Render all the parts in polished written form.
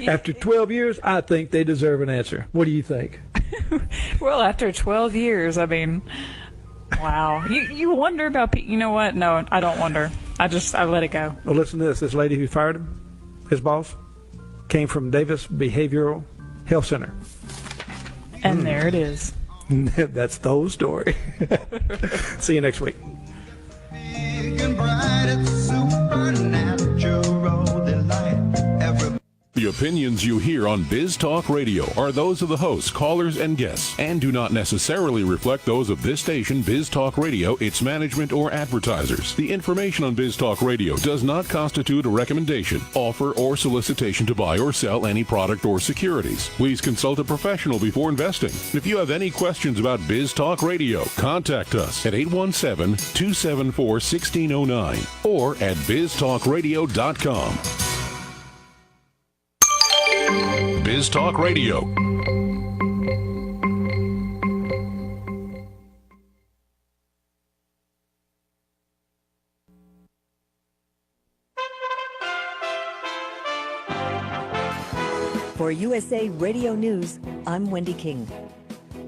After 12 years, I think they deserve an answer. What do you think? Well, after 12 years, I mean, wow. You wonder about people. You know what? No, I don't wonder. I let it go. Well, listen to this. This lady who fired him, his boss, came from Davis Behavioral Health Center. And there it is. That's the whole story. See you next week. The opinions you hear on Biz Talk Radio are those of the hosts, callers, and guests, and do not necessarily reflect those of this station, Biz Talk Radio, its management, or advertisers. The information on Biz Talk Radio does not constitute a recommendation, offer, or solicitation to buy or sell any product or securities. Please consult a professional before investing. If you have any questions about Biz Talk Radio, contact us at 817-274-1609 or at biztalkradio.com. Biz Talk Radio. For USA Radio News, I'm Wendy King.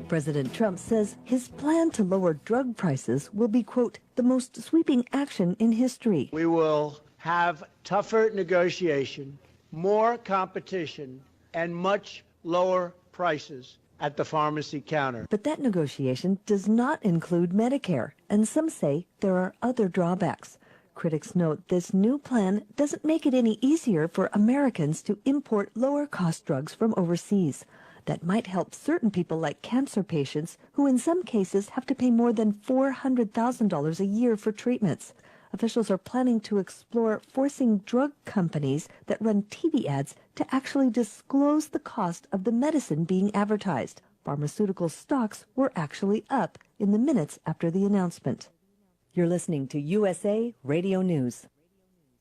President Trump says his plan to lower drug prices will be, quote, the most sweeping action in history. We will have tougher negotiation, more competition, and much lower prices at the pharmacy counter. But that negotiation does not include Medicare, and some say there are other drawbacks. Critics note this new plan doesn't make it any easier for Americans to import lower-cost drugs from overseas. That might help certain people like cancer patients who in some cases have to pay more than $400,000 a year for treatments. Officials are planning to explore forcing drug companies that run TV ads to actually disclose the cost of the medicine being advertised. Pharmaceutical stocks were actually up in the minutes after the announcement. You're listening to USA Radio News.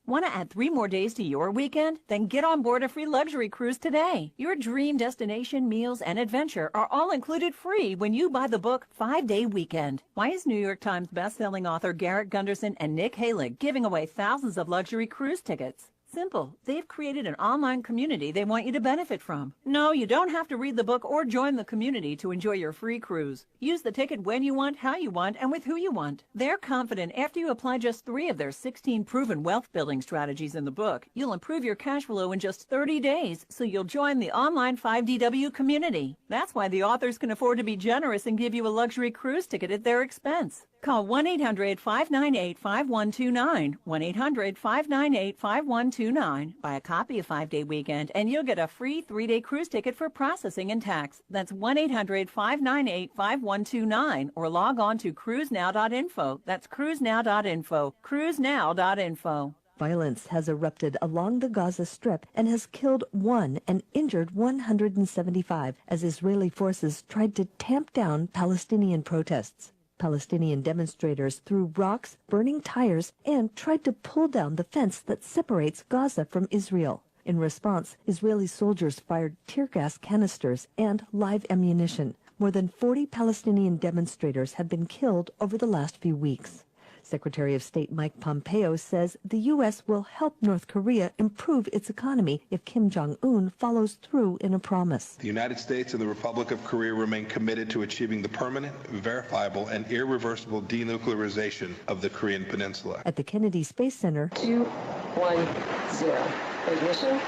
Want to add 3 more days to your weekend? Then get on board a free luxury cruise today. Your dream destination, meals, and adventure are all included free when you buy the book 5-Day Weekend. Why is New York Times bestselling author Garrett Gunderson and Nick Halig giving away thousands of luxury cruise tickets? Simple. They've created an online community they want you to benefit from. No, you don't have to read the book or join the community to enjoy your free cruise. Use the ticket when you want, how you want, and with who you want. They're confident after you apply just 3 of their 16 proven wealth-building strategies in the book, you'll improve your cash flow in just 30 days, so you'll join the online 5DW community. That's why the authors can afford to be generous and give you a luxury cruise ticket at their expense. Call 1-800-598-5129, 1-800-598-5129. Buy a copy of 5-Day Weekend, and you'll get a free 3-day cruise ticket for processing and tax. That's 1-800-598-5129, or log on to cruisenow.info. That's cruisenow.info, cruisenow.info. Violence has erupted along the Gaza Strip and has killed 1 and injured 175 as Israeli forces tried to tamp down Palestinian protests. Palestinian demonstrators threw rocks, burning tires, and tried to pull down the fence that separates Gaza from Israel. In response, Israeli soldiers fired tear gas canisters and live ammunition. More than 40 Palestinian demonstrators have been killed over the last few weeks. Secretary of State Mike Pompeo says the U.S. will help North Korea improve its economy if Kim Jong-un follows through in a promise. The United States and the Republic of Korea remain committed to achieving the permanent, verifiable, and irreversible denuclearization of the Korean Peninsula. At the Kennedy Space Center, 2-1-0. Ignition.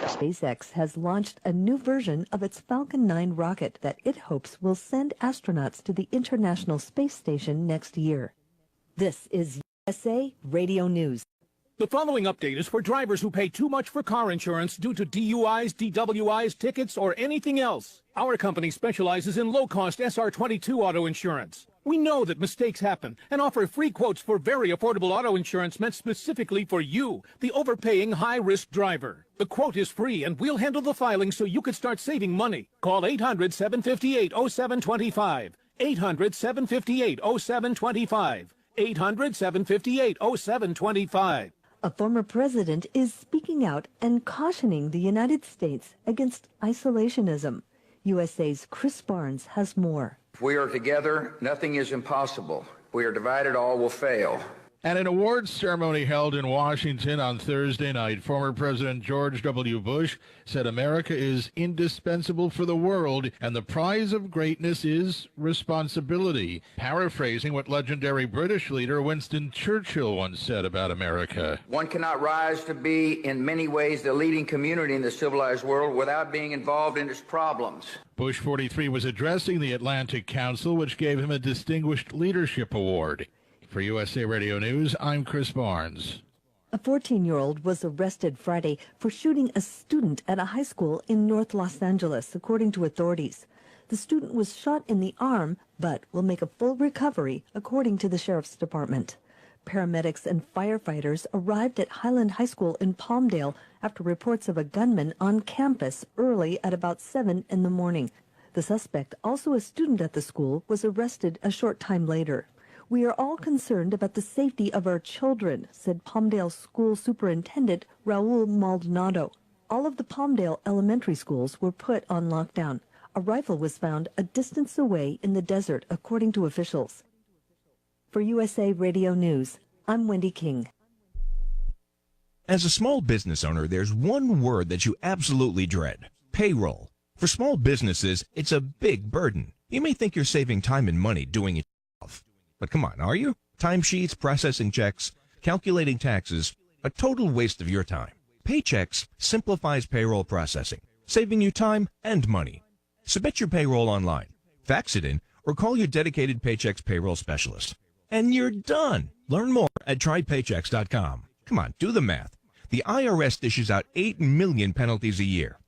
SpaceX has launched a new version of its Falcon 9 rocket that it hopes will send astronauts to the International Space Station next year. This is USA Radio News. The following update is for drivers who pay too much for car insurance due to DUIs, DWIs, tickets, or anything else. Our company specializes in low-cost SR22 auto insurance. We know that mistakes happen and offer free quotes for very affordable auto insurance meant specifically for you, the overpaying high-risk driver. The quote is free, and we'll handle the filing so you can start saving money. Call 800-758-0725. 800-758-0725. 800-758-0725. A former president is speaking out and cautioning the United States against isolationism. USA's Chris Barnes has more. If we are together, nothing is impossible. If we are divided, all will fail. At an awards ceremony held in Washington on Thursday night, former President George W. Bush said America is indispensable for the world, and the prize of greatness is responsibility, paraphrasing what legendary British leader Winston Churchill once said about America. One cannot rise to be, in many ways, the leading community in the civilized world without being involved in its problems. Bush 43 was addressing the Atlantic Council, which gave him a Distinguished Leadership Award. For USA Radio News, I'm Chris Barnes. A 14-year-old was arrested Friday for shooting a student at a high school in North Los Angeles, according to authorities. The student was shot in the arm, but will make a full recovery, according to the Sheriff's Department. Paramedics and firefighters arrived at Highland High School in Palmdale after reports of a gunman on campus early at about 7 in the morning. The suspect, also a student at the school, was arrested a short time later. "We are all concerned about the safety of our children," said Palmdale School Superintendent Raul Maldonado. All of the Palmdale elementary schools were put on lockdown. A rifle was found a distance away in the desert, according to officials. For USA Radio News, I'm Wendy King. As a small business owner, there's one word that you absolutely dread: payroll. For small businesses, it's a big burden. You may think you're saving time and money doing it yourself. But come on, are you? Timesheets, processing checks, calculating taxes, a total waste of your time. Paychex simplifies payroll processing, saving you time and money. Submit your payroll online, fax it in, or call your dedicated Paychex payroll specialist. And you're done. Learn more at trypaychex.com. Come on, do the math. The IRS dishes out 8 million penalties a year.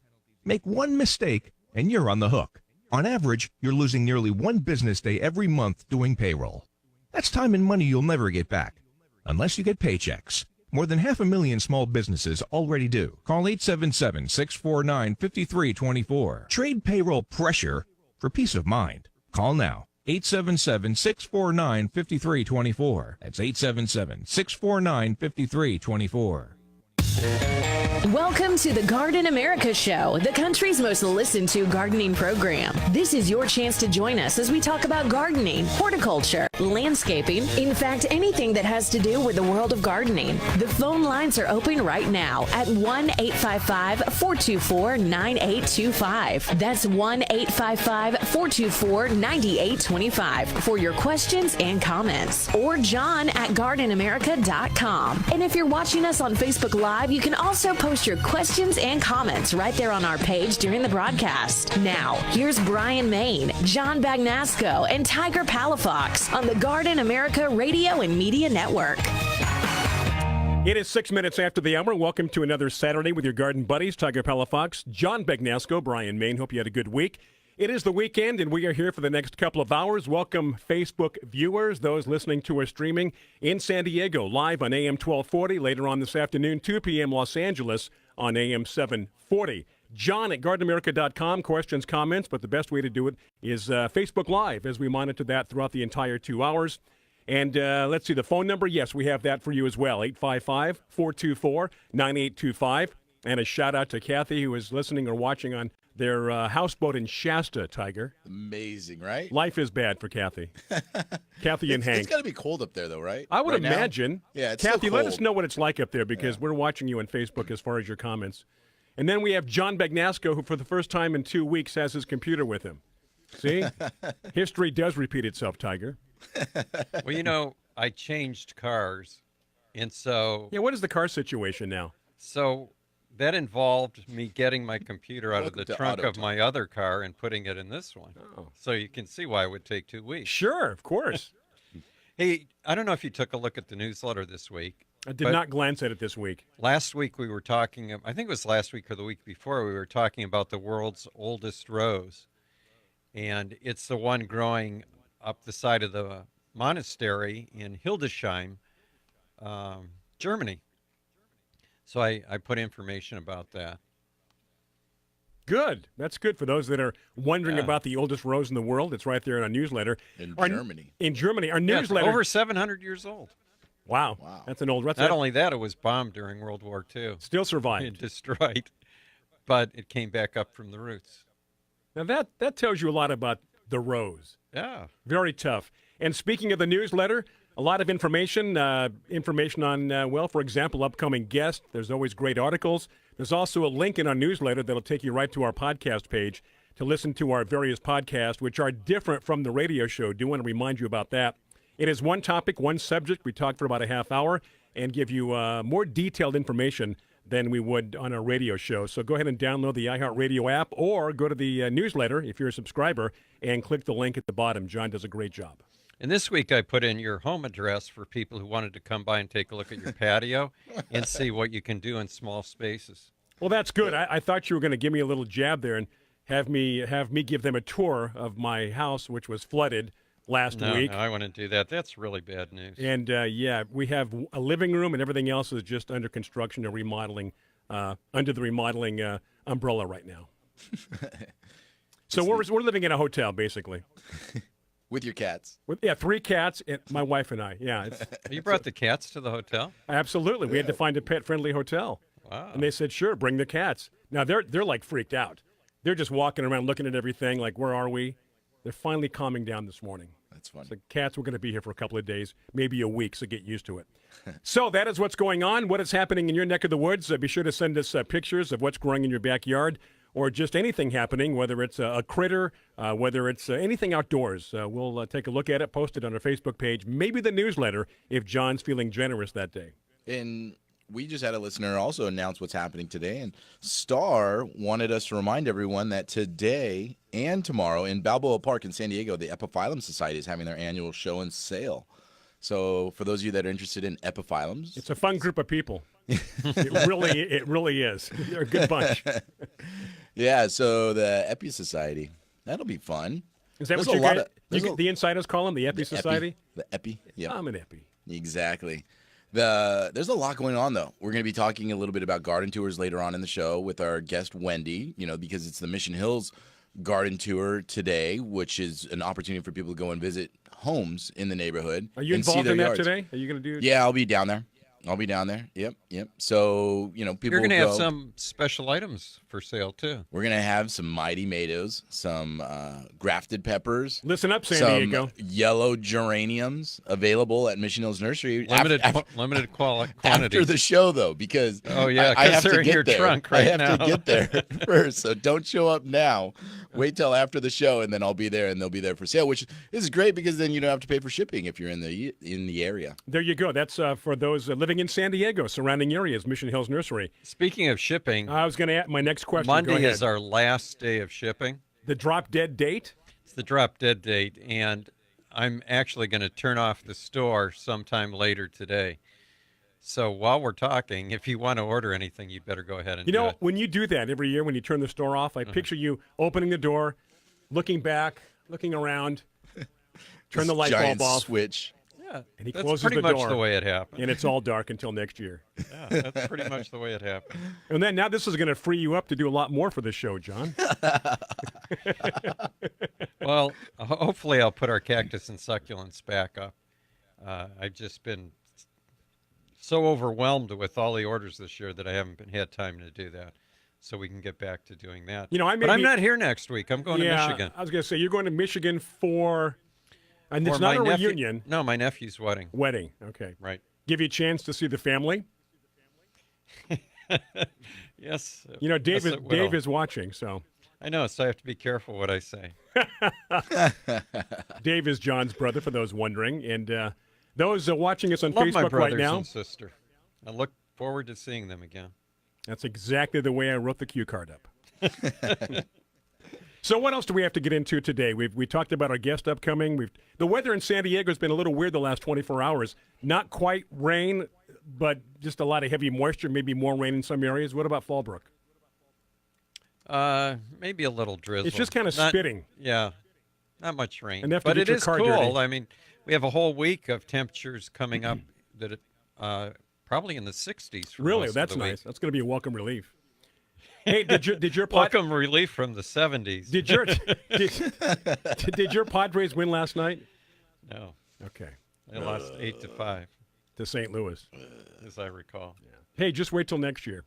Make one mistake, and you're on the hook. On average, you're losing nearly 1 business day every month doing payroll. That's time and money you'll never get back, unless you get Paychex. More than 500,000 small businesses already do. Call 877-649-5324. Trade payroll pressure for peace of mind. Call now. 877-649-5324. That's 877-649-5324. Welcome to the Garden America Show, the country's most listened to gardening program. This is your chance to join us as we talk about gardening, horticulture, landscaping, in fact, anything that has to do with the world of gardening. The phone lines are open right now at 1-855-424-9825. That's 1-855-424-9825 for your questions and comments. Or John at gardenamerica.com. And if you're watching us on Facebook Live, you can also post your questions and comments right there on our page during the broadcast. Now, here's Bryan Main, John Bagnasco, and Tiger Palafox on the Garden America Radio and Media Network. It is 6 minutes after the hour. Welcome to another Saturday with your garden buddies, Tiger Palafox, John Bagnasco, Bryan Main. Hope you had a good week. It is the weekend, and we are here for the next couple of hours. Welcome, Facebook viewers, those listening to our streaming in San Diego, live on AM 1240. Later on this afternoon, 2 p.m. Los Angeles on AM 740. John at gardenamerica.com, questions, comments, but the best way to do it is Facebook Live, as we monitor that throughout the entire 2 hours. And let's see, the phone number, yes, we have that for you as well, 855-424-9825. And a shout-out to Kathy, who is listening or watching on their houseboat in Shasta, Tiger. Amazing, right? Life is bad for Kathy. Kathy and Hank. It's got to be cold up there, though, right? I would right imagine. Now? Yeah, it's Kathy, still let cold. us know what it's like up there, because we're watching you on Facebook as far as your comments. And then we have John Bagnasco, who for the first time in 2 weeks has his computer with him. See? History does repeat itself, Tiger. Well, you know, I changed cars, and so... Yeah, what is the car situation now? So that involved me getting my computer out of the trunk of my other car and putting it in this one. Oh. So you can see why it would take 2 weeks. Sure, of course. Hey, I don't know if you took a look at the newsletter this week. I did not glance at it this week. Last week we were talking, I think it was last week or the week before, we were talking about the world's oldest rose. And it's the one growing up the side of the monastery in Hildesheim, Germany. So I put information about that. Good. That's good for those that are wondering about the oldest rose in the world. It's right there in our newsletter. In Germany. In Germany. Our newsletter. It's over 700 years old. Wow. That's an old recipe. Not only that, it was bombed during World War II. Still survived. And destroyed. But it came back up from the roots. Now that tells you a lot about the rose. Yeah. Very tough. And speaking of the newsletter, A lot of information on, well, for example, upcoming guests. There's always great articles. There's also a link in our newsletter that'll take you right to our podcast page to listen to our various podcasts, which are different from the radio show. Do want to remind you about that. It is one topic, one subject. We talk for about a half hour and give you more detailed information than we would on a radio show. So go ahead and download the iHeartRadio app or go to the newsletter if you're a subscriber and click the link at the bottom. John does a great job. And this week I put in your home address for people who wanted to come by and take a look at your patio and see what you can do in small spaces. Well, that's good. I thought you were going to give me a little jab there and have me give them a tour of my house, which was flooded last week. No, I wouldn't do that. That's really bad news. And, yeah, we have a living room and everything else is just under construction or remodeling, under the remodeling umbrella right now. So we're living in a hotel, basically. With your cats. Yeah, 3 cats, and my wife and I. Yeah. You brought the cats to the hotel? Absolutely. We had to find a pet-friendly hotel. Wow. And they said, sure, bring the cats. Now, they're like freaked out. They're just walking around looking at everything like, where are we? They're finally calming down this morning. That's fun. So the cats were going to be here for a couple of days, maybe a week, so get used to it. So that is what's going on. What is happening in your neck of the woods? Be sure to send us pictures of what's growing in your backyard or just anything happening, whether it's a critter, whether it's anything outdoors. We'll take a look at it, post it on our Facebook page, maybe the newsletter if John's feeling generous that day. And we just had a listener also announce what's happening today, and Star wanted us to remind everyone that today and tomorrow in Balboa Park in San Diego, the Epiphyllum Society is having their annual show and sale. So for those of you that are interested in epiphyllums, it's a fun group of people. It really is. They're a good bunch. Yeah, so the Epi Society, that'll be fun. Is that what you guys, the insiders call them, the Epi Society? The Epi, yeah. I'm an Epi. Exactly. There's a lot going on, though. We're going to be talking a little bit about garden tours later on in the show with our guest, Wendy, because it's the Mission Hills garden tour today, which is an opportunity for people to go and visit homes in the neighborhood. Are you involved in that today? Are you going to do it? Yeah, I'll be down there. Yep. So, people You're going to have some special items for sale, too. We're going to have some mighty tomatoes, some grafted peppers. Listen up, San Diego. Yellow geraniums available at Mission Hills Nursery. Limited quantity. After the show, though, because I have to get there. Trunk right I have to get there first, so don't show up now. Wait till after the show, and then I'll be there, and they'll be there for sale, which is great because then you don't have to pay for shipping if you're in the area. There you go. That's for those living in San Diego, surrounding areas, Mission Hills Nursery. Speaking of shipping, I was going to ask my next question. Monday is our last day of shipping. The drop-dead date? It's the drop-dead date, and I'm actually going to turn off the store sometime later today. So while we're talking, if you want to order anything, you better go ahead and do it. When you do that every year, when you turn the store off, I picture you opening the door, looking back, looking around, turn the light bulb off. Switch. Yeah, and he that's closes pretty the much door, the way it happened. And it's all dark until next year. Yeah, that's pretty much the way it happened. And then now this is going to free you up to do a lot more for this show, John. Well, hopefully I'll put our cactus and succulents back up. I've just been so overwhelmed with all the orders this year that I haven't had time to do that. So we can get back to doing that. But I'm not here next week. I'm going to Michigan. I was going to say, you're going to Michigan for... And it's not a reunion. No, my nephew's wedding. Wedding, okay. Right. Give you a chance to see the family? Yes. Dave is watching, so. I know, so I have to be careful what I say. Dave is John's brother, for those wondering. And those watching us on Facebook my brothers right now. And sister. I look forward to seeing them again. That's exactly the way I wrote the cue card up. So what else do we have to get into today? We talked about our guest upcoming. The weather in San Diego has been a little weird the last 24 hours. Not quite rain, but just a lot of heavy moisture, maybe more rain in some areas. What about Fallbrook? Maybe a little drizzle. It's just kind of spitting. Yeah, not much rain. Enough to but get it your is car cool. dirty. I mean, we have a whole week of temperatures coming up that probably in the 60s. For Really? most That's of the nice. week. That's going to be a welcome relief. Hey, did your welcome relief from the 70s? Did your Padres win last night? No. Okay. They lost 8-5 to St. Louis, as I recall. Yeah. Hey, just wait till next year.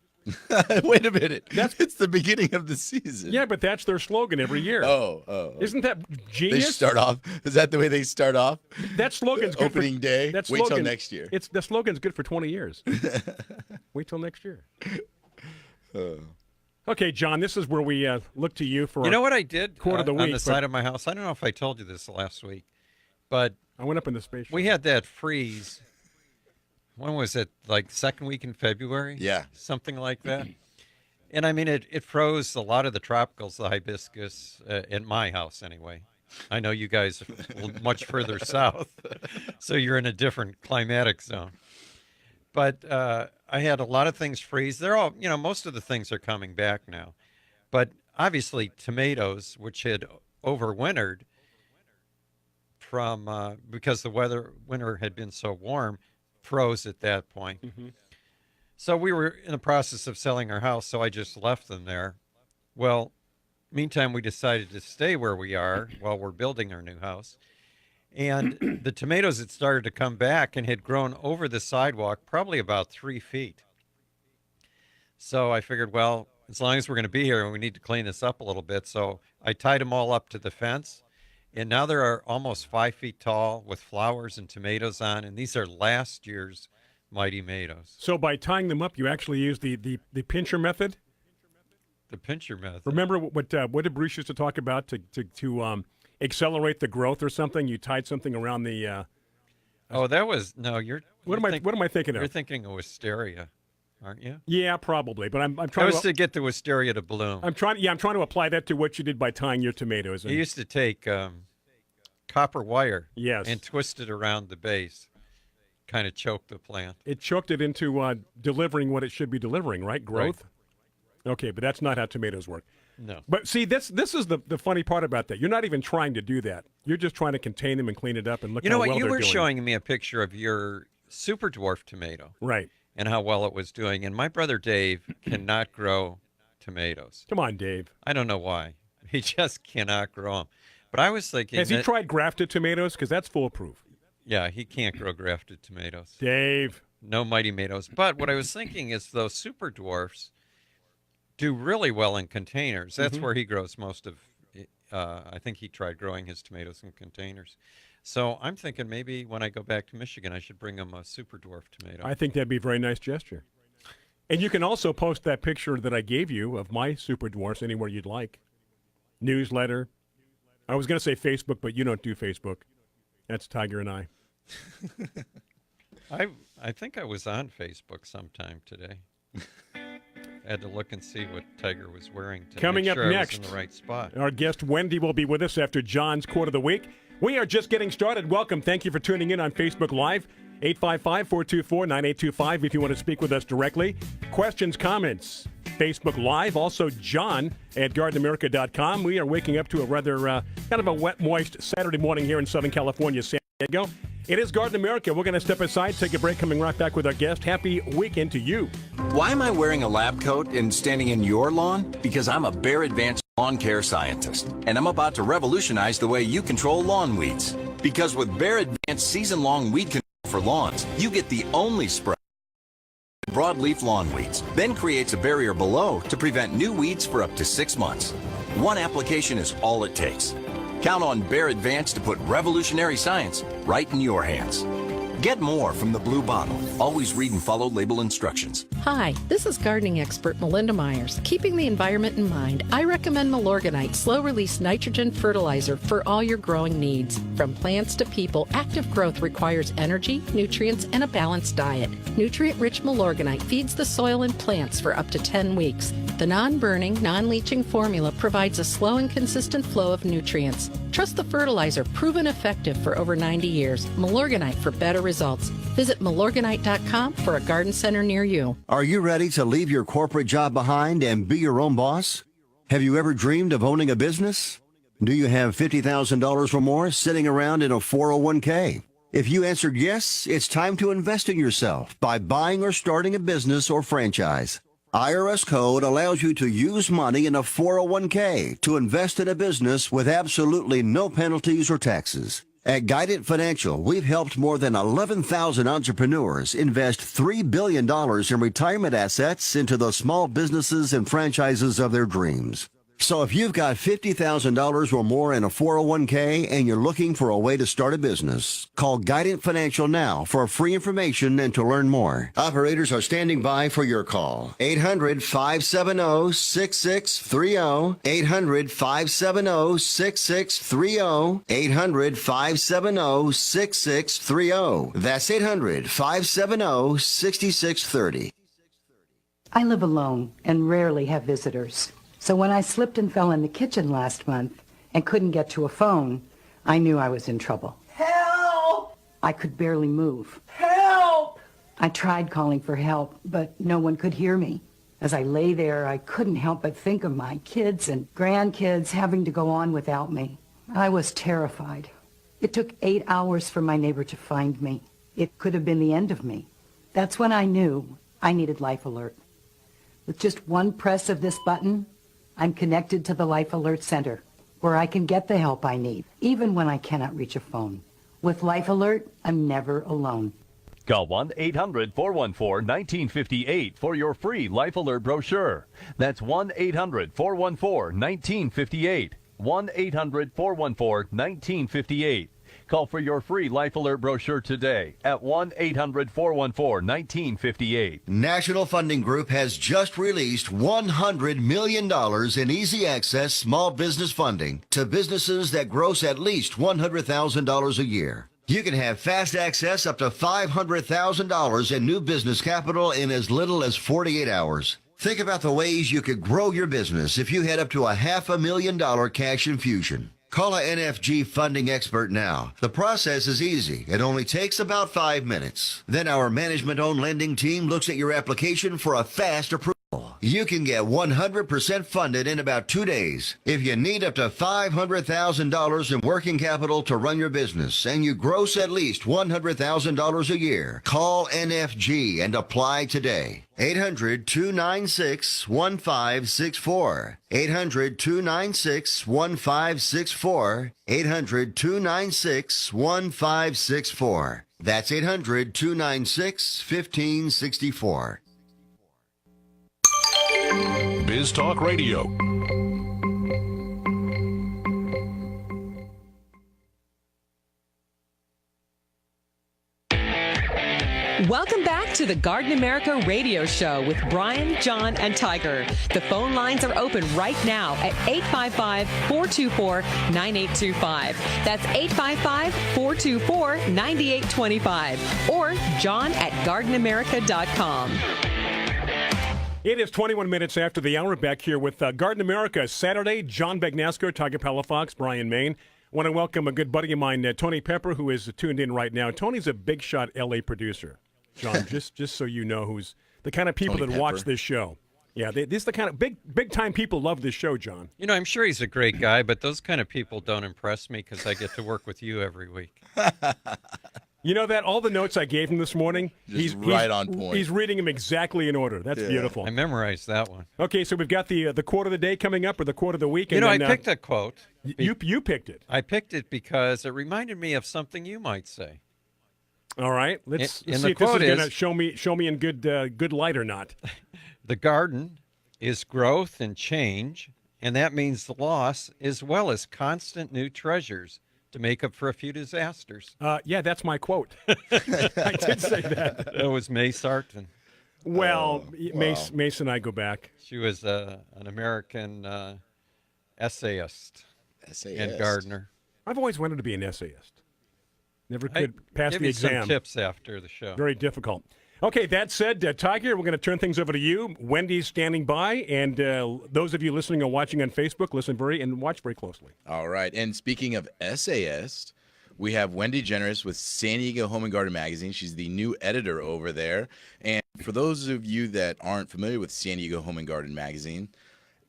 Wait a minute. It's the beginning of the season. Yeah, but that's their slogan every year. Oh. Isn't that They genius? start off. Is that the way they start off? That slogan's good Opening for, day. That Wait till slogan- next year. The slogan's good for 20 years. Wait till next year. Okay, John, this is where we look to you for You know what I did quote of the week. on the side of my house? I don't know if I told you this last week, but I went up in the space. We had that freeze. When was it? Like second week in February? Yeah. Something like that. And I mean, it froze a lot of the tropicals, the hibiscus, at my house anyway. I know you guys are much further south, so you're in a different climatic zone. But I had a lot of things freeze. They're all, most of the things are coming back now. But obviously tomatoes, which had overwintered from because the winter had been so warm, froze at that point. Mm-hmm. So we were in the process of selling our house, so I just left them there. Well, meantime, we decided to stay where we are while we're building our new house. And the tomatoes had started to come back and had grown over the sidewalk probably about 3 feet. So I figured, well, as long as we're going to be here, we need to clean this up a little bit. So I tied them all up to the fence. And now they are almost 5 feet tall with flowers and tomatoes on. And these are last year's Mighty Tomatoes. So by tying them up, you actually use the pincher method? The pincher method. Remember what did Bruce used to talk about to accelerate the growth or something? You tied something around the. That was no. What am I thinking of? You're thinking of wisteria, aren't you? Yeah, probably. But I'm trying that was to get the wisteria to bloom. I'm trying to apply that to what you did by tying your tomatoes. You used to take copper wire, yes, and twist it around the base, kind of choke the plant. It choked it into delivering what it should be delivering, right? Growth. Right. Okay, but that's not how tomatoes work. No. But see, this is the funny part about that. You're not even trying to do that. You're just trying to contain them and clean it up and look. You know how what? well You they're were doing. showing me a picture of your super dwarf tomato, right? And how well it was doing. And my brother Dave cannot grow tomatoes. Come on, Dave. I don't know why. He just cannot grow them. But I was thinking, has he tried grafted tomatoes? Because that's foolproof. Yeah, he can't grow grafted tomatoes. Dave. No Mighty Tomatoes. But what I was thinking is those super dwarfs do really well in containers. That's where he grows most of. I think he tried growing his tomatoes in containers. So I'm thinking maybe when I go back to Michigan, I should bring him a super dwarf tomato. I think that'd be a very nice gesture. And you can also post that picture that I gave you of my super dwarfs anywhere you'd like. Newsletter. I was going to say Facebook, but you don't do Facebook. That's Tiger and I. I think I was on Facebook sometime today. I had to look and see what Tiger was wearing to Coming make up sure next, I was in the right spot. Our guest Wendy will be with us after John's Quote of the Week. We are just getting started. Welcome. Thank you for tuning in on Facebook Live. 855-424-9825 if you want to speak with us directly. Questions, comments, Facebook Live. Also, John at GardenAmerica.com. We are waking up to a rather kind of a wet, moist Saturday morning here in Southern California, San Diego. It is Garden America. We're going to step aside, take a break, coming right back with our guest. Happy weekend to you. Why am I wearing a lab coat and standing in your lawn? Because I'm a Bayer Advanced Lawn Care Scientist, and I'm about to revolutionize the way you control lawn weeds. Because with Bayer Advanced Season-Long Weed Control for lawns, you get the only spray broadleaf lawn weeds, then creates a barrier below to prevent new weeds for up to 6 months. One application is all it takes. Count on Bayer Advance to put revolutionary science right in your hands. Get more from the blue bottle. Always read and follow label instructions. Hi, this is gardening expert Melinda Myers. Keeping the environment in mind, I recommend Milorganite slow-release nitrogen fertilizer for all your growing needs. From plants to people, active growth requires energy, nutrients, and a balanced diet. Nutrient-rich Milorganite feeds the soil and plants for up to 10 weeks. The non-burning, non-leaching formula provides a slow and consistent flow of nutrients. Trust the fertilizer, proven effective for over 90 years. Milorganite for better results. Visit Milorganite.com for a garden center near you. Are you ready to leave your corporate job behind and be your own boss? Have you ever dreamed of owning a business? Do you have $50,000 or more sitting around in a 401k? If you answered yes, it's time to invest in yourself by buying or starting a business or franchise. IRS code allows you to use money in a 401k to invest in a business with absolutely no penalties or taxes. At Guidant Financial, we've helped more than 11,000 entrepreneurs invest $3 billion in retirement assets into the small businesses and franchises of their dreams. So if you've got $50,000 or more in a 401k and you're looking for a way to start a business, call Guidant Financial now for free information and to learn more. Operators are standing by for your call. 800-570-6630. 800-570-6630. 800-570-6630. That's 800-570-6630. I live alone and rarely have visitors. So when I slipped and fell in the kitchen last month and couldn't get to a phone, I knew I was in trouble. Help! I could barely move. Help! I tried calling for help, but no one could hear me. As I lay there, I couldn't help but think of my kids and grandkids having to go on without me. I was terrified. It took 8 hours for my neighbor to find me. It could have been the end of me. That's when I knew I needed Life Alert. With just one press of this button, I'm connected to the Life Alert Center, where I can get the help I need, even when I cannot reach a phone. With Life Alert, I'm never alone. Call 1-800-414-1958 for your free Life Alert brochure. That's 1-800-414-1958. 1-800-414-1958. Call for your free Life Alert brochure today at 1-800-414-1958. National Funding Group has just released $100 million in easy access small business funding to businesses that gross at least $100,000 a year. You can have fast access up to $500,000 in new business capital in as little as 48 hours. Think about the ways you could grow your business if you had up to a $500,000 cash infusion. Call a NFG funding expert now. The process is easy. It only takes about 5 minutes. Then our management-owned lending team looks at your application for a fast approval. You can get 100% funded in about 2 days. If you need up to $500,000 in working capital to run your business and you gross at least $100,000 a year, call NFG and apply today. 800-296-1564. 800-296-1564. 800-296-1564. That's 800-296-1564. Biz Talk Radio. Welcome back to the Garden America radio show with Bryan, John, and Tiger. The phone lines are open right now at 855-424-9825. That's 855-424-9825. Or John at gardenamerica.com. It is 21 minutes after the hour. Back here with Garden America Saturday. John Bagnasco, Tiger Palafox, Bryan, Maine. I want to welcome a good buddy of mine, Tony Pepper, who is tuned in right now. Tony's a big shot LA producer. John, just so you know, who's the kind of people Tony that Pepper. watch this show. Yeah, this is the kind of big time people love this show, John. You know, I'm sure he's a great guy, but those kind of people don't impress me because I get to work with you every week. You know that? All the notes I gave him this morning, He's right on point. He's reading them exactly in order. That's beautiful. I memorized that one. Okay, so we've got the quote of the day coming up, or the quote of the week. You know, then, I picked a quote. You picked it. I picked it because it reminded me of something you might say. All right, let's And see the if this is quote going to is- show me in good light or not. The garden is growth and change, and that means the loss as well as constant new treasures to make up for a few disasters. Yeah, that's my quote. I did say that. That was May Sarton. Well, Mace and I go back. She was an American essayist and gardener. I've always wanted to be an essayist. Never could pass give the you exam. some tips after the show. Very difficult. Okay, that said, Tiger, we're going to turn things over to you. Wendy's standing by, and those of you listening or watching on Facebook, listen and watch very closely. All right. And speaking of essayist, we have Wendy Generes with San Diego Home and Garden Magazine. She's the new editor over there. And for those of you that aren't familiar with San Diego Home and Garden Magazine,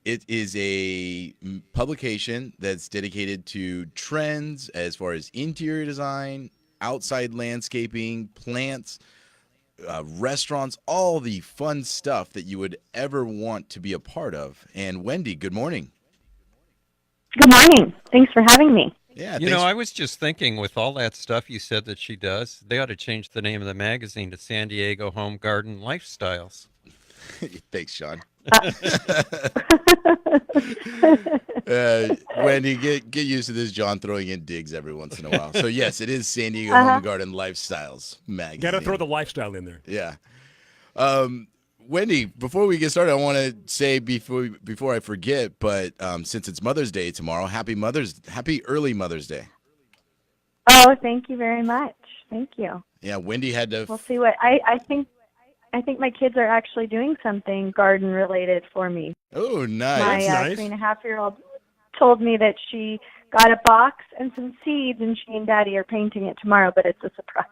it is a publication that's dedicated to trends as far as interior design, outside landscaping, plants, restaurants, all the fun stuff that you would ever want to be a part of. And Wendy, good morning. Good morning. Thanks for having me. Yeah, You know, I was just thinking with all that stuff you said that she does, they ought to change the name of the magazine to San Diego Home Garden Lifestyles. Thanks, Sean. Wendy, get used to this John throwing in digs every once in a while. So, yes, it is San Diego Home and Garden Lifestyles magazine. Got to throw the lifestyle in there. Yeah. Wendy, before we get started, I want to say before I forget, but since it's Mother's Day tomorrow, happy early Mother's Day. Oh, thank you very much. Thank you. Yeah, Wendy had to. We'll see what I think. I think my kids are actually doing something garden related for me. Oh, nice. My Nice. 3.5-year-old told me that she got a box and some seeds, and she and Daddy are painting it tomorrow, but it's a surprise.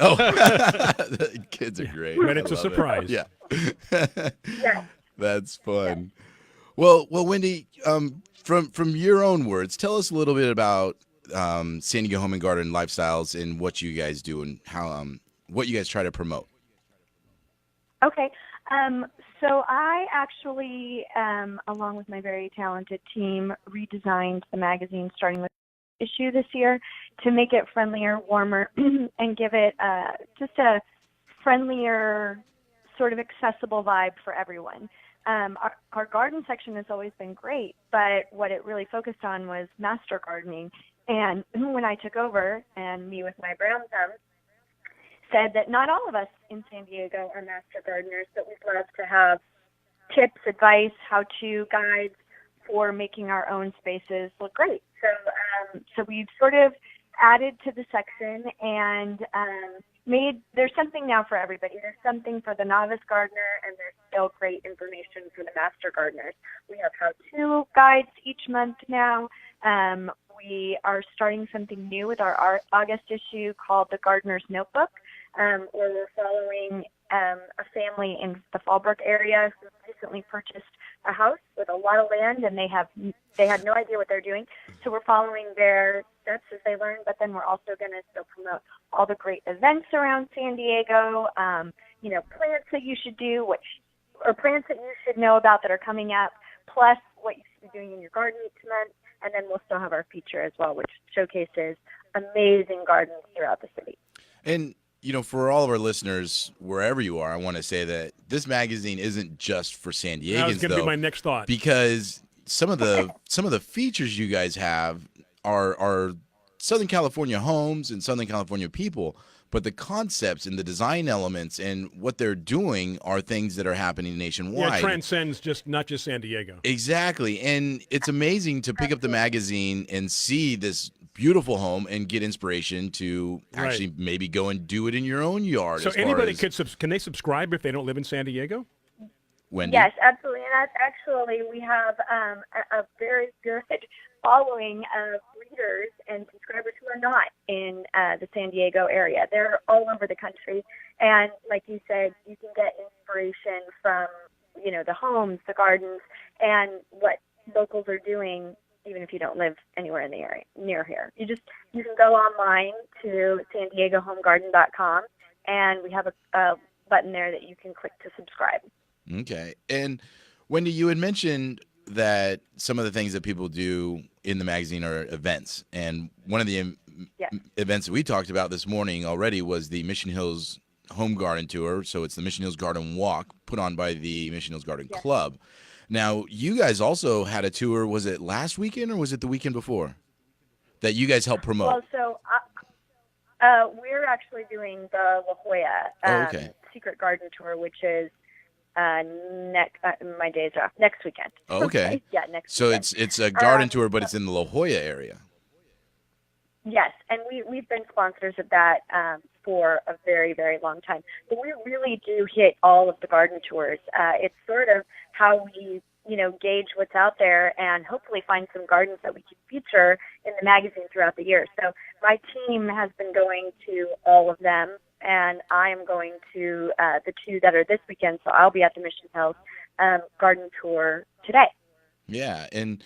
Oh, the kids are great. But it's I a love surprise. It. Yeah. Yeah. That's fun. Well, Wendy, from your own words, tell us a little bit about San Diego Home and Garden Lifestyles and what you guys do and how what you guys try to promote. Okay. So I actually, along with my very talented team, redesigned the magazine starting with issue this year to make it friendlier, warmer, and give it just a friendlier, sort of accessible vibe for everyone. Our garden section has always been great, but what it really focused on was master gardening. And when I took over, and me with my brown thumb, said that not all of us in San Diego are master gardeners, but we'd love to have tips, advice, how-to guides for making our own spaces look great. So we've sort of added to the section and there's something now for everybody. There's something for the novice gardener, and there's still great information for the master gardeners. We have how-to guides each month now. We are starting something new with our August issue called The Gardener's Notebook, where we're following a family in the Fallbrook area who recently purchased a house with a lot of land, and they had no idea what they're doing. So we're following their steps as they learn, but then we're also going to still promote all the great events around San Diego, plants that you should do, or plants that you should know about that are coming up, plus what you should be doing in your garden each month. And then we'll still have our feature as well, which showcases amazing gardens throughout the city. And for all of our listeners, wherever you are, I want to say that this magazine isn't just for San Diegans. That was going to be my next thought. Because some of the features you guys have are Southern California homes and Southern California people, but the concepts and the design elements and what they're doing are things that are happening nationwide. Yeah, it transcends not just San Diego. Exactly. And it's amazing to pick up the magazine and see this beautiful home and get inspiration to actually maybe go and do it in your own yard. So anybody can they subscribe if they don't live in San Diego? Wendy? Yes, absolutely. And that's actually, we have a very good following of readers and subscribers who are not in the San Diego area. They're all over the country. And like you said, you can get inspiration from, the homes, the gardens, and what locals are doing, even if you don't live anywhere in the area near here. You can go online to SanDiegoHomeGarden.com, and we have a button there that you can click to subscribe. Okay. And Wendy, you had mentioned that some of the things that people do in the magazine are events. And one of the events that we talked about this morning already was the Mission Hills Home Garden Tour. So it's the Mission Hills Garden Walk put on by the Mission Hills Garden Club. Now, you guys also had a tour. Was it last weekend or was it the weekend before that you guys helped promote? Well, so we're actually doing the La Jolla Secret Garden Tour, which is my days are off. Next weekend. Okay. Yeah, next So weekend. it's a garden tour, but it's in the La Jolla area. Yes, and we've been sponsors of that for a very, very long time. But we really do hit all of the garden tours. It's sort of how we, gauge what's out there and hopefully find some gardens that we can feature in the magazine throughout the year. So my team has been going to all of them, and I am going to the two that are this weekend. So I'll be at the Mission Hills Garden Tour today. Yeah, and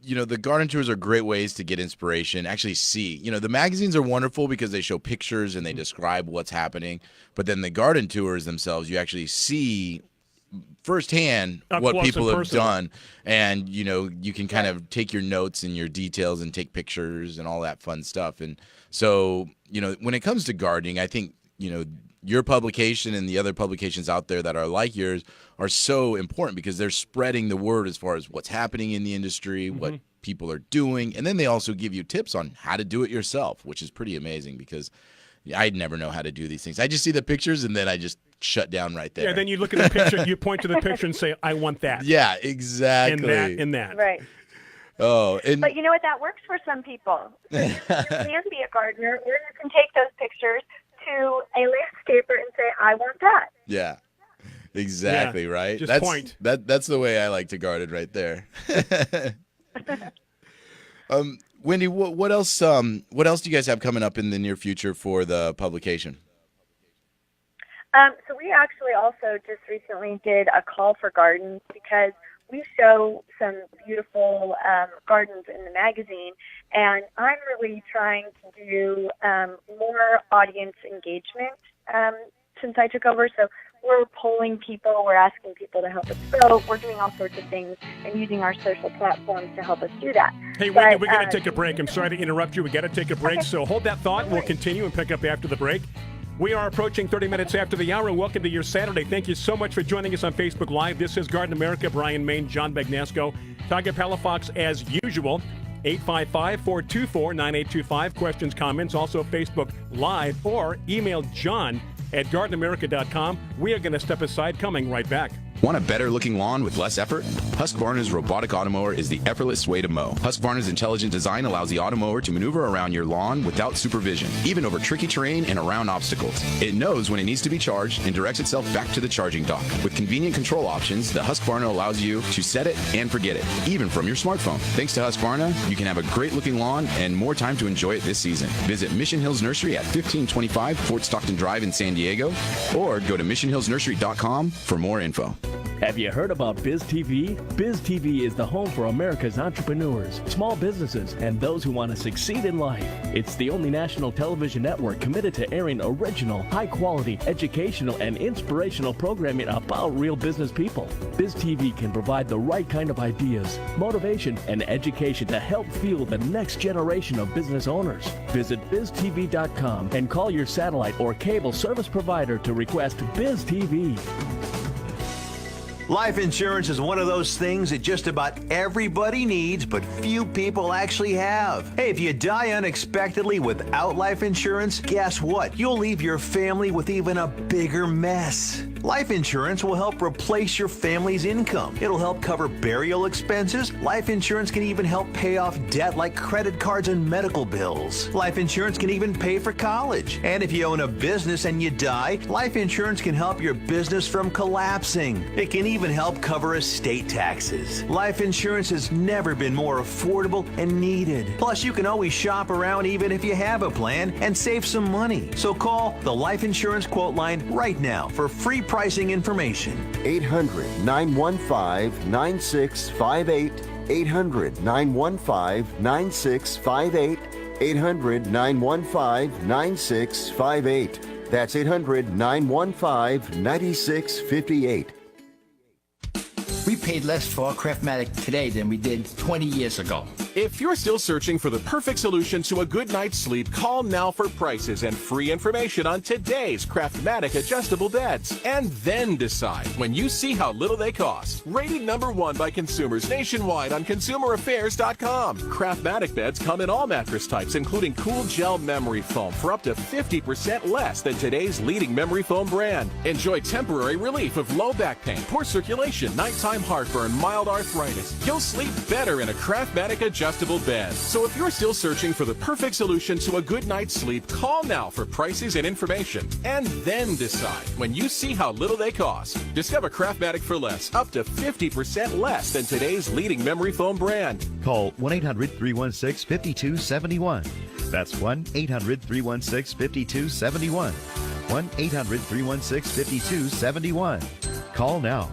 the garden tours are great ways to get inspiration, actually see. The magazines are wonderful because they show pictures and they describe what's happening. But then the garden tours themselves, you actually see firsthand Up what close people and have personal. done, and you can kind of take your notes and your details and take pictures and all that fun stuff. And so when it comes to gardening, I think your publication and the other publications out there that are like yours are so important because they're spreading the word as far as what's happening in the industry, what people are doing, and then they also give you tips on how to do it yourself, which is pretty amazing because I'd never know how to do these things. I just see the pictures and then I just shut down right there. Yeah, then you look at the picture, you point to the picture and say, I want that. Yeah, exactly. And that. Right. Oh, But you know what? That works for some people. So you can be a gardener, or you can take those pictures to a landscaper and say, I want that. yeah. Exactly, right? just That's point. That's the way I like to garden right there. Wendy, what else do you guys have coming up in the near future for the publication? So we actually also just recently did a call for gardens because we show some beautiful gardens in the magazine, and I'm really trying to do more audience engagement since I took over. So we're polling people, we're asking people to help us grow, we're doing all sorts of things and using our social platforms to help us do that. Hey, Wendy, we got to take a break. I'm sorry to interrupt you. We got to take a break, so hold that thought. We'll continue and pick up after the break. We are approaching 30 minutes after the hour. Welcome to your Saturday. Thank you so much for joining us on Facebook Live. This is Garden America. Bryan, Maine, John Bagnasco, Tiger Palafox as usual. 855-424-9825. Questions, comments, also Facebook Live, or email John at gardenamerica.com. We are going to step aside, coming right back. Want a better looking lawn with less effort? Husqvarna's robotic automower is the effortless way to mow. Husqvarna's intelligent design allows the automower to maneuver around your lawn without supervision, even over tricky terrain and around obstacles. It knows when it needs to be charged and directs itself back to the charging dock. With convenient control options, the Husqvarna allows you to set it and forget it, even from your smartphone. Thanks to Husqvarna, you can have a great looking lawn and more time to enjoy it this season. Visit Mission Hills Nursery at 1525 Fort Stockton Drive in San Diego, or go to missionhillsnursery.com for more info. Have you heard about Biz TV? Biz TV is the home for America's entrepreneurs, small businesses, and those who want to succeed in life. It's the only national television network committed to airing original, high-quality, educational, and inspirational programming about real business people. Biz TV can provide the right kind of ideas, motivation, and education to help fuel the next generation of business owners. Visit biztv.com and call your satellite or cable service provider to request Biz TV. Life insurance is one of those things that just about everybody needs, but few people actually have. Hey, if you die unexpectedly without life insurance, guess what? You'll leave your family with even a bigger mess. Life insurance will help replace your family's income. It'll help cover burial expenses. Life insurance can even help pay off debt like credit cards and medical bills. Life insurance can even pay for college. And if you own a business and you die, life insurance can help your business from collapsing. It can even help cover estate taxes. Life insurance has never been more affordable and needed. Plus, you can always shop around even if you have a plan and save some money. So call the Life Insurance Quote Line right now for free pricing information. 800-915-9658. 800-915-9658. 800-915-9658. That's 800-915-9658. We paid less for our Craftmatic today than we did 20 years ago. If you're still searching for the perfect solution to a good night's sleep, call now for prices and free information on today's Craftmatic adjustable beds. And then decide when you see how little they cost. Rated #1 by consumers nationwide on consumeraffairs.com. Craftmatic beds come in all mattress types, including cool gel memory foam for up to 50% less than today's leading memory foam brand. Enjoy temporary relief of low back pain, poor circulation, nighttime heartburn, mild arthritis. You'll sleep better in a Craftmatic adjustable bed. So if you're still searching for the perfect solution to a good night's sleep, call now for prices and information. And then decide when you see how little they cost. Discover Craftmatic for less, up to 50% less than today's leading memory foam brand. Call 1-800-316-5271. That's 1-800-316-5271. 1-800-316-5271. Call now.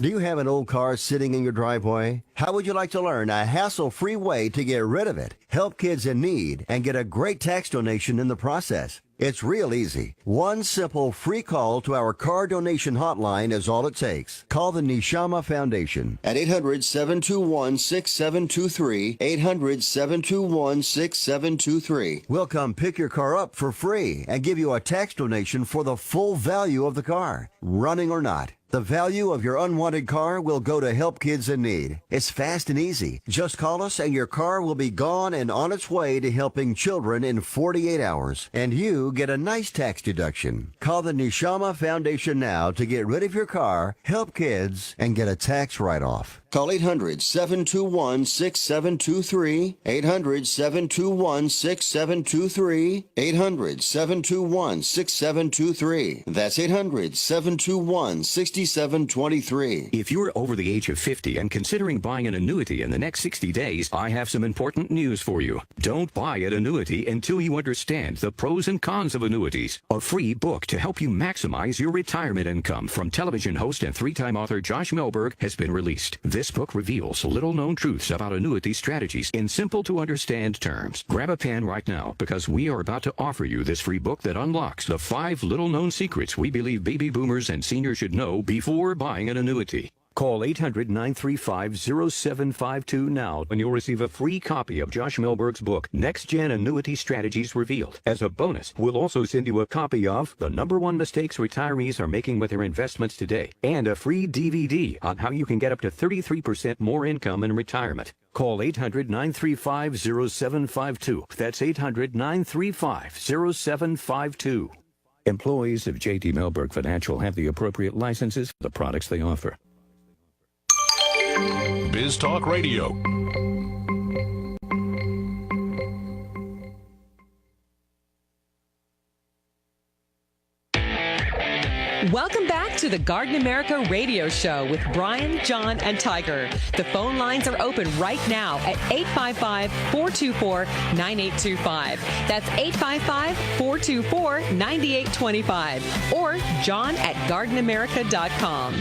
Do you have an old car sitting in your driveway? How would you like to learn a hassle-free way to get rid of it, help kids in need, and get a great tax donation in the process? It's real easy. One simple free call to our car donation hotline is all it takes. Call the Neshama Foundation at 800-721-6723, 800-721-6723. We'll come pick your car up for free and give you a tax donation for the full value of the car, running or not. The value of your unwanted car will go to help kids in need. It's fast and easy. Just call us and your car will be gone and on its way to helping children in 48 hours. And you get a nice tax deduction. Call the Neshama Foundation now to get rid of your car, help kids, and get a tax write-off. Call 800-721-6723, 800-721-6723, 800-721-6723. That's 800-721-6723. If you're over the age of 50 and considering buying an annuity in the next 60 days, I have some important news for you. Don't buy an annuity until you understand the pros and cons of annuities. A free book to help you maximize your retirement income from television host and three-time author Josh Melberg has been released. This book reveals little-known truths about annuity strategies in simple-to-understand terms. Grab a pen right now because we are about to offer you this free book that unlocks the 5 little-known secrets we believe baby boomers and seniors should know before buying an annuity. Call 800-935-0752 now and you'll receive a free copy of Josh Melberg's book, Next Gen Annuity Strategies Revealed. As a bonus, we'll also send you a copy of The #1 Mistakes Retirees Are Making with Their Investments Today and a free DVD on how you can get up to 33% more income in retirement. Call 800-935-0752. That's 800-935-0752. Employees of J.D. Melberg Financial have the appropriate licenses for the products they offer. Biz Talk Radio. Welcome back to the Garden America radio show with Bryan, John, and Tiger. The phone lines are open right now at 855-424-9825. That's 855-424-9825. Or John at gardenamerica.com.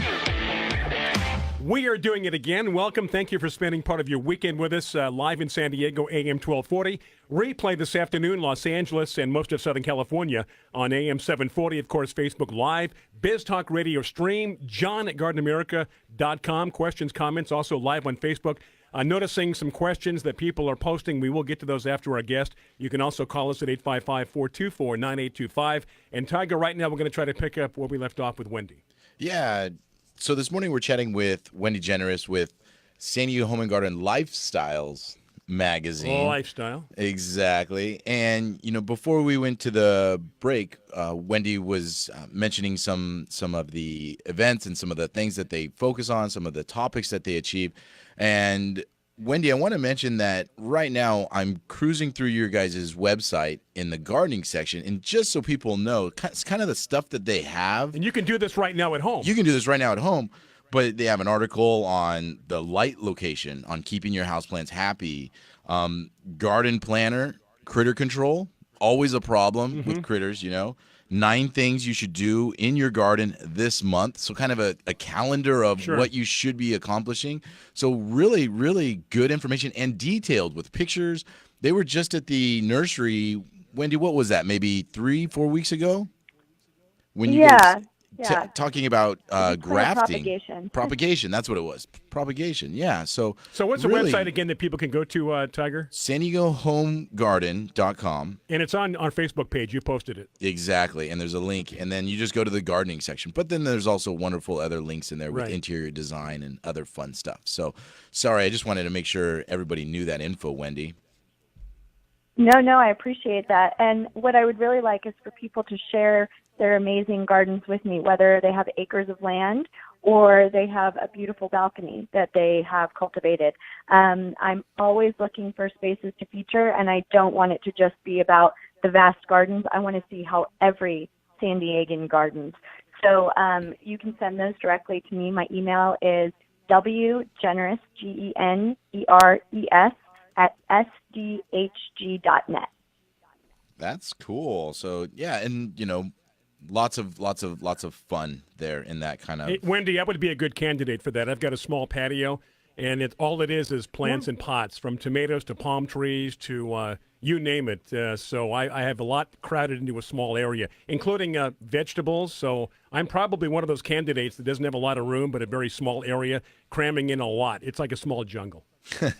We are doing it again. Welcome. Thank you for spending part of your weekend with us live in San Diego, AM 1240. Replay this afternoon, Los Angeles and most of Southern California on AM 740. Of course, Facebook Live, Biz Talk Radio stream, John at gardenamerica.com. Questions, comments, also live on Facebook. Noticing some questions that people are posting. We will get to those after our guest. You can also call us at 855-424-9825. And Tiger, right now we're going to try to pick up where we left off with Wendy. Yeah. So this morning we're chatting with Wendy Generes with San Diego Home and Garden Lifestyles magazine. Lifestyle. Exactly. And, before we went to the break, Wendy was mentioning some of the events and some of the things that they focus on, some of the topics that they achieve. And Wendy, I want to mention that right now I'm cruising through your guys' website in the gardening section, and just so people know, it's kind of the stuff that they have. And you can do this right now at home. You can do this right now at home, but they have an article on the light location, on keeping your houseplants happy, garden planner, critter control, always a problem with critters, 9 things you should do in your garden this month. So kind of a calendar of what you should be accomplishing. So really, really good information and detailed with pictures. They were just at the nursery. Wendy, what was that? Maybe 3-4 weeks ago? When you guys talking about grafting. Propagation. That's what it was. Propagation. Yeah. So what's really, the website again that people can go to, Tiger? San Diego HomeGarden.com. And it's on our Facebook page. You posted it. Exactly. And there's a link. And then you just go to the gardening section. But then there's also wonderful other links in there with interior design and other fun stuff. So sorry, I just wanted to make sure everybody knew that info, Wendy. No, I appreciate that. And what I would really like is for people to share their amazing gardens with me, whether they have acres of land or they have a beautiful balcony that they have cultivated. I'm always looking for spaces to feature, and I don't want it to just be about the vast gardens. I want to see how every San Diegan gardens. So you can send those directly to me. My email is wgeneres, GENERES, at sdhg.net. That's cool. So, yeah, and, lots of fun there in that kind of. Hey, Wendy, I would be a good candidate for that. I've got a small patio, and all it is plants in pots, from tomatoes to palm trees to you name it. So I have a lot crowded into a small area, including vegetables. So I'm probably one of those candidates that doesn't have a lot of room, but a very small area, cramming in a lot. It's like a small jungle.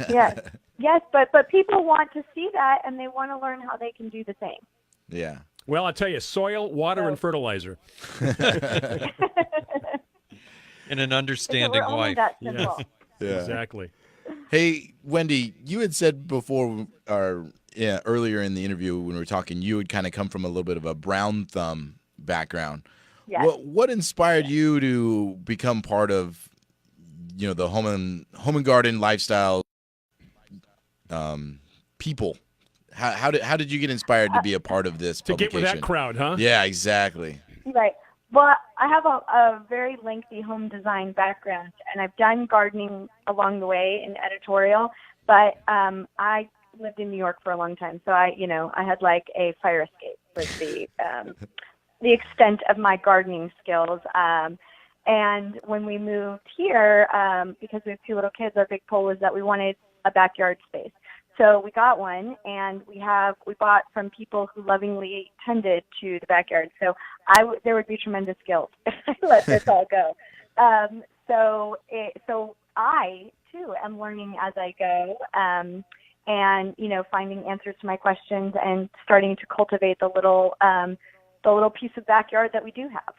Yes, but people want to see that, and they want to learn how they can do the same. Yeah. Well, I'll tell you, soil, water, and fertilizer. And an understanding wife. Yes. Yeah. Exactly. Hey, Wendy, you had said before, earlier in the interview when we were talking, you had kind of come from a little bit of a brown thumb background. Yes. What inspired you to become part of, the home and garden lifestyle people? How did you get inspired to be a part of this to publication? get with that crowd, huh? Yeah, exactly. Right. Well, I have a very lengthy home design background, and I've done gardening along the way in editorial, but I lived in New York for a long time, so I had like a fire escape with the extent of my gardening skills. And when we moved here, because we have 2 little kids, our big pull was that we wanted a backyard space. So we got one, and we bought from people who lovingly tended to the backyard. So there would be tremendous guilt if I let this all go. So I too am learning as I go, and finding answers to my questions and starting to cultivate the little piece of backyard that we do have.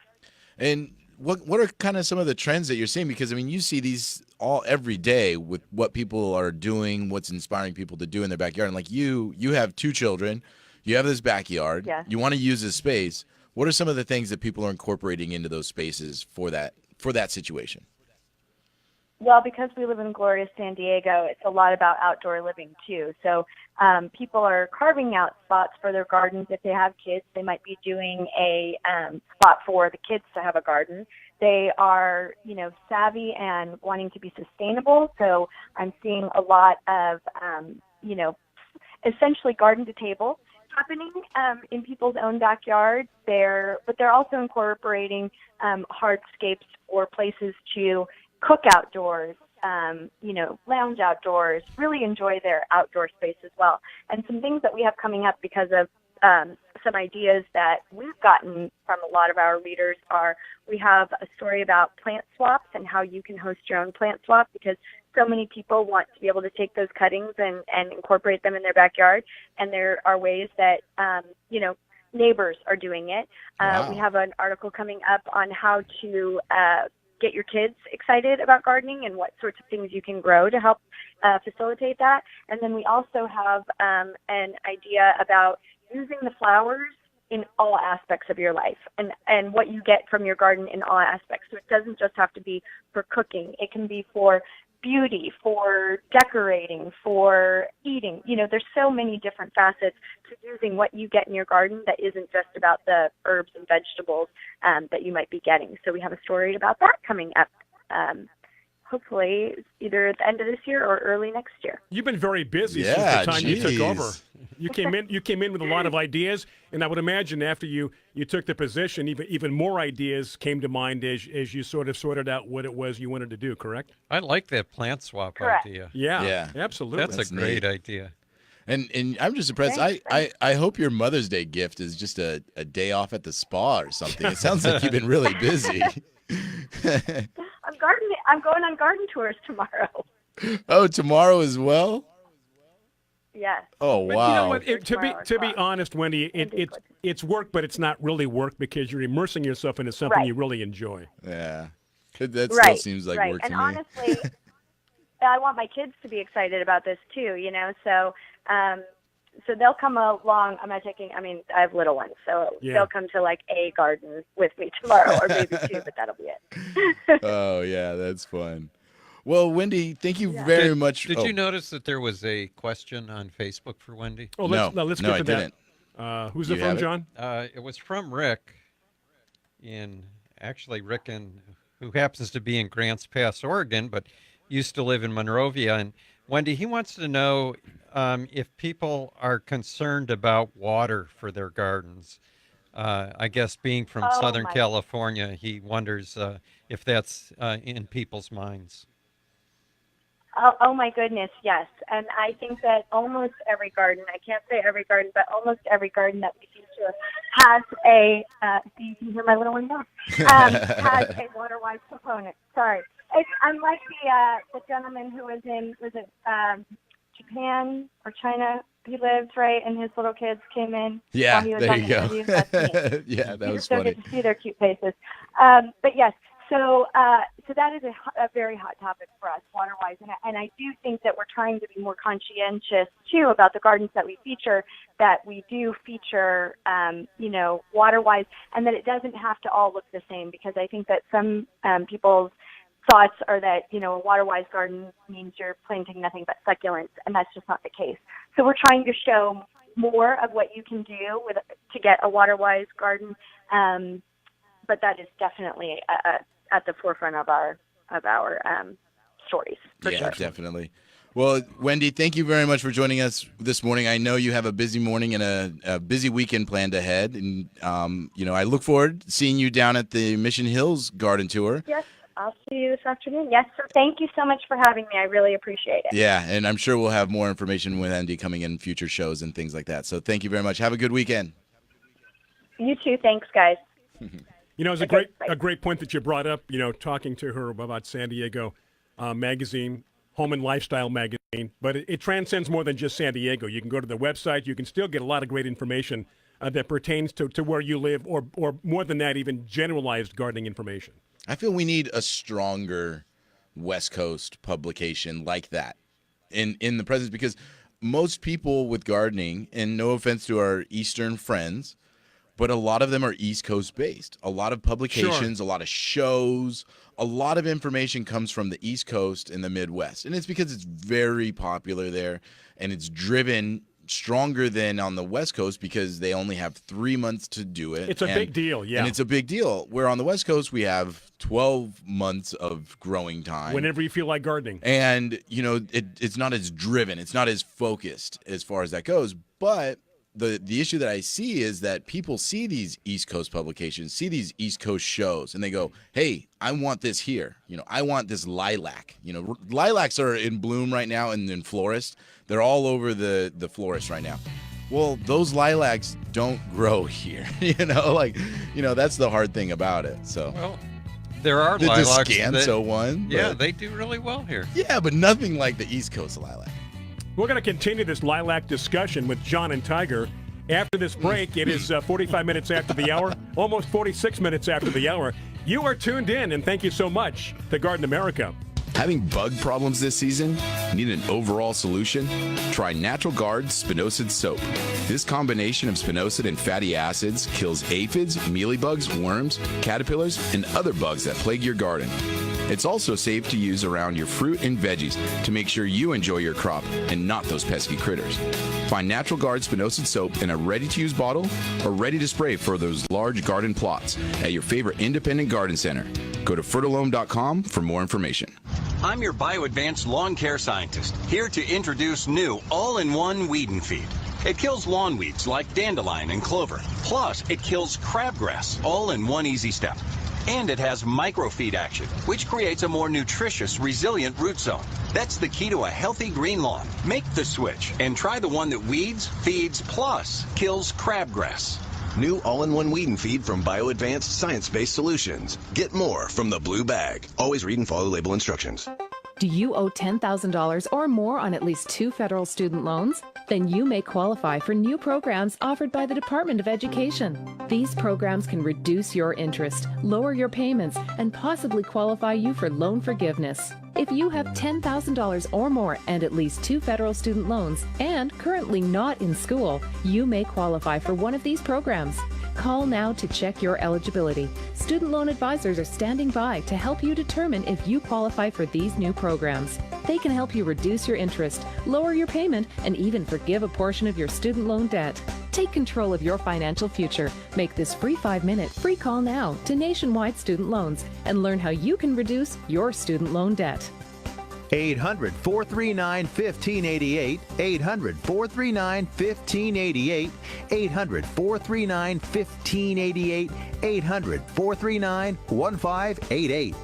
And what are kind of some of the trends that you're seeing? Because you see these every day with what people are doing, what's inspiring people to do in their backyard. And like you have 2 children, you have this backyard, yes. You want to use this space. What are some of the things that people are incorporating into those spaces for that situation? Well, because we live in glorious San Diego, it's a lot about outdoor living too. So people are carving out spots for their gardens. If they have kids, they might be doing a spot for the kids to have a garden. They are, savvy and wanting to be sustainable. So I'm seeing a lot of, essentially garden to table happening in people's own backyards. But they're also incorporating hardscapes or places to cook outdoors, lounge outdoors, really enjoy their outdoor space as well. And some things that we have coming up because of some ideas that we've gotten from a lot of our readers are, we have a story about plant swaps and how you can host your own plant swap, because so many people want to be able to take those cuttings and incorporate them in their backyard. And there are ways that, neighbors are doing it. Wow. We have an article coming up on how to get your kids excited about gardening and what sorts of things you can grow to help facilitate that. And then we also have an idea about using the flowers in all aspects of your life and what you get from your garden in all aspects. So it doesn't just have to be for cooking. It can be for beauty, for decorating, for eating. There's so many different facets to using what you get in your garden that isn't just about the herbs and vegetables that you might be getting. So we have a story about that coming up, hopefully either at the end of this year or early next year. You've been very busy since the time you took over. You came in with a lot of ideas, and I would imagine after you took the position, even more ideas came to mind as you sort of sorted out what it was you wanted to do, correct? I like that plant swap Correct. idea. Yeah, absolutely. That's a great idea. And I'm just impressed. Thanks. I hope your Mother's Day gift is just a day off at the spa or something. It sounds like you've been really busy. I'm going on garden tours tomorrow. Oh, tomorrow as well? Yes. Oh, But wow. you know what? To be honest, Wendy, it's work, but it's not really work because you're immersing yourself into something Right. you really enjoy. Yeah. That Right, still seems like right. work And to me. honestly, I want my kids to be excited about this too, So they'll come along. I have little ones, so Yeah. they'll come to like a garden with me tomorrow, or maybe 2, but that'll be it. Oh, yeah, that's fun. Well, Wendy, thank you very much. Did you notice that there was a question on Facebook for Wendy? Oh, let's No, get to I that. didn't. Who's You it from, have it? John? It was from Rick, who happens to be in Grants Pass, Oregon, but used to live in Monrovia. And Wendy, he wants to know if people are concerned about water for their gardens. I guess being from Southern California, he wonders if that's in people's minds. Oh my goodness, yes. And I think that almost every garden, I can't say every garden, but almost every garden that we feature has a, you can hear my little one now, has a water-wise component. Sorry. I'm like the gentleman who was in, Japan or China? He lived, right? And his little kids came in while he was on the interview. Yeah, that was so funny. good to see their cute faces. But yes, so that is a very hot topic for us, water-wise. And I do think that we're trying to be more conscientious, too, about the gardens that we feature, that we do feature, water-wise, and that it doesn't have to all look the same, because I think that some people's thoughts are that, a water-wise garden means you're planting nothing but succulents, and that's just not the case. So we're trying to show more of what you can do to get a water-wise garden, but that is definitely at the forefront of our stories. For sure. Definitely. Well, Wendy, thank you very much for joining us this morning. I know you have a busy morning and a busy weekend planned ahead, and I look forward to seeing you down at the Mission Hills Garden Tour. Yes. I'll see you this afternoon. Yes, sir. Thank you so much for having me. I really appreciate it. Yeah, and I'm sure we'll have more information with Wendy coming in future shows and things like that. So thank you very much. Have a good weekend. You too. Thanks, guys. It's a great point that you brought up, talking to her about San Diego magazine, Home and Lifestyle magazine. But it transcends more than just San Diego. You can go to the website. You can still get a lot of great information that pertains to where you live, or more than that, even generalized gardening information. I feel we need a stronger West Coast publication like that in the presence, because most people with gardening, and no offense to our Eastern friends, but a lot of them are East Coast based. A lot of publications, a lot of shows, a lot of information comes from the East Coast and the Midwest. And it's because it's very popular there, and it's driven stronger than on the West Coast because they only have 3 months to do it. It's a big deal, yeah. And it's a big deal. Where on the West Coast, we have 12 months of growing time. Whenever you feel like gardening. And, it's not as driven. It's not as focused as far as that goes. But the issue that I see is that people see these East Coast publications, see these East Coast shows, and they go, hey, I want this here. I want this lilac. Lilacs are in bloom right now in florists. They're all over the florist right now. Well, those lilacs don't grow here. That's the hard thing about it. So, well, there are the lilacs. The Descanso one. Yeah, they do really well here. Yeah, but nothing like the East Coast lilac. We're going to continue this lilac discussion with John and Tiger. After this break, it is 45 minutes after the hour, almost 46 minutes after the hour. You are tuned in, and thank you so much to Garden America. Having bug problems this season? Need an overall solution? Try Natural Guard Spinosad Soap. This combination of spinosad and fatty acids kills aphids, mealybugs, worms, caterpillars, and other bugs that plague your garden. It's also safe to use around your fruit and veggies to make sure you enjoy your crop and not those pesky critters. Find Natural Guard Spinosad Soap in a ready-to-use bottle or ready to spray for those large garden plots at your favorite independent garden center. Go to fertilome.com for more information. I'm your BioAdvanced lawn care scientist, here to introduce new all-in-one weed and feed. It kills lawn weeds like dandelion and clover. Plus, it kills crabgrass, all in one easy step. And it has microfeed action, which creates a more nutritious, resilient root zone. That's the key to a healthy green lawn. Make the switch and try the one that weeds, feeds, plus kills crabgrass. New all-in-one weed and feed from BioAdvanced science-based solutions. Get more from the blue bag. Always read and follow label instructions. Do you owe $10,000 or more on at least 2 federal student loans? Then you may qualify for new programs offered by the Department of Education. These programs can reduce your interest, lower your payments, and possibly qualify you for loan forgiveness. If you have $10,000 or more and at least 2 federal student loans and currently not in school, you may qualify for one of these programs. Call now to check your eligibility. Student loan advisors are standing by to help you determine if you qualify for these new programs. They can help you reduce your interest, lower your payment, and even forgive a portion of your student loan debt. Take control of your financial future. Make this free 5-minute free call now to Nationwide Student Loans and learn how you can reduce your student loan debt. 800-439-1588, 800-439-1588, 800-439-1588, 800-439-1588.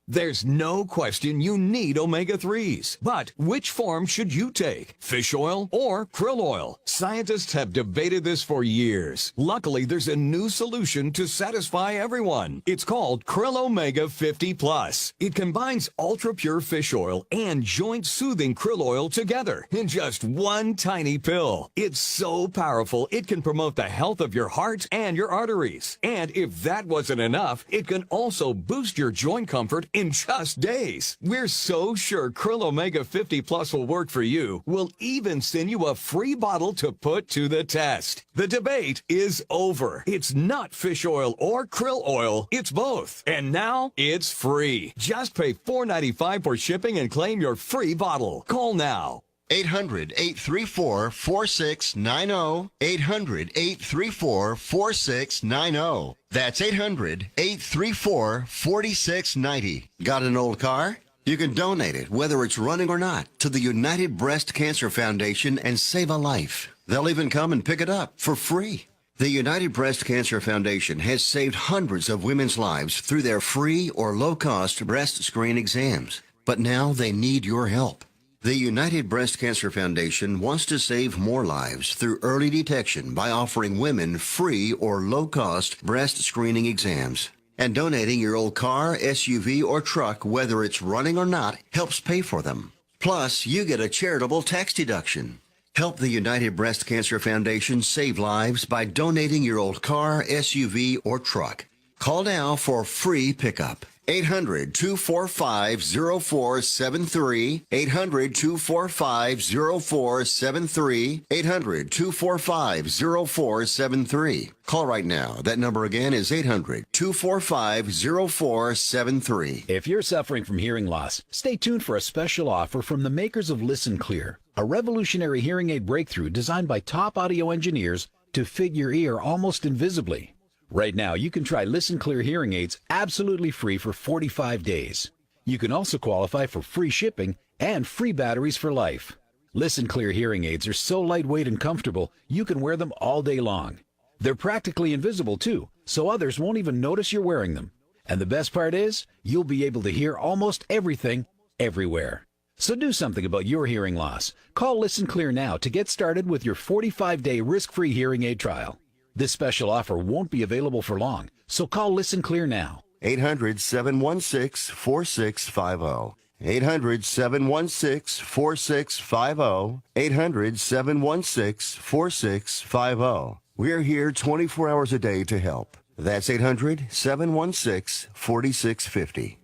There's no question you need omega-3s. But which form should you take? Fish oil or krill oil? Scientists have debated this for years. Luckily, there's a new solution to satisfy everyone. It's called Krill Omega 50 Plus. It combines ultra-pure fish oil and joint-soothing krill oil together in just one tiny pill. It's so powerful, it can promote the health of your heart and your arteries. And if that wasn't enough, it can also boost your joint comfort in just days. We're so sure Krill Omega 50 Plus will work for you. We'll even send you a free bottle to put to the test. The debate is over. It's not fish oil or krill oil. It's both. And now it's free. Just pay $4.95 for shipping and claim your free bottle. Call now. 800-834-4690. 800-834-4690. That's 800-834-4690. Got an old car? You can donate it, whether it's running or not, to the United Breast Cancer Foundation and save a life. They'll even come and pick it up for free. The United Breast Cancer Foundation has saved hundreds of women's lives through their free or low-cost breast screen exams. But now they need your help. The United Breast Cancer Foundation wants to save more lives through early detection by offering women free or low-cost breast screening exams. And donating your old car, SUV, or truck, whether it's running or not, helps pay for them. Plus, you get a charitable tax deduction. Help the United Breast Cancer Foundation save lives by donating your old car, SUV, or truck. Call now for free pickup. 800-245-0473, 800-245-0473, 800-245-0473. Call right now. That number again is 800-245-0473. If you're suffering from hearing loss, stay tuned for a special offer from the makers of Listen Clear, a revolutionary hearing aid breakthrough designed by top audio engineers to fit your ear almost invisibly. Right now, you can try Listen Clear hearing aids absolutely free for 45 days. You can also qualify for free shipping and free batteries for life. Listen Clear hearing aids are so lightweight and comfortable, you can wear them all day long. They're practically invisible, too, so others won't even notice you're wearing them. And the best part is, you'll be able to hear almost everything, everywhere. So do something about your hearing loss. Call Listen Clear now to get started with your 45-day risk-free hearing aid trial. This special offer won't be available for long, so call Listen Clear now. 800-716-4650. 800-716-4650. 800-716-4650. We're here 24 hours a day to help. That's 800-716-4650.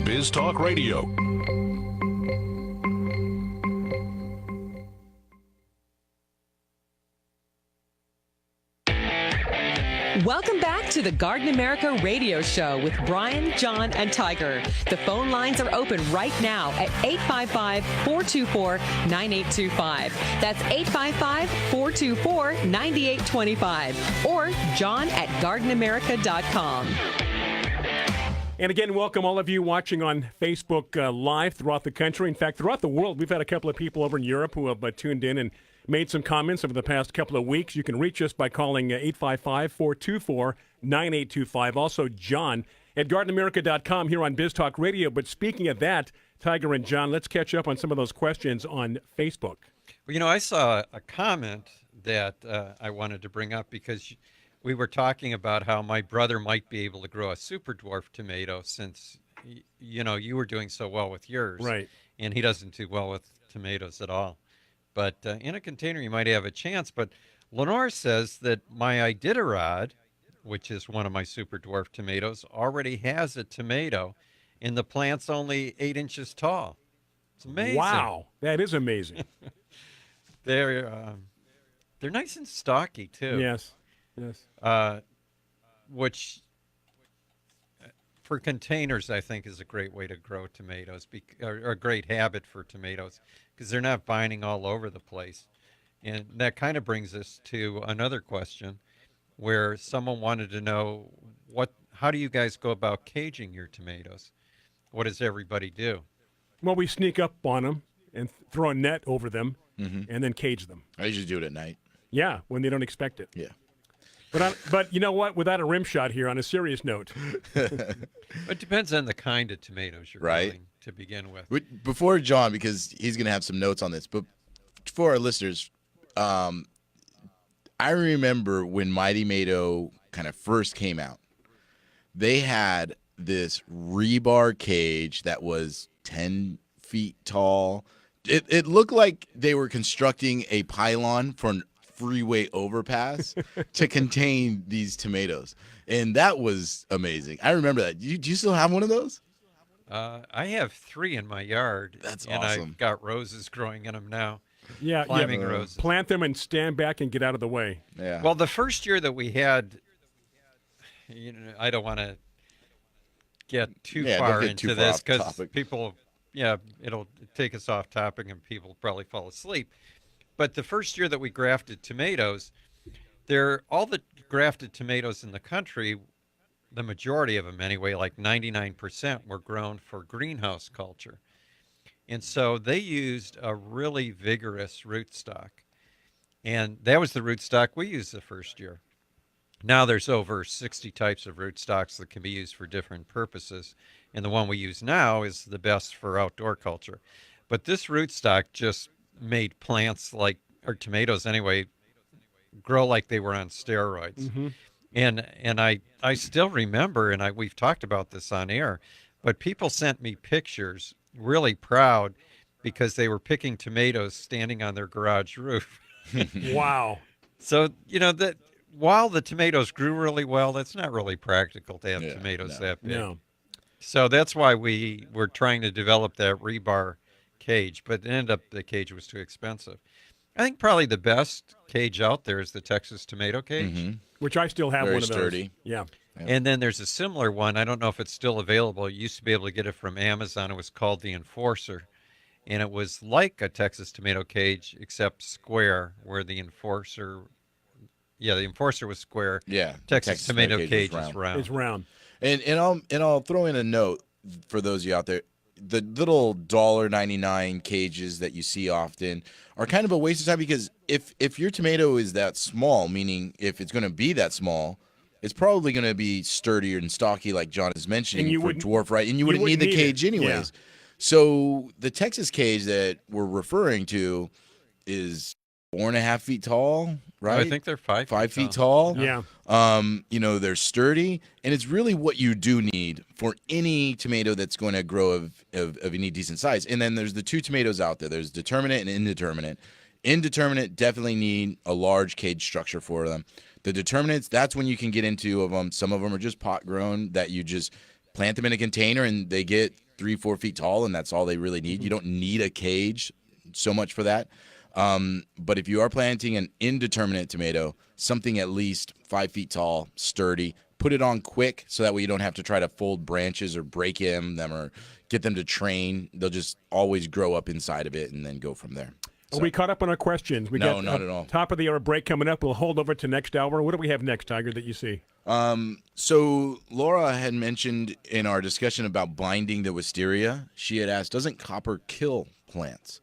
Biz Talk Radio. Welcome back to the Garden America Radio Show with Bryan, John, and Tiger. The phone lines are open right now at 855-424-9825. That's 855-424-9825. Or John at gardenamerica.com. And again, welcome all of you watching on Facebook Live throughout the country. In fact, throughout the world, we've had a couple of people over in Europe who have tuned in and made some comments over the past couple of weeks. You can reach us by calling 855-424-9825. Also, John at gardenamerica.com here on Biz Talk Radio. But speaking of that, Tiger and John, let's catch up on some of those questions on Facebook. Well, you know, I saw a comment that I wanted to bring up because we were talking about how my brother might be able to grow a super dwarf tomato since, you know, you were doing so well with yours. Right. And he doesn't do well with tomatoes at all. But in a container, you might have a chance. But Lenore says that my Iditarod, which is one of my super dwarf tomatoes, already has a tomato, and the plant's only 8 inches tall. It's amazing. Wow, that is amazing. They're nice and stocky too. Yes, yes. Which for containers, I think, is a great way to grow tomatoes, or a great habit for tomatoes, because they're not binding all over the place. And that kind of brings us to another question, where someone wanted to know how do you guys go about caging your tomatoes? What does everybody do? Well, we sneak up on them and throw a net over them and then cage them. I usually do it at night. Yeah, when they don't expect it. Yeah. But you know what? Without a rim shot here, on a serious note. It depends on the kind of tomatoes you're growing to begin with. Before John, because he's going to have some notes on this, but for our listeners, I remember when Mighty Tomato kind of first came out, they had this rebar cage that was 10 feet tall. It looked like they were constructing a pylon for an freeway overpass to contain these tomatoes. And that was amazing. I remember that. Do you still have one of those? I have 3 in my yard. That's and awesome. I've got roses growing in them now. Yeah, climbing roses. Plant them and stand back and get out of the way. Yeah. Well, the first year that we had, I don't want to get too far into this because people, it'll take us off topic and people probably fall asleep. But the first year that we grafted tomatoes, all the grafted tomatoes in the country, the majority of them anyway, like 99%, were grown for greenhouse culture. And so they used a really vigorous rootstock. And that was the rootstock we used the first year. Now there's over 60 types of rootstocks that can be used for different purposes. And the one we use now is the best for outdoor culture. But this rootstock just made plants or tomatoes anyway, grow like they were on steroids. Mm-hmm. And I still remember, and we've talked about this on air, but people sent me pictures really proud because they were picking tomatoes standing on their garage roof. Wow. So, that while the tomatoes grew really well, that's not really practical to have tomatoes that big. No. So that's why we were trying to develop that rebar cage, but it ended up the cage was too expensive. I think probably the best cage out there is the Texas tomato cage. Which I still have Very one of sturdy. those. Yeah. And then there's a similar one. I don't know if it's still available. You used to be able to get it from Amazon. It was called the Enforcer. And it was like a Texas tomato cage, except square, where the Enforcer was square. Yeah. Texas tomato cage is round. It's round. And I'll throw in a note for those of you out there. The little $1.99 cages that you see often are kind of a waste of time because if your tomato is that small, meaning if it's going to be that small, it's probably going to be sturdier and stocky, like John is mentioning, for dwarf, right? And you wouldn't need the cage anyways. Yeah. So the Texas cage that we're referring to is 4.5 feet tall, right? I think they're 5 feet tall. Yeah. They're sturdy, and it's really what you do need for any tomato that's going to grow of any decent size. And then there's the 2 tomatoes out there. There's determinate and indeterminate. Indeterminate definitely need a large cage structure for them. The determinates, that's when you can get into of them. Some of them are just pot grown that you just plant them in a container and they get 3-4 feet tall, and that's all they really need. You don't need a cage so much for that. But if you are planting an indeterminate tomato, something at least 5 feet tall, sturdy, put it on quick so that way you don't have to try to fold branches or break them or get them to train. They'll just always grow up inside of it and then go from there. Are we caught up on our questions? We No, got not at all. Top of the hour break coming up. We'll hold over to next hour. What do we have next, Tiger, that you see? So Laura had mentioned in our discussion about binding the wisteria, she had asked, doesn't copper kill plants?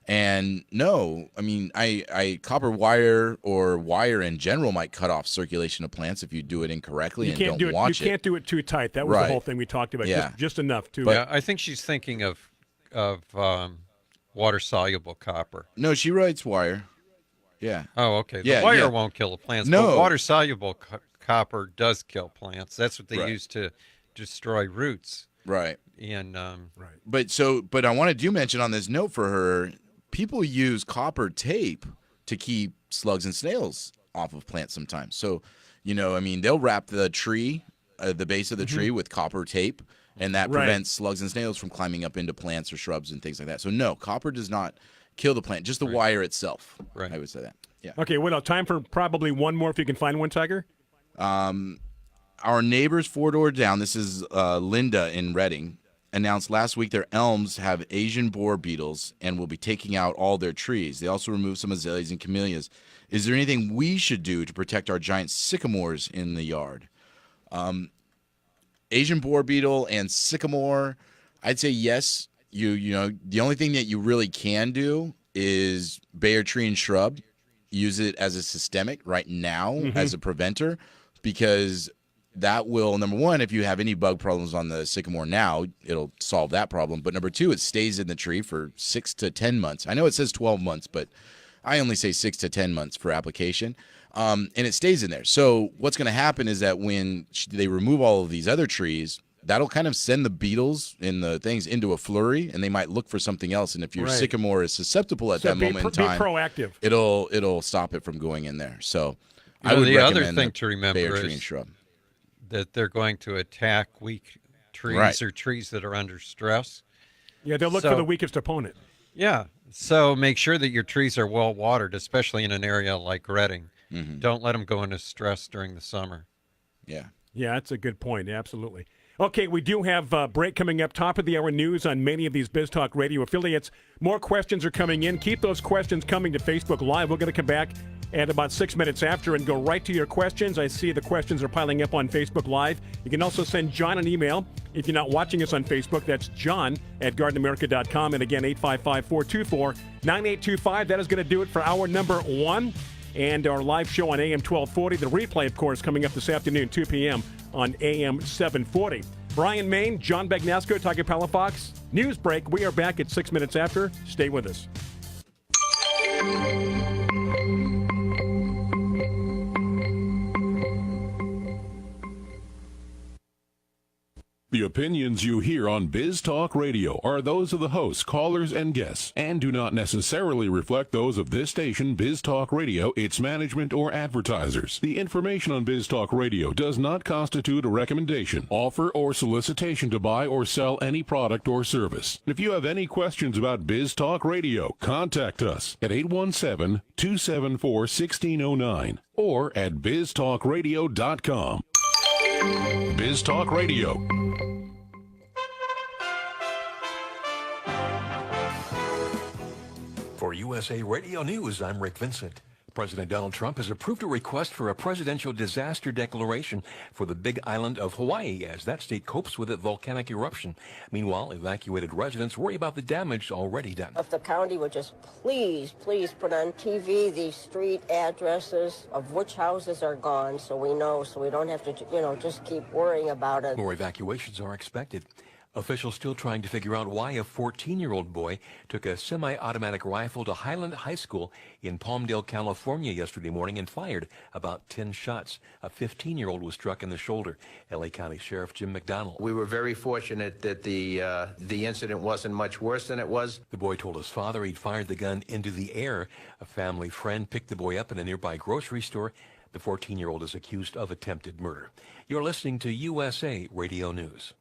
And no, I mean, I copper wire or wire in general might cut off circulation of plants if you do it incorrectly and don't watch it. You can't do it too tight. That was the whole thing we talked about. Yeah. Just enough to. But I think she's thinking of water-soluble copper. No, she writes wire. Yeah. Oh, okay. The wire won't kill the plants. No. But water-soluble copper does kill plants. That's what they use to destroy roots. Right. And But I want to mention on this note for her, people use copper tape to keep slugs and snails off of plants sometimes. So, they'll wrap the tree, the base of the tree with copper tape, and that prevents slugs and snails from climbing up into plants or shrubs and things like that. So no, copper does not kill the plant, just the wire itself. Right. I would say that. Yeah. Okay, well, time for probably one more if you can find one, Tiger. Our neighbors 4 doors down, this is Linda in Reading, announced last week their elms have Asian borer beetles and will be taking out all their trees. They also removed some azaleas and camellias. Is there anything we should do to protect our giant sycamores in the yard? Asian borer beetle and sycamore, I'd say yes. You know, the only thing that you really can do is Bayer tree and shrub. Use it as a systemic right now as a preventer, because that will, number one, if you have any bug problems on the sycamore now, it'll solve that problem. But number two, it stays in the tree for 6 to 10 months. I know it says 12 months, but I only say 6 to 10 months for application. And it stays in there. So what's going to happen is that when they remove all of these other trees, that'll kind of send the beetles and the things into a flurry, and they might look for something else. And if your sycamore is susceptible at that moment in time, be proactive. It'll stop it from going in there. So I would recommend the other thing to remember Bayer tree and shrub. That they're going to attack weak trees or trees that are under stress. Yeah, they'll look for the weakest opponent. Yeah, so make sure that your trees are well watered, especially in an area like Reading. Don't let them go into stress during the summer. Yeah. Yeah, that's a good point. Absolutely. Okay, we do have a break coming up, top of the hour news on many of these Biz Talk Radio affiliates. More questions are coming in. Keep those questions coming to Facebook Live. We're going to come back at about 6 minutes after and go right to your questions. I see the questions are piling up on Facebook Live. You can also send John an email if you're not watching us on Facebook. That's john@gardenamerica.com. And again, 855-424-9825. That is going to do it for hour number 1 and our live show on AM 1240. The replay, of course, coming up this afternoon, 2 p.m. on AM 740. Bryan Main, John Bagnasco, Tiger Palafox. News break. We are back at 6 minutes after. Stay with us. The opinions you hear on Biz Talk Radio are those of the hosts, callers, and guests, and do not necessarily reflect those of this station, Biz Talk Radio, its management, or advertisers. The information on Biz Talk Radio does not constitute a recommendation, offer, or solicitation to buy or sell any product or service. If you have any questions about Biz Talk Radio, contact us at 817-274-1609 or at biztalkradio.com. Biz Talk Radio. For USA Radio News, I'm Rick Vincent. President Donald Trump has approved a request for a presidential disaster declaration for the Big Island of Hawaii as that state copes with a volcanic eruption. Meanwhile, evacuated residents worry about the damage already done. If the county would just please put on TV the street addresses of which houses are gone so we know, so we don't have to, just keep worrying about it. More evacuations are expected. Officials still trying to figure out why a 14-year-old boy took a semi-automatic rifle to Highland High School in Palmdale, California yesterday morning and fired about 10 shots. A 15-year-old was struck in the shoulder. L.A. County Sheriff Jim McDonald. We were very fortunate that the incident wasn't much worse than it was. The boy told his father he'd fired the gun into the air. A family friend picked the boy up in a nearby grocery store. The 14-year-old is accused of attempted murder. You're listening to USA Radio News.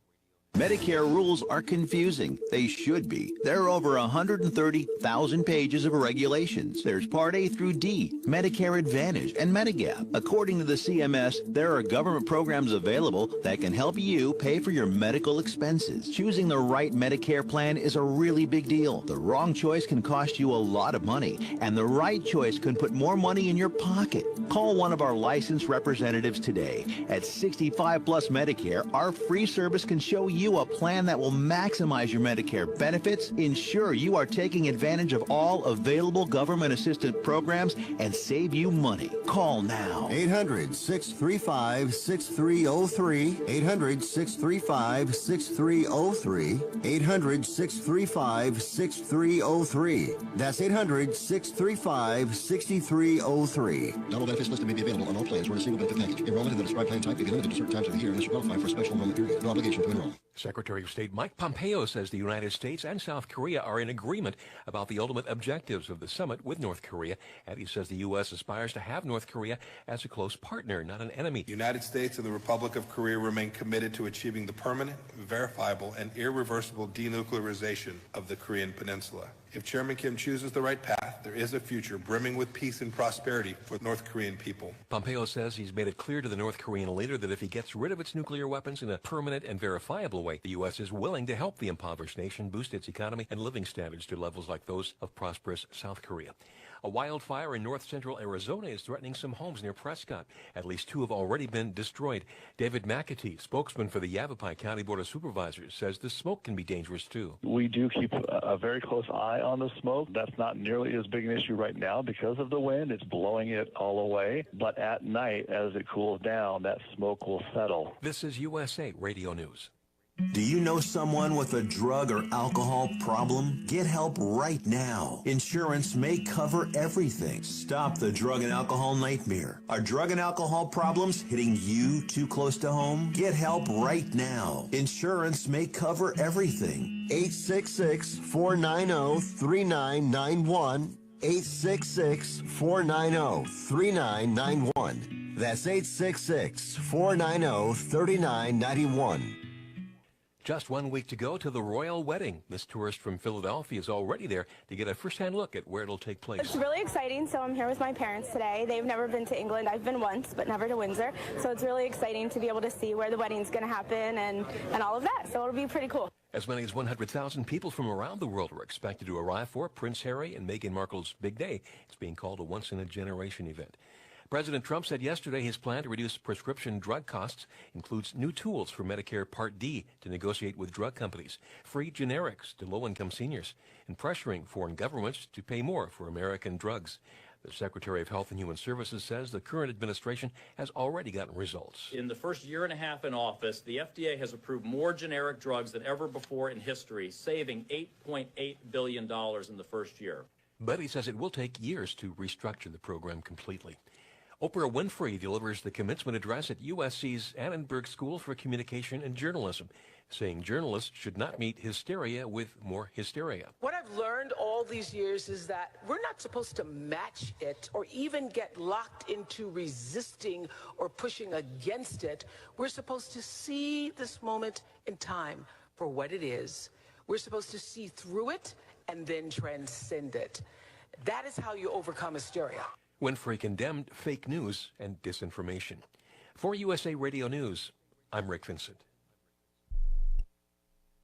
Medicare rules are confusing. They should be. There are over 130,000 pages of regulations. There's Part A through D, Medicare Advantage, and Medigap. According to the CMS, there are government programs available that can help you pay for your medical expenses. Choosing the right Medicare plan is a really big deal. The wrong choice can cost you a lot of money, and the right choice can put more money in your pocket. Call one of our licensed representatives today. At 65 Plus Medicare, our free service can show you a plan that will maximize your Medicare benefits, ensure you are taking advantage of all available government assistance programs, and save you money. Call now. 800-635-6303. 800-635-6303. 800-635-6303. That's 800-635-6303. Dental benefits listed may be available on all plans or in a single benefit package. Enrollment in the described plan type may be limited to certain times of the year unless you qualify for a special enrollment period. No obligation to enroll. Secretary of State Mike Pompeo says the United States and South Korea are in agreement about the ultimate objectives of the summit with North Korea, and he says the U.S. aspires to have North Korea as a close partner, not an enemy. The United States and the Republic of Korea remain committed to achieving the permanent, verifiable, and irreversible denuclearization of the Korean Peninsula. If Chairman Kim chooses the right path, there is a future brimming with peace and prosperity for North Korean people. Pompeo says he's made it clear to the North Korean leader that if he gets rid of its nuclear weapons in a permanent and verifiable way, the U.S. is willing to help the impoverished nation boost its economy and living standards to levels like those of prosperous South Korea. A wildfire in north-central Arizona is threatening some homes near Prescott. At least 2 have already been destroyed. David McAtee, spokesman for the Yavapai County Board of Supervisors, says the smoke can be dangerous too. We do keep a very close eye on the smoke. That's not nearly as big an issue right now because of the wind. It's blowing it all away. But at night, as it cools down, that smoke will settle. This is USA Radio News. Do you know someone with a drug or alcohol problem? Get help right now. Insurance may cover everything. Stop the drug and alcohol nightmare. Are drug and alcohol problems hitting you too close to home? Get help right now. Insurance may cover everything. 866-490-3991. 866-490-3991. That's 866-490-3991. Just 1 week to go to the royal wedding. This tourist from Philadelphia is already there to get a first-hand look at where it'll take place. It's really exciting. So I'm here with my parents today. They've never been to England. I've been once, but never to Windsor. So it's really exciting to be able to see where the wedding's going to happen and all of that. So it'll be pretty cool. As many as 100,000 people from around the world are expected to arrive for Prince Harry and Meghan Markle's big day. It's being called a once-in-a-generation event. President Trump said yesterday his plan to reduce prescription drug costs includes new tools for Medicare Part D to negotiate with drug companies, free generics to low-income seniors, and pressuring foreign governments to pay more for American drugs. The Secretary of Health and Human Services says the current administration has already gotten results. In the first year and a half in office, the FDA has approved more generic drugs than ever before in history, saving $8.8 billion in the first year. But he says it will take years to restructure the program completely. Oprah Winfrey delivers the commencement address at USC's Annenberg School for Communication and Journalism, saying journalists should not meet hysteria with more hysteria. What I've learned all these years is that we're not supposed to match it or even get locked into resisting or pushing against it. We're supposed to see this moment in time for what it is. We're supposed to see through it and then transcend it. That is how you overcome hysteria. Winfrey condemned fake news and disinformation. For USA Radio News, I'm Rick Vincent.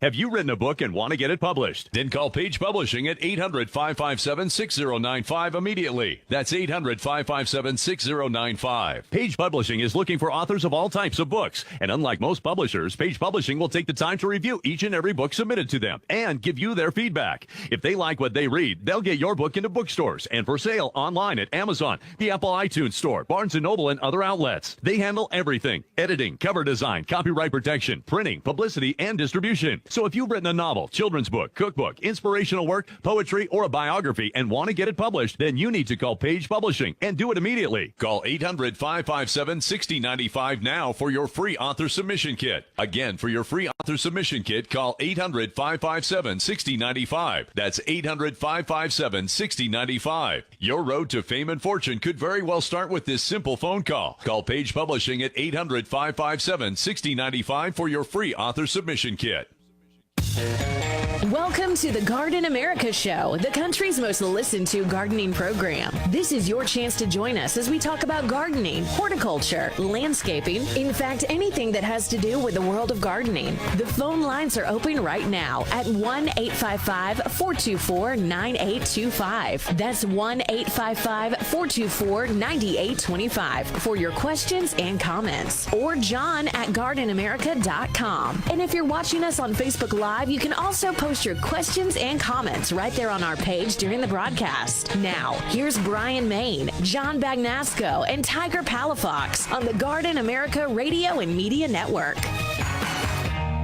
Have you written a book and want to get it published? Then call Page Publishing at 800-557-6095 immediately. That's 800-557-6095. Page Publishing is looking for authors of all types of books. And unlike most publishers, Page Publishing will take the time to review each and every book submitted to them and give you their feedback. If they like what they read, they'll get your book into bookstores and for sale online at Amazon, the Apple iTunes Store, Barnes & Noble, and other outlets. They handle everything: editing, cover design, copyright protection, printing, publicity, and distribution. So if you've written a novel, children's book, cookbook, inspirational work, poetry, or a biography and want to get it published, then you need to call Page Publishing and do it immediately. Call 800-557-6095 now for your free author submission kit. Again, for your free author submission kit, call 800-557-6095. That's 800-557-6095. Your road to fame and fortune could very well start with this simple phone call. Call Page Publishing at 800-557-6095 for your free author submission kit. Welcome to the Garden America Show, the country's most listened to gardening program. This is your chance to join us as we talk about gardening, horticulture, landscaping, in fact, anything that has to do with the world of gardening. The phone lines are open right now at 1-855-424-9825. That's 1-855-424-9825 for your questions and comments. Or John at gardenamerica.com. And if you're watching us on Facebook Live, you can also post your questions and comments right there on our page during the broadcast. Now, here's Bryan Main, John Bagnasco, and Tiger Palafox on the Garden America Radio and Media Network.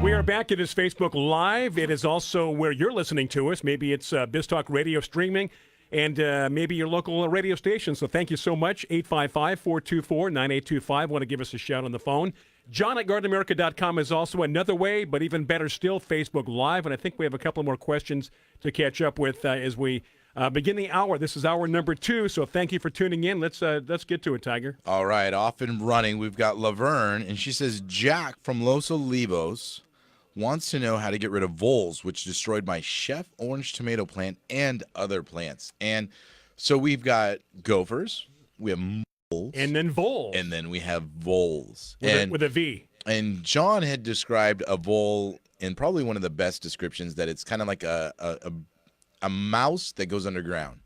We are back. It is Facebook Live. It is also where you're listening to us. Maybe it's BizTalk Radio streaming and maybe your local radio station. So thank you so much. 855-424-9825. Want to give us a shout on the phone. John at GardenAmerica.com is also another way, but even better still, Facebook Live. And I think we have a couple more questions to catch up with as we begin the hour. This is hour number 2, so thank you for tuning in. Let's get to it, Tiger. All right, off and running. We've got Laverne, and she says, Jack from Los Olivos wants to know how to get rid of voles, which destroyed my chef orange tomato plant and other plants. And so we've got gophers, we have moles, and then voles. And then we have voles. With a V. And John had described a vole in probably one of the best descriptions, that it's kind of like a mouse that goes underground.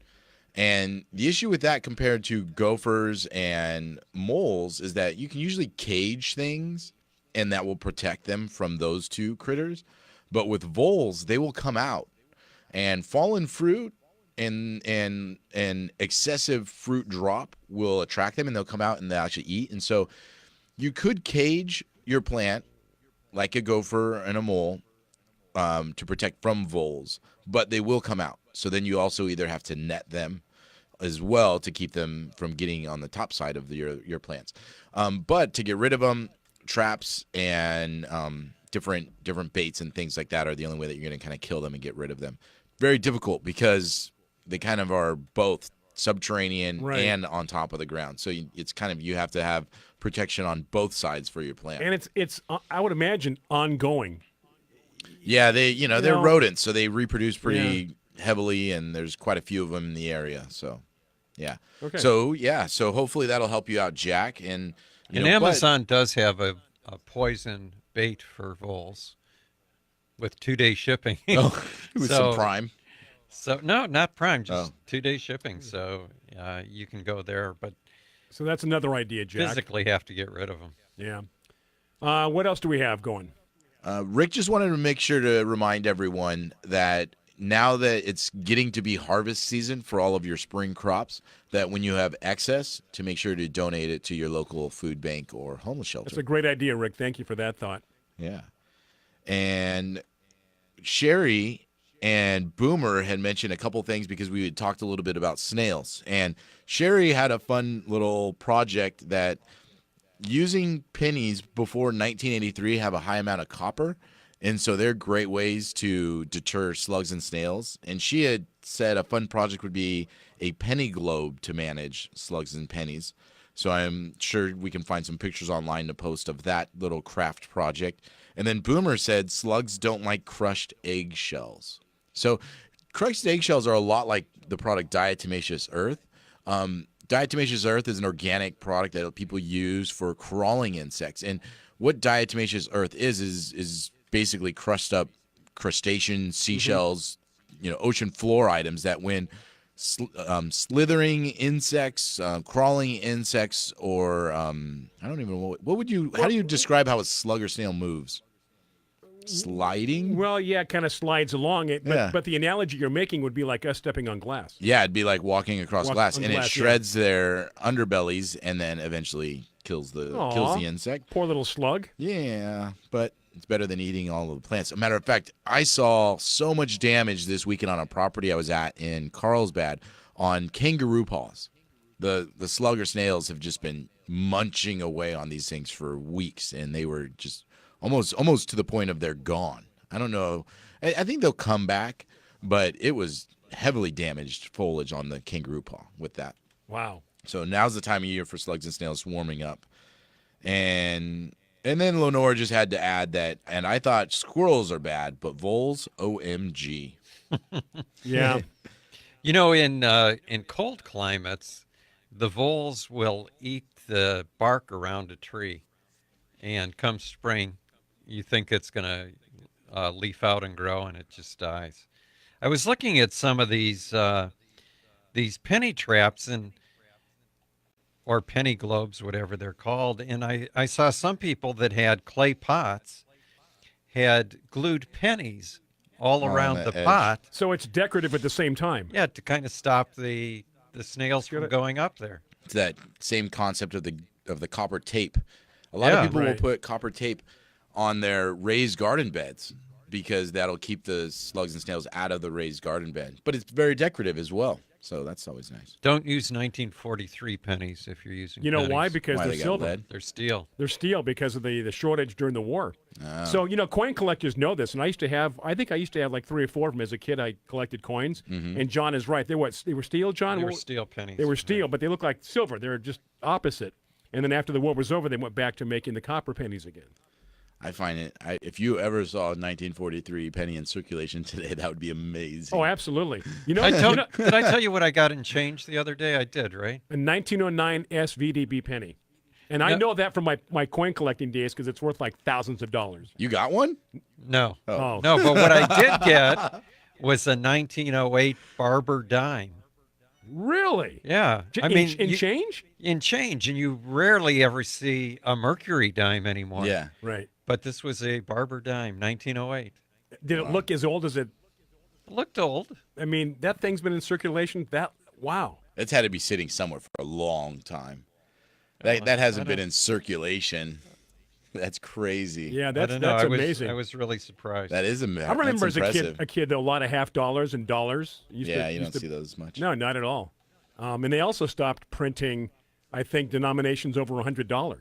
And the issue with that compared to gophers and moles is that you can usually cage things and that will protect them from those two critters. But with voles, they will come out, and fallen fruit and excessive fruit drop will attract them, and they'll come out and they'll actually eat. And so you could cage your plant like a gopher and a mole to protect from voles, but they will come out. So then you also either have to net them as well to keep them from getting on the top side of your plants. But to get rid of them, traps and different baits and things like that are the only way that you're going to kind of kill them and get rid of them. Very difficult because they kind of are both subterranean and on top of the ground. So it's kind of, you have to have protection on both sides for your plant. And it's I would imagine ongoing. Yeah, they're rodents, so they reproduce pretty heavily, and there's quite a few of them in the area. So, yeah. Okay. So hopefully that'll help you out, Jack. And Amazon does have a poison bait for voles with 2-day shipping. Oh, with some Prime. So no, not Prime, just 2-day shipping. So you can go there, but so that's another idea, Jack. Physically have to get rid of them. Yeah. What else do we have going? Rick just wanted to make sure to remind everyone that now that it's getting to be harvest season for all of your spring crops, that when you have excess, to make sure to donate it to your local food bank or homeless shelter. That's a great idea, Rick. Thank you for that thought. Yeah. And Sherry and Boomer had mentioned a couple things because we had talked a little bit about snails. And Sherry had a fun little project that using pennies before 1983 have a high amount of copper. And so they're great ways to deter slugs and snails. And she had said a fun project would be a penny globe to manage slugs and pennies. So I'm sure we can find some pictures online to post of that little craft project. And then Boomer said slugs don't like crushed eggshells. So crushed eggshells are a lot like the product diatomaceous earth. Diatomaceous earth is an organic product that people use for crawling insects. And what diatomaceous earth is basically crushed up crustaceans, seashells, ocean floor items that when slithering insects, crawling insects, or I don't even know how do you describe how a slug or snail moves? Sliding? Well, yeah, it kind of slides along it, but the analogy you're making would be like us stepping on glass. Yeah, it'd be like walking across glass, and it shreds their underbellies and then eventually kills the insect. Poor little slug. Yeah, but it's better than eating all of the plants. As a matter of fact, I saw so much damage this weekend on a property I was at in Carlsbad on kangaroo paws. The slug or snails have just been munching away on these things for weeks, and they were just almost to the point of they're gone. I don't know. I think they'll come back, but it was heavily damaged foliage on the kangaroo paw with that. Wow. So now's the time of year for slugs and snails warming up. And then Lenore just had to add that, and I thought squirrels are bad, but voles, OMG. Yeah. In cold climates, the voles will eat the bark around a tree, and come spring, you think it's going to leaf out and grow, and it just dies. I was looking at some of these penny traps or penny globes, whatever they're called, and I saw some people that had clay pots had glued pennies all around the pot. So it's decorative at the same time. Yeah, to kind of stop the snails from going up there. It's that same concept of the copper tape. A lot of people will put copper tape on their raised garden beds because that'll keep the slugs and snails out of the raised garden bed. But it's very decorative as well, so that's always nice. Don't use 1943 pennies if you're using pennies. Why? Because they're silver. Lead? They're steel. They're steel because of the shortage during the war. Oh. So, coin collectors know this, and I think I used to have like 3 or 4 of them as a kid. I collected coins, and John is right. They were steel, John? They were steel pennies. They were steel, but they look like silver. They're just opposite. And then after the war was over, they went back to making the copper pennies again. I find it. If you ever saw a 1943 penny in circulation today, that would be amazing. Oh, absolutely. Did I tell you what I got in change the other day? I did, right? A 1909 SVDB penny. And I know that from my coin collecting days because it's worth like thousands of dollars. You got one? No. Oh. No, but what I did get was a 1908 Barber dime. Really? Yeah. In change? In change, and you rarely ever see a Mercury dime anymore. Yeah. Right. But this was a Barber dime, 1908. Did it look as old as it? It looked old. I mean, that thing's been in circulation. Wow. It's had to be sitting somewhere for a long time. That hasn't been in circulation. That's crazy. Yeah, that's amazing. I was really surprised. That is amazing. I remember as a kid, a lot of $half dollars and dollars. You don't see those much. No, not at all. And they also stopped printing, I think, denominations over $100.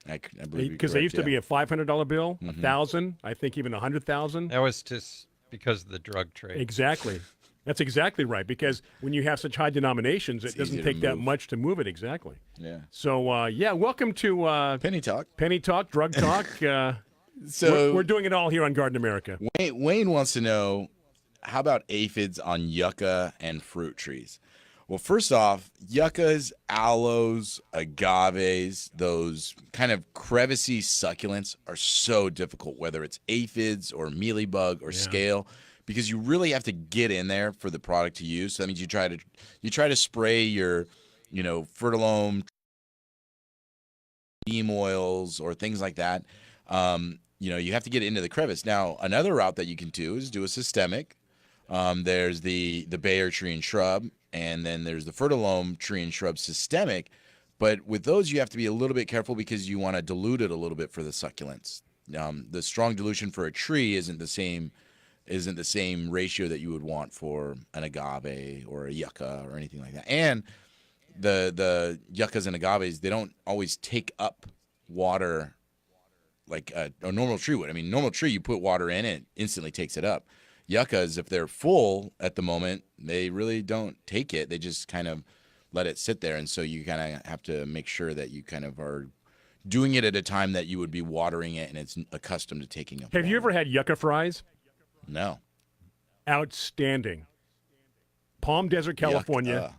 I believe because they used to be a $500 bill, $1,000, I think even $100,000. That was just because of the drug trade. Exactly. That's exactly right, because when you have such high denominations, it doesn't take that much to move it. Exactly. Yeah. So, welcome to Penny Talk. Penny Talk, Drug Talk. So we're doing it all here on Garden America. Wayne wants to know, how about aphids on yucca and fruit trees? Well, first off, yuccas, aloes, agaves, those kind of crevicey succulents are so difficult, whether it's aphids or mealybug or scale, because you really have to get in there for the product to use. So that means you try to spray your, fertilome, neem oils or things like that. You have to get into the crevice. Now, another route that you can do is do a systemic. There's the Bayer tree and shrub, and then there's the fertilome tree and shrub systemic. But with those, you have to be a little bit careful because you want to dilute it a little bit for the succulents. The strong dilution for a tree isn't the same ratio that you would want for an agave or a yucca or anything like that. And the yuccas and agaves, they don't always take up water like a normal tree would. I mean, normal tree, you put water in, it instantly takes it up. Yuccas, if they're full at the moment, they really don't take it. They just kind of let it sit there. And so you kind of have to make sure that you kind of are doing it at a time that you would be watering it and it's accustomed to taking up Have you ever had yucca fries? No. Outstanding. Palm Desert, California.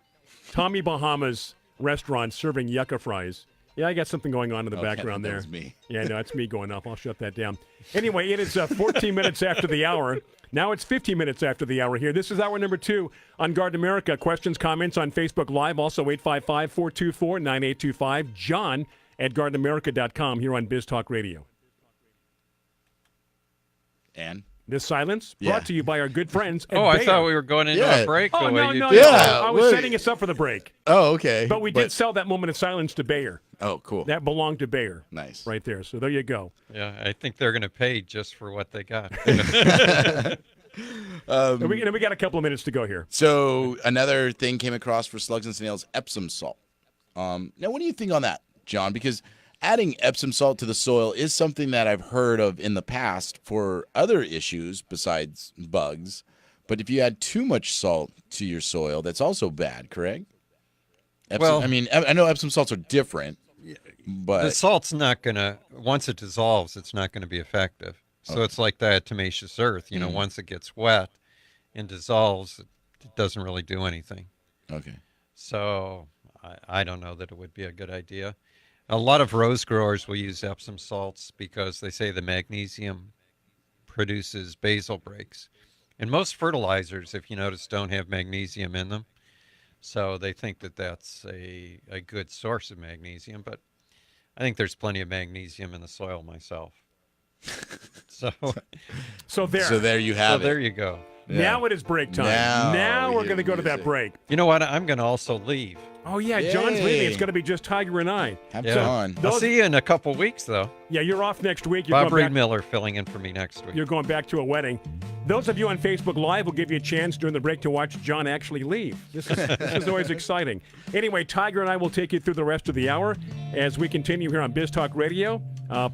Tommy Bahama's restaurant serving yucca fries. Yeah, I got something going on in the background there. That's me. Yeah, no, it's me going off. I'll shut that down. Anyway, it is 14 minutes after the hour. Now it's 15 minutes after the hour here. This is hour number 2 on Garden America. Questions, comments on Facebook Live. Also 855-424-9825. John at gardenamerica.com here on Biz Talk Radio. And? This silence brought to you by our good friends at I Bayer. thought we were going into a break. Oh, no. Yeah, I was setting us up for the break. Oh, okay. But we did sell that moment of silence to Bayer. Oh, cool. That belonged to Bayer. Nice. Right there. So there you go. Yeah, I think they're going to pay just for what they got. We got a couple of minutes to go here. So another thing came across for slugs and snails, Epsom salt. Now, what do you think on that, John? Because adding Epsom salt to the soil is something that I've heard of in the past for other issues besides bugs. But if you add too much salt to your soil, that's also bad, correct? I know Epsom salts are different, but the salt's not going to, once it dissolves, it's not going to be effective. So it's like diatomaceous earth. Once it gets wet and dissolves, it doesn't really do anything. Okay. So I don't know that it would be a good idea. A lot of rose growers will use Epsom salts because they say the magnesium produces basal breaks. And most fertilizers, if you notice, don't have magnesium in them. So they think that that's a good source of magnesium. But I think there's plenty of magnesium in the soil myself. So there you have it. There you go. Yeah. Now it is break time. Now we're going to go to that break. You know what? I'm going to also leave. Oh, yeah. John's leaving. It's going to be just Tiger and I. Have fun. I'll see you in a couple weeks, though. Yeah, you're off next week. Bob Reed Miller filling in for me next week. You're going back to a wedding. Those of you on Facebook Live will give you a chance during the break to watch John actually leave. This is always exciting. Anyway, Tiger and I will take you through the rest of the hour as we continue here on Biz Talk Radio,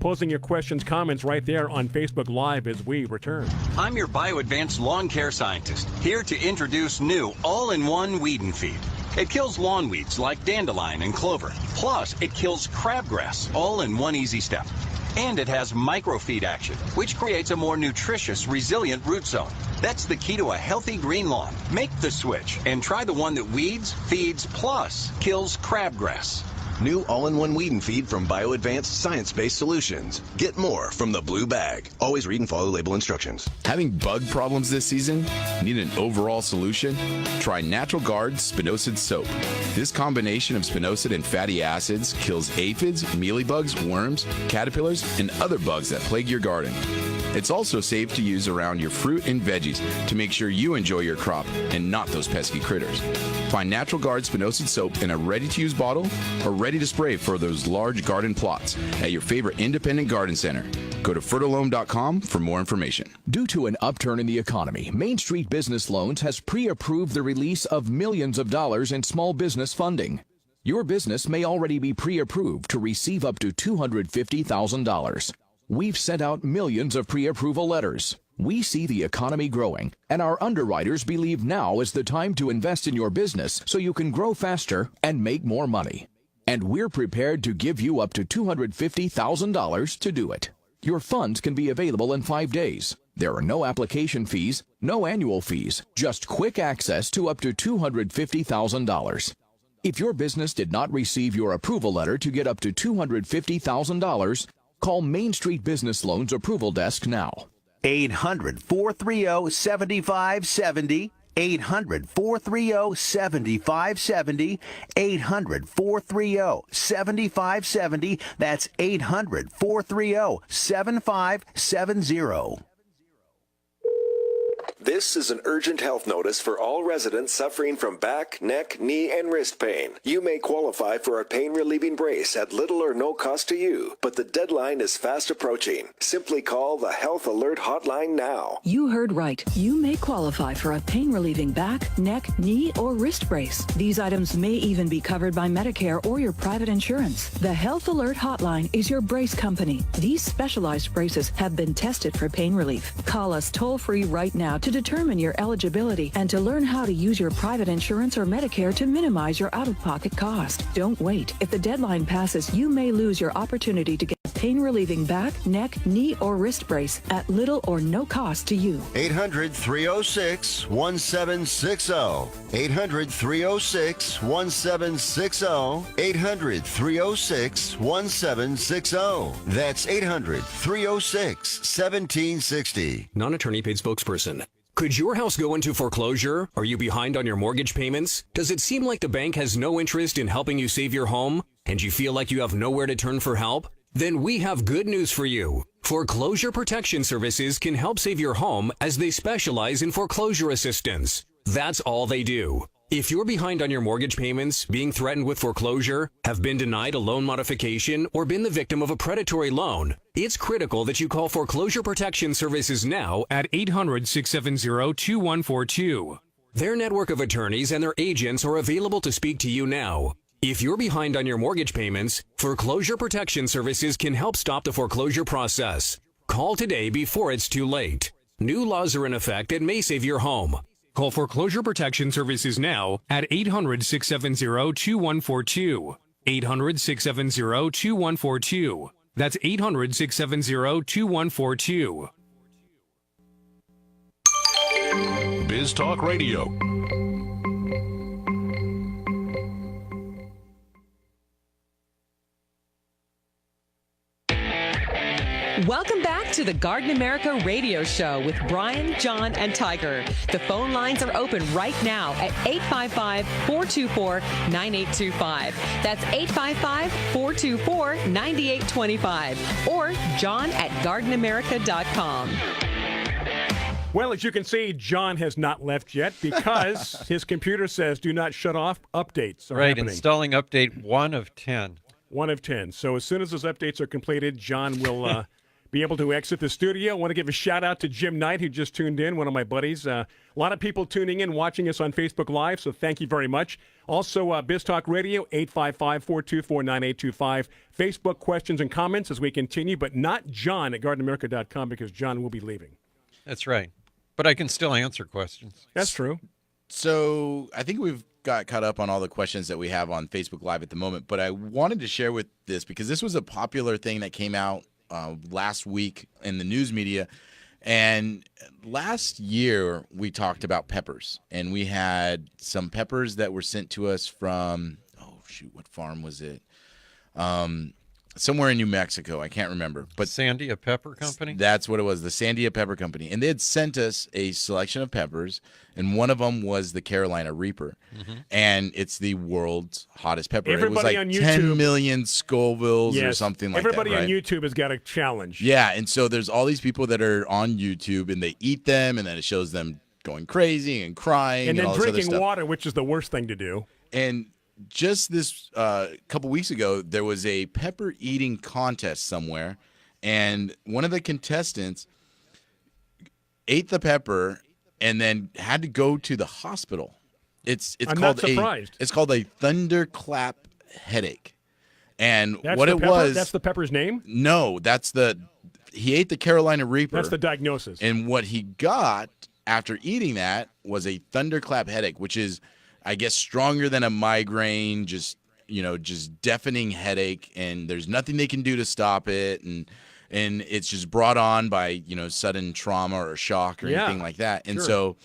posing your questions, comments right there on Facebook Live as we return. I'm your BioAdvanced lawn care scientist, here to introduce new all-in-one weed and feed. It kills lawn weeds like dandelion and clover. Plus, it kills crabgrass, all in one easy step. And it has microfeed action, which creates a more nutritious, resilient root zone. That's the key to a healthy green lawn. Make the switch and try the one that weeds, feeds, plus kills crabgrass. New all-in-one weed and feed from BioAdvanced science-based solutions. Get more from the blue bag. Always read and follow label instructions. Having bug problems this season? Need an overall solution? Try Natural Guard Spinosad Soap. This combination of spinosad and fatty acids kills aphids, mealybugs, worms, caterpillars, and other bugs that plague your garden. It's also safe to use around your fruit and veggies to make sure you enjoy your crop and not those pesky critters. Find Natural Guard Spinosad Soap in a ready-to-use bottle or ready to spray for those large garden plots at your favorite independent garden center. Go to fertilome.com for more information. Due to an upturn in the economy, Main Street Business Loans has pre-approved the release of millions of dollars in small business funding. Your business may already be pre-approved to receive up to $250,000. We've sent out millions of pre-approval letters. We see the economy growing, and our underwriters believe now is the time to invest in your business so you can grow faster and make more money. And we're prepared to give you up to $250,000 to do it. Your funds can be available in 5 days. There are no application fees, no annual fees, just quick access to up to $250,000. If your business did not receive your approval letter to get up to $250,000, call Main Street Business Loans Approval Desk now. 800-430-7570. 800-430-7570. 800-430-7570. That's 800-430-7570. This is an urgent health notice for all residents suffering from back, neck, knee, and wrist pain. You may qualify for a pain-relieving brace at little or no cost to you, but the deadline is fast approaching. Simply call the Health Alert Hotline now. You heard right. You may qualify for a pain-relieving back, neck, knee, or wrist brace. These items may even be covered by Medicare or your private insurance. The Health Alert Hotline is your brace company. These specialized braces have been tested for pain relief. Call us toll-free right now to determine your eligibility and to learn how to use your private insurance or Medicare to minimize your out-of-pocket cost. Don't wait. If the deadline passes, you may lose your opportunity to get a pain-relieving back, neck, knee, or wrist brace at little or no cost to you. 800-306-1760. 800-306-1760. 800-306-1760. That's 800-306-1760. Non-attorney paid spokesperson. Could your house go into foreclosure? Are you behind on your mortgage payments? Does it seem like the bank has no interest in helping you save your home? And you feel like you have nowhere to turn for help? Then we have good news for you. Foreclosure Protection Services can help save your home as they specialize in foreclosure assistance. That's all they do. If you're behind on your mortgage payments, being threatened with foreclosure, have been denied a loan modification, or been the victim of a predatory loan, it's critical that you call Foreclosure Protection Services now at 800-670-2142. Their network of attorneys and their agents are available to speak to you now. If you're behind on your mortgage payments, Foreclosure Protection Services can help stop the foreclosure process. Call today before it's too late. New laws are in effect that may save your home. Call Foreclosure Protection Services now at 800-670-2142. 800-670-2142. That's 800-670-2142. Biz Talk Radio. Welcome back to the Garden America Radio Show with Bryan, John, and Tiger. The phone lines are open right now at 855-424-9825. That's 855-424-9825. Or John at gardenamerica.com. Well, as you can see, John has not left yet because his computer says do not shut off. Updates are happening. Installing update 1 of 10. 1 of 10. So as soon as those updates are completed, John will be able to exit the studio. I want to give a shout-out to Jim Knight, who just tuned in, one of my buddies. A lot of people tuning in, watching us on Facebook Live, so thank you very much. Also, Biz Talk Radio, 855-424-9825. Facebook questions and comments as we continue, but not John at gardenamerica.com because John will be leaving. That's right. But I can still answer questions. That's true. So I think we've got caught up on all the questions that we have on Facebook Live at the moment, but I wanted to share with this because this was a popular thing that came out last week in the news media. And last year we talked about peppers, and we had some peppers that were sent to us from what farm was it? Somewhere in New Mexico. I can't remember. But Sandia Pepper Company? That's what it was, the Sandia Pepper Company. And they had sent us a selection of peppers, and one of them was the Carolina Reaper. Mm-hmm. And it's the world's hottest pepper. Everybody it was on like YouTube, 10 million Scovilles or something like Everybody that. on right? YouTube has got a challenge. Yeah, and so there's all these people that are on YouTube, and they eat them, and then it shows them going crazy and crying And then all this other drinking stuff. water, which is the worst thing to do. And just this couple weeks ago, there was a pepper eating contest somewhere, and one of the contestants ate the pepper and then had to go to the hospital. I'm not surprised. It's called a thunderclap headache. And That's what the it pepper? was, That's the pepper's name? no, he ate the Carolina Reaper. That's the diagnosis. And what he got after eating that was a thunderclap headache, which is, I guess, stronger than a migraine, just deafening headache, and there's nothing they can do to stop it, and it's just brought on by, sudden trauma or shock or anything like that. And so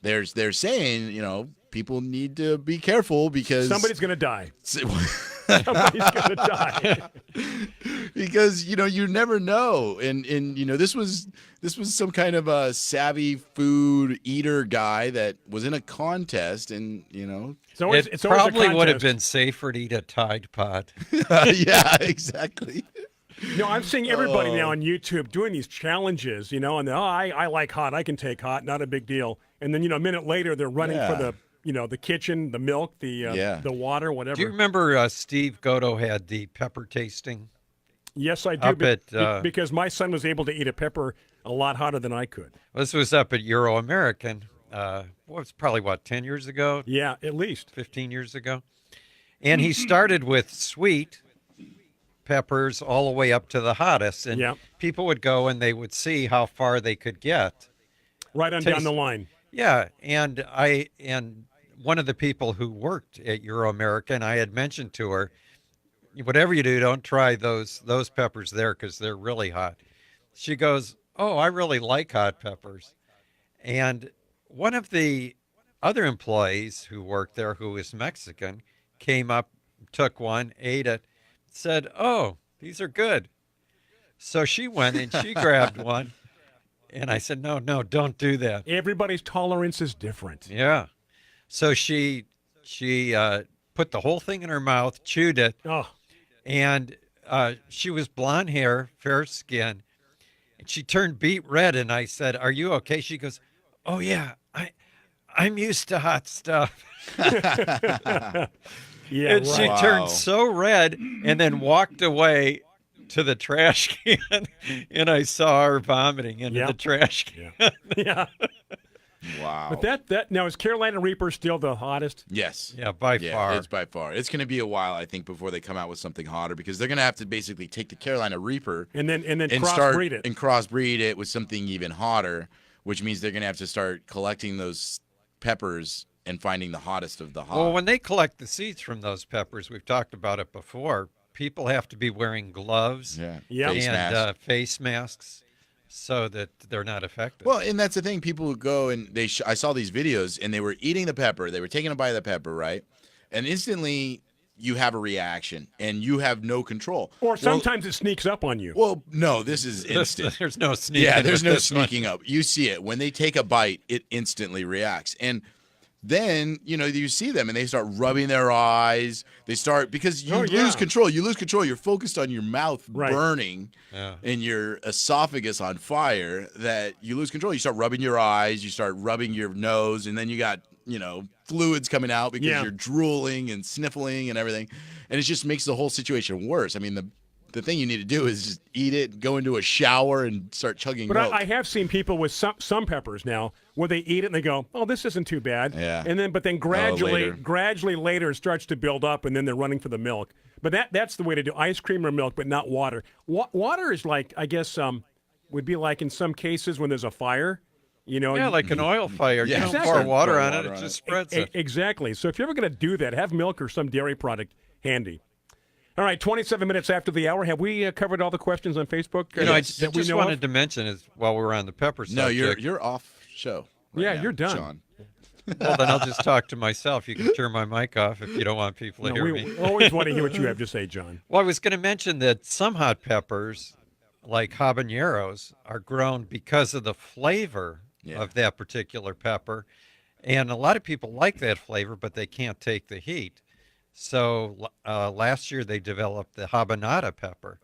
they're saying, people need to be careful because somebody's going to die. Somebody's going to die. Because you never know, and this was some kind of a savvy food eater guy that was in a contest, and it probably would have been safer to eat a Tide Pod. Yeah, exactly. No, I'm seeing everybody now on YouTube doing these challenges, and I like hot, I can take hot, not a big deal. And then a minute later they're running for the kitchen, the milk, the water, whatever. Do you remember Steve Goto had the pepper tasting? Yes, I do. Because my son was able to eat a pepper a lot hotter than I could. Well, this was up at Euro American. Was probably 10 years ago? Yeah, at least 15 years ago. And he started with sweet peppers all the way up to the hottest, and people would go and they would see how far they could get. Right on down the line. Yeah, and one of the people who worked at Euro American, I had mentioned to her, whatever you do, don't try those peppers there because they're really hot. She goes, "Oh, I really like hot peppers." And one of the other employees who worked there, who was Mexican, came up, took one, ate it, said, "Oh, these are good." So she went and she grabbed one, and I said, "No, don't do that." Everybody's tolerance is different. Yeah. So she put the whole thing in her mouth, chewed it, and she was blonde hair, fair skin, and she turned beet red. And I said, "Are you okay?" She goes, "Oh yeah, I'm used to hot stuff." Yeah, and she turned so red and then walked away to the trash can, and I saw her vomiting into the trash can. Yeah. Wow. But that now, is Carolina Reaper still the hottest? Yes. Yeah, by far. It's by far. It's going to be a while, I think, before they come out with something hotter, because they're going to have to basically take the Carolina Reaper and then crossbreed it. And crossbreed it with something even hotter, which means they're going to have to start collecting those peppers and finding the hottest of the hot. Well, when they collect the seeds from those peppers, we've talked about it before, people have to be wearing gloves and face masks so that they're not affected. Well, and that's the thing. People who go and I saw these videos, and they were eating the pepper. They were taking a bite of the pepper, right? And instantly you have a reaction, and you have no control. Or sometimes it sneaks up on you. Well, no, this is instant. There's no sneaking. Yeah, there's no sneaking up. You see it. When they take a bite, it instantly reacts. And then, you see them and they start rubbing their eyes. They start, because you lose control. You lose control. You're focused on your mouth burning and your esophagus on fire, that you lose control. You start rubbing your eyes. You start rubbing your nose. And then you got, fluids coming out because you're drooling and sniffling and everything. And it just makes the whole situation worse. I mean, the thing you need to do is just eat it, go into a shower, and start chugging milk. But I have seen people with some peppers now where they eat it and they go, "Oh, this isn't too bad." Yeah. But then gradually later it starts to build up, and then they're running for the milk. But that's the way to do ice cream or milk, but not water. Water is like, I guess, would be like in some cases when there's a fire. Yeah, like an oil fire. You don't pour water on it, it just spreads it. Exactly. So if you're ever going to do that, have milk or some dairy product handy. All right, 27 minutes after the hour. Have we covered all the questions on Facebook? I just wanted to mention is while we were on the pepper subject. No, you're off show. You're done. John. Well, then I'll just talk to myself. You can turn my mic off if you don't want people to hear me. We always want to hear what you have to say, John. Well, I was going to mention that some hot peppers, like habaneros, are grown because of the flavor of that particular pepper. And a lot of people like that flavor, but they can't take the heat. So last year they developed the habanada pepper,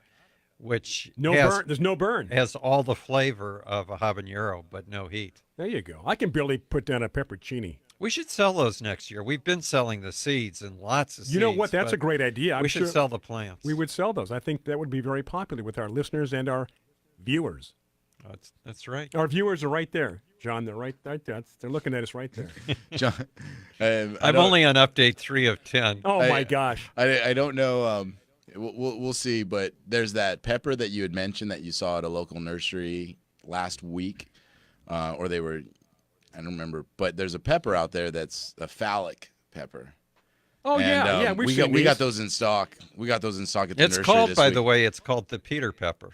which there's no burn. Has all the flavor of a habanero, but no heat. There you go. I can barely put down a pepperoncini. We should sell those next year. We've been selling the seeds and lots of seeds. You know what? That's a great idea. We should sell the plants. We would sell those. I think that would be very popular with our listeners and our viewers. That's right. Our viewers are right there. John, they're right there. They're looking at us right there. John, I'm only on update 3 of 10. Oh, my gosh. I don't know. We'll see, but there's that pepper that you had mentioned that you saw at a local nursery last week, or they were, I don't remember, but there's a pepper out there that's a phallic pepper. Oh, and, we got those in stock. We got those in stock at the nursery this week. By the way, it's called the Peter pepper.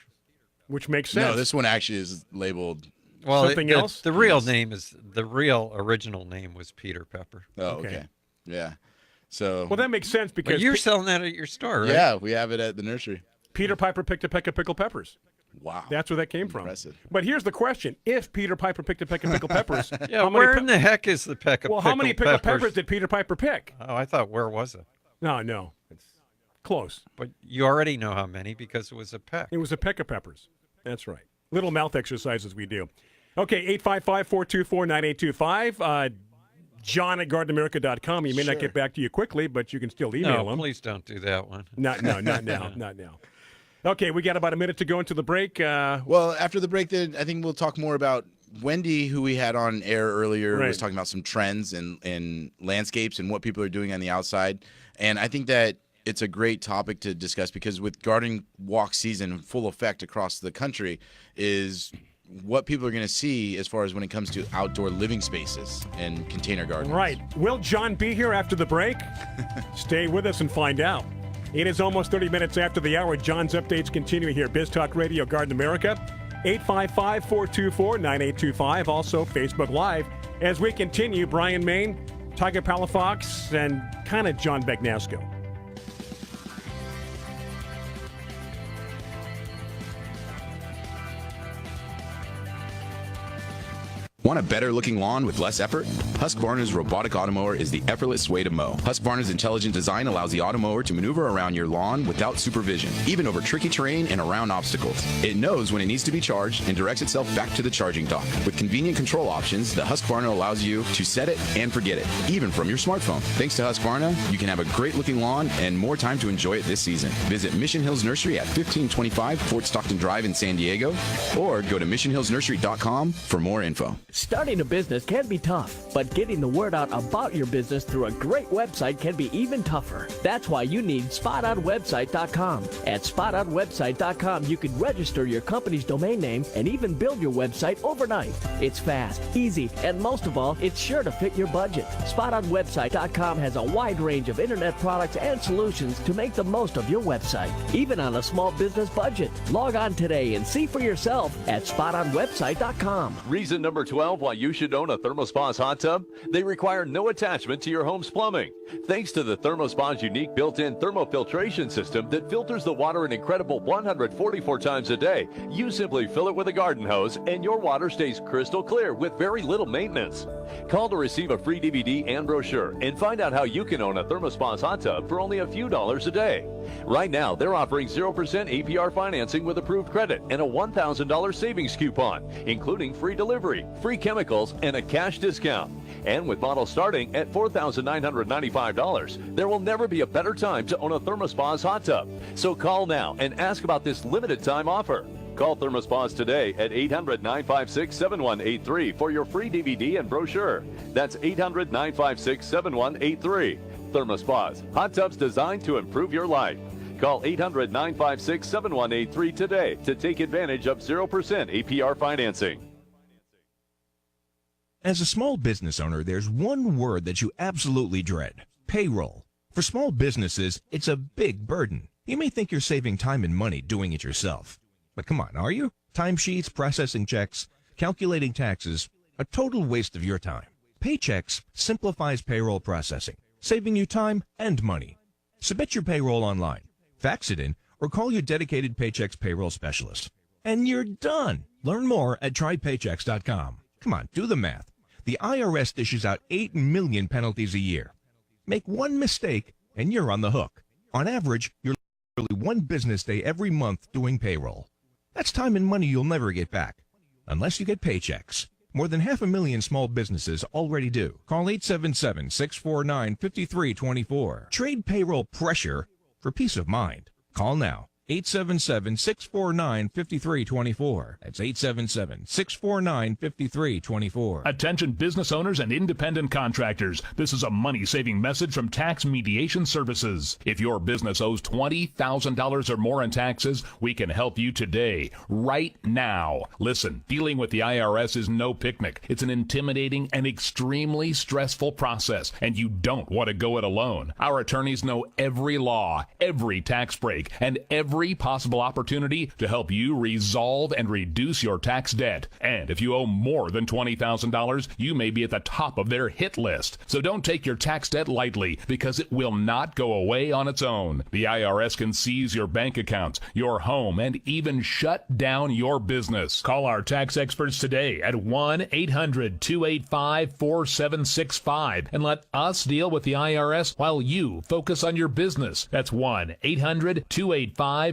Which makes sense. No, this one actually is labeled something else. The real original name was Peter pepper. Oh, okay. Yeah. So. Well, that makes sense because you're selling that at your store, right? Yeah, we have it at the nursery. Peter Piper picked a peck of pickled peppers. Wow. That's where that came from. Impressive. But here's the question. If Peter Piper picked a peck of pickled peppers. Where in the heck is the peck of pickled peppers? Well, how many pickled peppers did Peter Piper pick? Oh, I thought, where was it? No. It's close. But you already know how many because it was a peck. It was a peck of peppers. That's right. Little mouth exercises we do. Okay, 855-424-9825. John at gardenamerica.com. He may not get back to you quickly, but you can still email him. Please don't do that one. Not now. Not now. Okay, we got about a minute to go into the break. Well, after the break, then I think we'll talk more about Wendy, who we had on air earlier, was talking about some trends in landscapes and what people are doing on the outside. And I think that it's a great topic to discuss because with garden walk season in full effect across the country is what people are going to see as far as when it comes to outdoor living spaces and container gardens. Right. Will John be here after the break? Stay with us and find out. It is almost 30 minutes after the hour. John's updates continue here. Biz Talk Radio, Garden America, 855-424-9825. Also, Facebook Live. As we continue, Bryan, Maine, Tiger Palafox, and kind of John Bagnasco. Want a better looking lawn with less effort? Husqvarna's robotic automower is the effortless way to mow. Husqvarna's intelligent design allows the automower to maneuver around your lawn without supervision, even over tricky terrain and around obstacles. It knows when it needs to be charged and directs itself back to the charging dock. With convenient control options, the Husqvarna allows you to set it and forget it, even from your smartphone. Thanks to Husqvarna, you can have a great looking lawn and more time to enjoy it this season. Visit Mission Hills Nursery at 1525 Fort Stockton Drive in San Diego, or go to missionhillsnursery.com for more info. Starting a business can be tough, but getting the word out about your business through a great website can be even tougher. That's why you need SpotOnWebsite.com. At SpotOnWebsite.com, you can register your company's domain name and even build your website overnight. It's fast, easy, and most of all, it's sure to fit your budget. SpotOnWebsite.com has a wide range of internet products and solutions to make the most of your website, even on a small business budget. Log on today and see for yourself at SpotOnWebsite.com. Reason number 12 why you should own a ThermoSpa's hot tub? They require no attachment to your home's plumbing. Thanks to the ThermoSpa's unique built-in thermofiltration system that filters the water an incredible 144 times a day, you simply fill it with a garden hose and your water stays crystal clear with very little maintenance. Call to receive a free DVD and brochure and find out how you can own a ThermoSpa's hot tub for only a few dollars a day. Right now, they're offering 0% APR financing with approved credit and a $1,000 savings coupon, including free delivery, free chemicals, and a cash discount. And with models starting at $4,995, there will never be a better time to own a ThermoSpa's hot tub. So call now and ask about this limited time offer. Call ThermoSpa's today at 800-956-7183 for your free DVD and brochure. That's 800-956-7183. ThermoSpa's, hot tubs designed to improve your life. Call 800-956-7183 today to take advantage of 0% APR financing. As a small business owner, there's one word that you absolutely dread: payroll. For small businesses, it's a big burden. You may think you're saving time and money doing it yourself. But come on, are you? Timesheets, processing checks, calculating taxes, a total waste of your time. Paychex simplifies payroll processing, saving you time and money. Submit your payroll online, fax it in, or call your dedicated Paychex payroll specialist. And you're done. Learn more at trypaychex.com. Come on, do the math. The IRS dishes out 8 million penalties a year. Make one mistake and you're on the hook. On average, you're literally one business day every month doing payroll. That's time and money you'll never get back, unless you get Paychex. More than 500,000 small businesses already do. Call 877-649-5324. Trade payroll pressure for peace of mind. Call now. 877-649-5324. That's 877-649-5324. Attention business owners and independent contractors. This is a money-saving message from Tax Mediation Services. If your business owes $20,000 or more in taxes, we can help you today, right now. Listen, dealing with the IRS is no picnic. It's an intimidating and extremely stressful process, and you don't want to go it alone. Our attorneys know every law, every tax break, and every possible opportunity to help you resolve and reduce your tax debt. And if you owe more than $20,000, you may be at the top of their hit list. So don't take your tax debt lightly, because it will not go away on its own. The IRS can seize your bank accounts, your home, and even shut down your business. Call our tax experts today at 1-800-285-4765 and let us deal with the IRS while you focus on your business. That's 1-800-285-4765.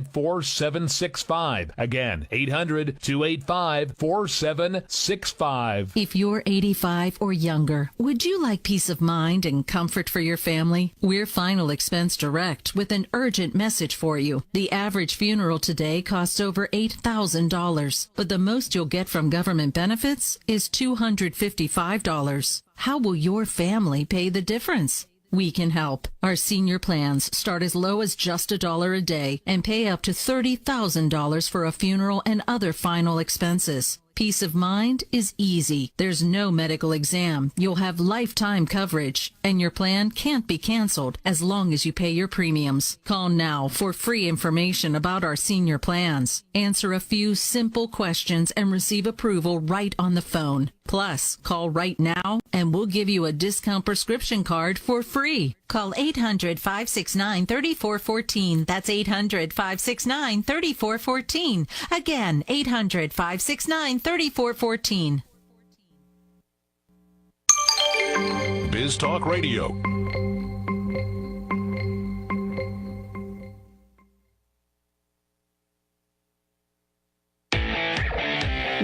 Again, 800-285-4765. If you're 85 or younger, would you like peace of mind and comfort for your family? We're Final Expense Direct with an urgent message for you. The average funeral today costs over $8,000, but the most you'll get from government benefits is $255. How will your family pay the difference? We can help. Our senior plans start as low as just $1 a day and pay up to $30,000 for a funeral and other final expenses. Peace of mind is easy. There's no medical exam. You'll have lifetime coverage, and your plan can't be canceled as long as you pay your premiums. Call now for free information about our senior plans. Answer a few simple questions and receive approval right on the phone. Plus, call right now and we'll give you a discount prescription card for free. Call 800-569-3414. That's 800-569-3414. Again, 800-569-3414. Biz Talk Radio.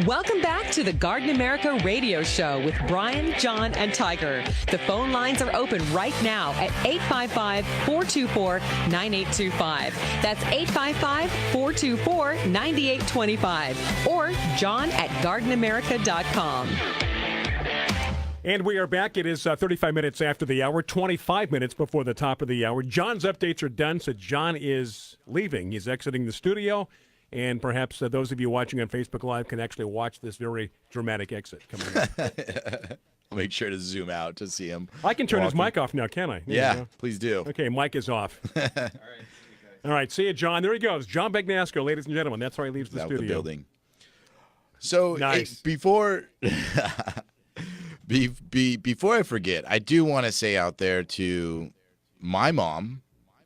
Welcome back to the Garden America Radio Show with Bryan, John, and Tiger. The phone lines are open right now at 855-424-9825. That's 855-424-9825. Or John at gardenamerica.com. And we are back. It is 35 minutes after the hour, 25 minutes before the top of the hour. John's updates are done, so John is leaving. He's exiting the studio. And perhaps those of you watching on Facebook Live can actually watch this very dramatic exit coming up. I'll make sure to zoom out to see him. I can turn his mic off now, can I? Yeah, please do. Okay, mic is off. All right, see you, John. There he goes. John Bagnasco, ladies and gentlemen. That's how he leaves the studio. The building. So nice. Before I forget, I do want to say out there to my mom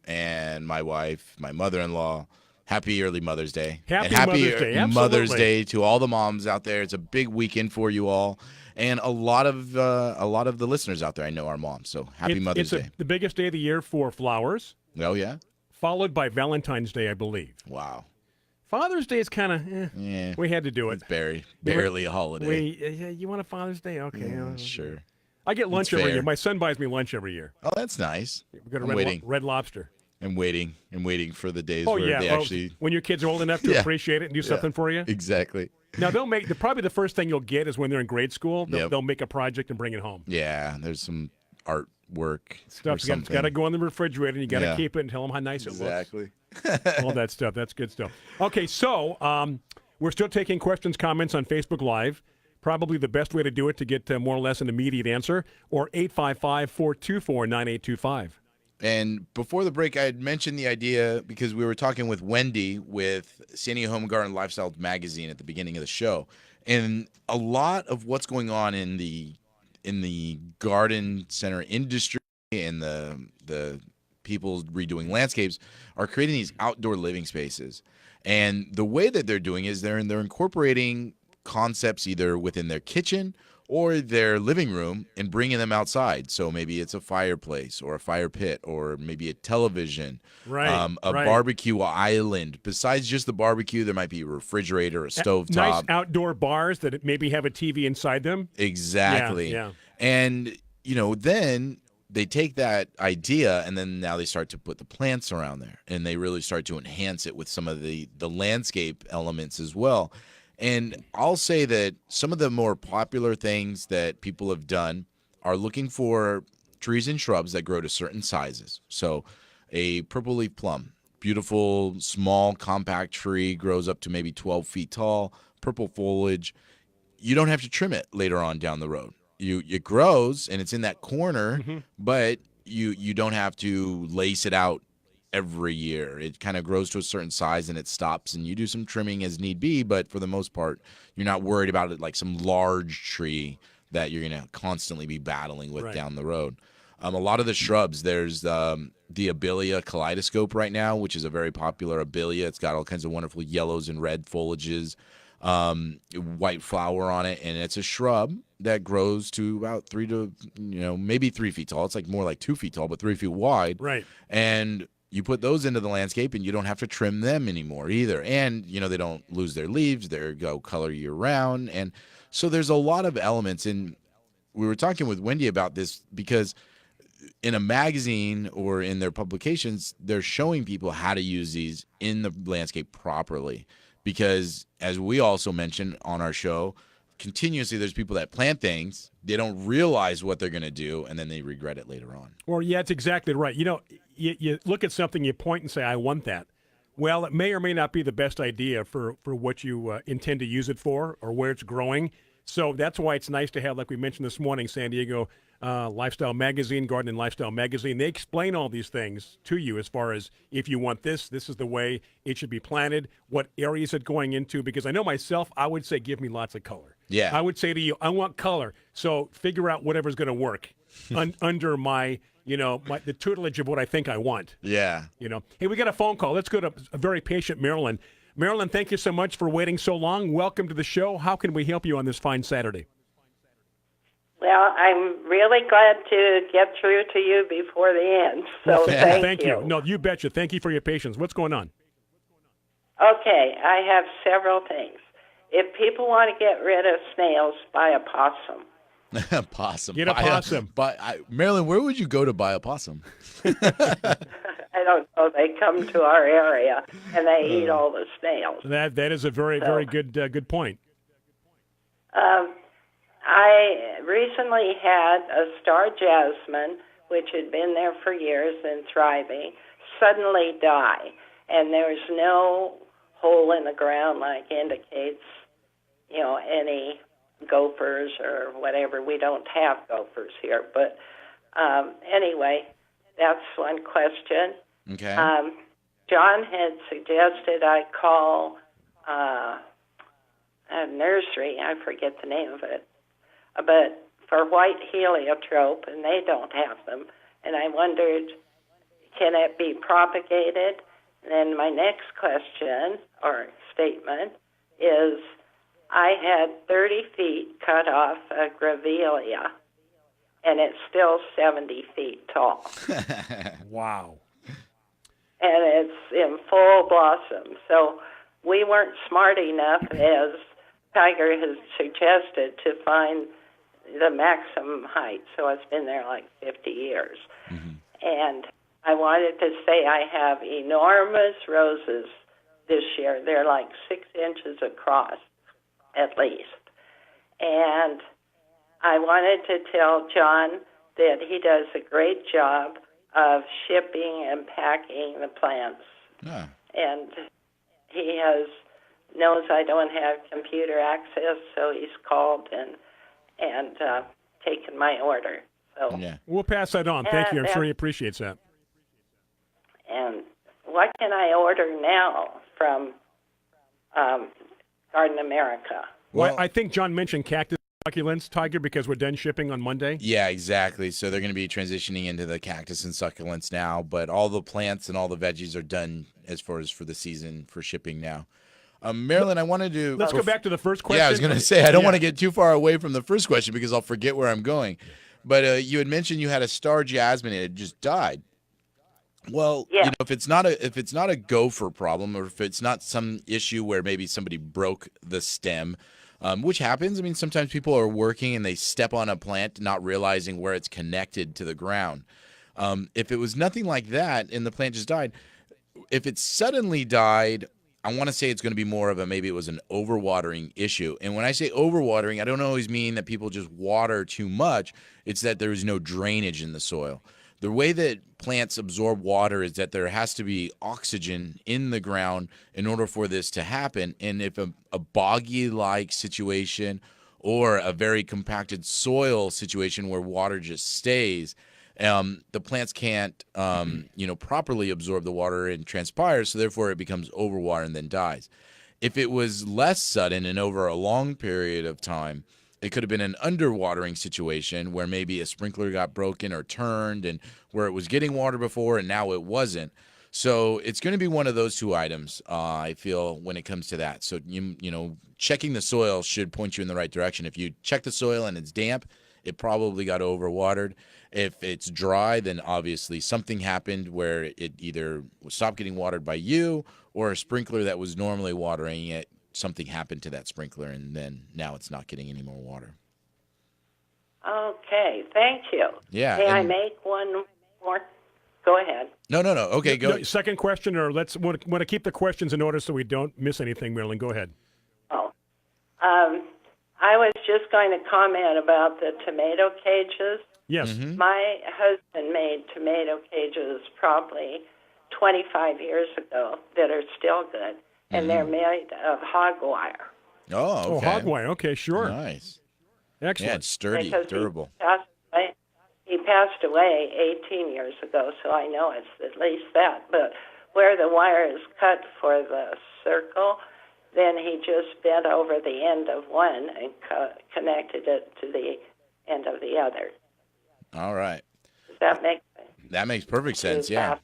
and my wife, my mother-in-law, happy early Mother's Day. Happy Mother's Day. Mother's Day to all the moms out there. It's a big weekend for you all, and a lot of the listeners out there I know are moms. So happy Mother's Day. It's the biggest day of the year for flowers. Oh yeah. Followed by Valentine's Day, I believe. Wow. Father's Day is kind of yeah. We had to do it. It's barely a holiday. You want a Father's Day? Okay. Sure. I get lunch every year. My son buys me lunch every year. Oh, that's nice. We go to Red Lobster. I'm waiting for the days where they actually... when your kids are old enough to appreciate it and do something for you? Exactly. Now, they'll make... probably the first thing you'll get is when they're in grade school, they'll make a project and bring it home. Yeah, there's some artwork. Stuff's got to go in the refrigerator, and you got to keep it and tell them how nice it looks. Exactly. All that stuff. That's good stuff. Okay, so we're still taking questions, comments on Facebook Live. Probably the best way to do it to get more or less an immediate answer, or 855-424-9825. And before the break, I had mentioned the idea because we were talking with Wendy with San Diego Home and Garden Lifestyle magazine at the beginning of the show. And a lot of what's going on in the in the garden center industry and the people redoing landscapes are creating these outdoor living spaces. And the way that they're doing is they're incorporating concepts either within their kitchen or their living room and bringing them outside. So maybe it's a fireplace or a fire pit or maybe a television, right, a barbecue island. Besides just the barbecue, there might be a refrigerator, a stovetop. Nice outdoor bars that maybe have a TV inside them. Exactly. Yeah. And, then they take that idea and then now they start to put the plants around there and they really start to enhance it with some of the landscape elements as well. And I'll say that some of the more popular things that people have done are looking for trees and shrubs that grow to certain sizes. So a purple leaf plum, beautiful, small, compact tree, grows up to maybe 12 feet tall, purple foliage. You don't have to trim it later on down the road. It grows and it's in that corner, but you don't have to lace it out every year. It kind of grows to a certain size and it stops, and you do some trimming as need be, but for the most part, you're not worried about it like some large tree that you're going to constantly be battling with down the road. A lot of the shrubs, there's the Abelia kaleidoscope right now, which is a very popular Abelia. It's got all kinds of wonderful yellows and red foliages, white flower on it, and it's a shrub that grows to about 3 to maybe 3 feet tall. It's like more like 2 feet tall, but 3 feet wide. Right. And you put those into the landscape and you don't have to trim them anymore either. And, they don't lose their leaves. They go color year round. And so there's a lot of elements. And we were talking with Wendy about this because in a magazine or in their publications, they're showing people how to use these in the landscape properly. Because as we also mentioned on our show, continuously there's people that plant things, they don't realize what they're going to do, and then they regret it later on. Well, yeah, that's exactly right. You look at something, you point and say, I want that. Well, it may or may not be the best idea for what you intend to use it for or where it's growing. So that's why it's nice to have, like we mentioned this morning, San Diego Lifestyle Magazine, Garden and Lifestyle Magazine. They explain all these things to you as far as if you want this is the way it should be planted, what areas it's going into. Because I know myself, I would say give me lots of color. Yeah. I would say to you, I want color. So figure out whatever's going to work under my the tutelage of what I think I want. Yeah. Hey, we got a phone call. Let's go to a very patient Marilyn. Marilyn, thank you so much for waiting so long. Welcome to the show. How can we help you on this fine Saturday? Well, I'm really glad to get through to you before the end. So thank you. No, you betcha. Thank you for your patience. What's going on? Okay, I have several things. If people want to get rid of snails, buy a possum. Possum. Get a possum. Marilyn, where would you go to buy a possum? I don't know. They come to our area and they eat all the snails. That is a very good point. I recently had a star jasmine, which had been there for years and thriving, suddenly die, and there's no hole in the ground like indicates, any gophers or whatever. We don't have gophers here, but anyway, that's one question. Okay. John had suggested I call a nursery. I forget the name of it, but for white heliotrope, and they don't have them. And I wondered, can it be propagated? And then my next question or statement is, I had 30 feet cut off a grevillea, and it's still 70 feet tall. Wow. And it's in full blossom. So we weren't smart enough, as Tiger has suggested, to find the maximum height. So it's been there like 50 years. Mm-hmm. And I wanted to say I have enormous roses this year. They're like 6 inches across, at least. And I wanted to tell John that he does a great job of shipping and packing the plants. Yeah. And he knows I don't have computer access, so he's called and taken my order. So yeah. We'll pass that on. Thank you. I'm sure he appreciates that. And what can I order now from Garden America? Well, I think John mentioned cactus succulents, Tiger, because we're done shipping on Monday? Yeah, exactly. So they're going to be transitioning into the cactus and succulents now, but all the plants and all the veggies are done as far as for the season for shipping now. Marilyn, I wanted to... Let's go back to the first question. Yeah, I was going to say, I don't want to get too far away from the first question because I'll forget where I'm going. But you had mentioned you had a star jasmine and it just died. Well, you know, if it's not a gopher problem, or if it's not some issue where maybe somebody broke the stem, which happens. I mean, sometimes people are working and they step on a plant not realizing where it's connected to the ground. If it was nothing like that and the plant just died, if it suddenly died, I want to say it's going to be more of a, maybe it was an overwatering issue. And when I say overwatering, I don't always mean that people just water too much. It's that there is no drainage in the soil. The way that plants absorb water is that there has to be oxygen in the ground in order for this to happen. And if a boggy-like situation or a very compacted soil situation where water just stays, the plants can't, properly absorb the water and transpire, so therefore it becomes overwater and then dies. If it was less sudden and over a long period of time, it could have been an underwatering situation where maybe a sprinkler got broken or turned and where it was getting water before and now it wasn't. So it's going to be one of those two items, I feel, when it comes to that. So, checking the soil should point you in the right direction. If you check the soil and it's damp, it probably got overwatered. If it's dry, then obviously something happened where it either stopped getting watered by you or a sprinkler that was normally watering it, something happened to that sprinkler, and then now it's not getting any more water. Okay, thank you. Yeah. May I make one more? Go ahead. No. Okay, go. Second question, or want to keep the questions in order so we don't miss anything, Marilyn. Go ahead. Oh. I was just going to comment about the tomato cages. Yes. Mm-hmm. My husband made tomato cages probably 25 years ago that are still good, and they're made of hog wire. Oh, okay. Hog wire. Okay, sure. Nice. Excellent. Yeah, it's sturdy, Because durable. He passed away 18 years ago, so I know it's at least that. But where the wire is cut for the circle, then he just bent over the end of one and connected it to the end of the other. All right. Does that make sense? That makes perfect sense, yeah.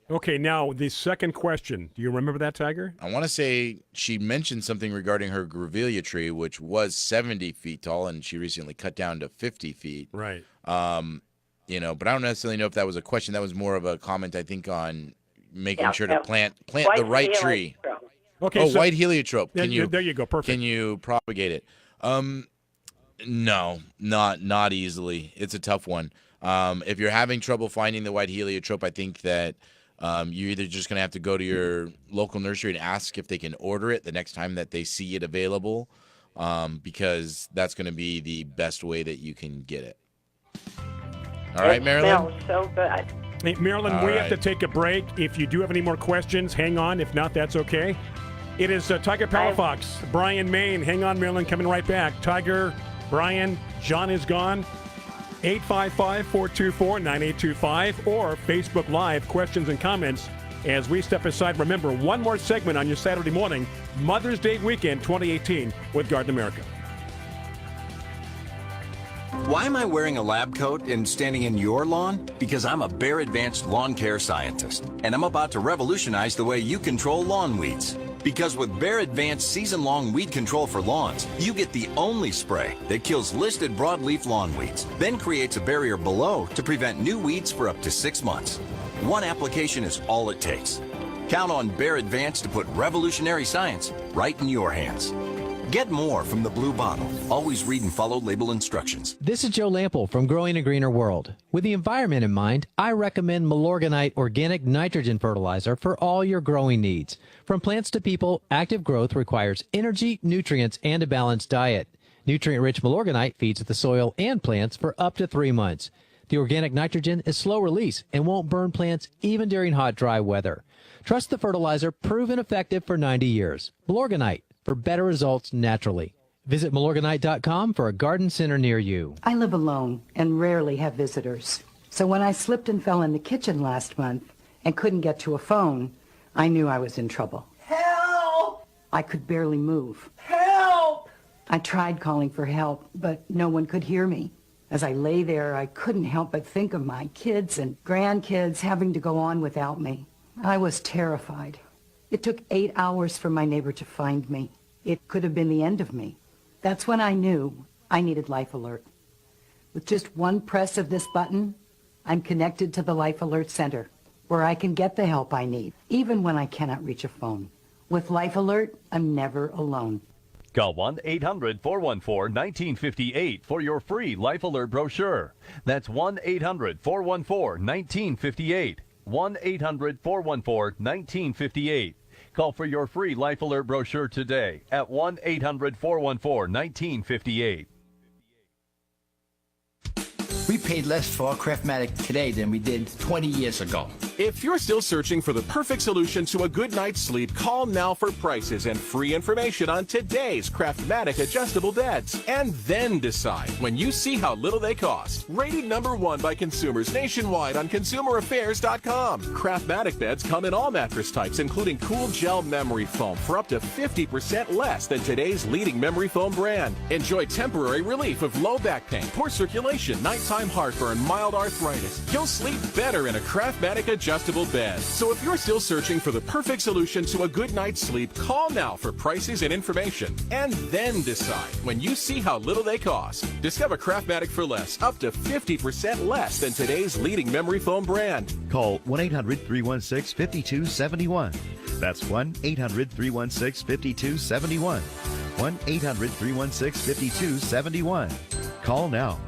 Okay, now the second question. Do you remember that, Tiger? I want to say she mentioned something regarding her grevillea tree, which was 70 feet tall, and she recently cut down to 50 feet. Right. But I don't necessarily know if that was a question. That was more of a comment, I think, on making sure to plant the right tree. Okay. So, white heliotrope. There you go. Perfect. Can you propagate it? No, not easily. It's a tough one. If you're having trouble finding the white heliotrope, I think that you're either just going to have to go to your local nursery and ask if they can order it the next time that they see it available, because that's going to be the best way that you can get it. All right, Marilyn? It smells so good. Hey, Marilyn, we have to take a break. If you do have any more questions, hang on. If not, that's okay. It is Tiger Palafox, Bryan, Maine. Hang on, Marilyn, coming right back. Tiger, Bryan, John is gone. 855-424-9825 or Facebook Live questions and comments as we step aside. Remember, one more segment on your Saturday morning, Mother's Day weekend 2018 with Garden America. Why am I wearing a lab coat and standing in your lawn? Because I'm a Bayer Advanced Lawn Care Scientist, and I'm about to revolutionize the way you control lawn weeds. Because with Bayer Advanced Season-Long Weed Control for Lawns, you get the only spray that kills listed broadleaf lawn weeds, then creates a barrier below to prevent new weeds for up to 6 months. One application is all it takes. Count on Bayer Advanced to put revolutionary science right in your hands. Get more from the blue bottle. Always read and follow label instructions. This is Joe Lample from Growing a Greener World. With the environment in mind, I recommend Milorganite Organic Nitrogen Fertilizer for all your growing needs. From plants to people, active growth requires energy, nutrients, and a balanced diet. Nutrient-rich Milorganite feeds the soil and plants for up to 3 months. The organic nitrogen is slow release and won't burn plants even during hot, dry weather. Trust the fertilizer, proven effective for 90 years. Milorganite, for better results naturally. Visit Milorganite.com for a garden center near you. I live alone and rarely have visitors. So when I slipped and fell in the kitchen last month and couldn't get to a phone, I knew I was in trouble. Help! I could barely move. Help! I tried calling for help, but no one could hear me. As I lay there, I couldn't help but think of my kids and grandkids having to go on without me. I was terrified. It took 8 hours for my neighbor to find me. It could have been the end of me. That's when I knew I needed Life Alert. With just one press of this button, I'm connected to the Life Alert Center, where I can get the help I need, even when I cannot reach a phone. With Life Alert, I'm never alone. Call 1-800-414-1958 for your free Life Alert brochure. That's 1-800-414-1958. 1-800-414-1958. Call for your free Life Alert brochure today at 1-800-414-1958. We paid less for our Craftmatic today than we did 20 years ago. If you're still searching for the perfect solution to a good night's sleep, call now for prices and free information on today's Craftmatic adjustable beds. And then decide when you see how little they cost. Rated #1 by consumers nationwide on consumeraffairs.com. Craftmatic beds come in all mattress types, including cool gel memory foam for up to 50% less than today's leading memory foam brand. Enjoy temporary relief of low back pain, poor circulation, nighttime heartburn, mild arthritis. You'll sleep better in a Craftmatic adjustable bed. So if you're still searching for the perfect solution to a good night's sleep, call now for prices and information. And then decide when you see how little they cost. Discover Craftmatic for less, up to 50% less than today's leading memory foam brand. Call 1-800-316-5271. That's 1-800-316-5271. 1-800-316-5271. Call now.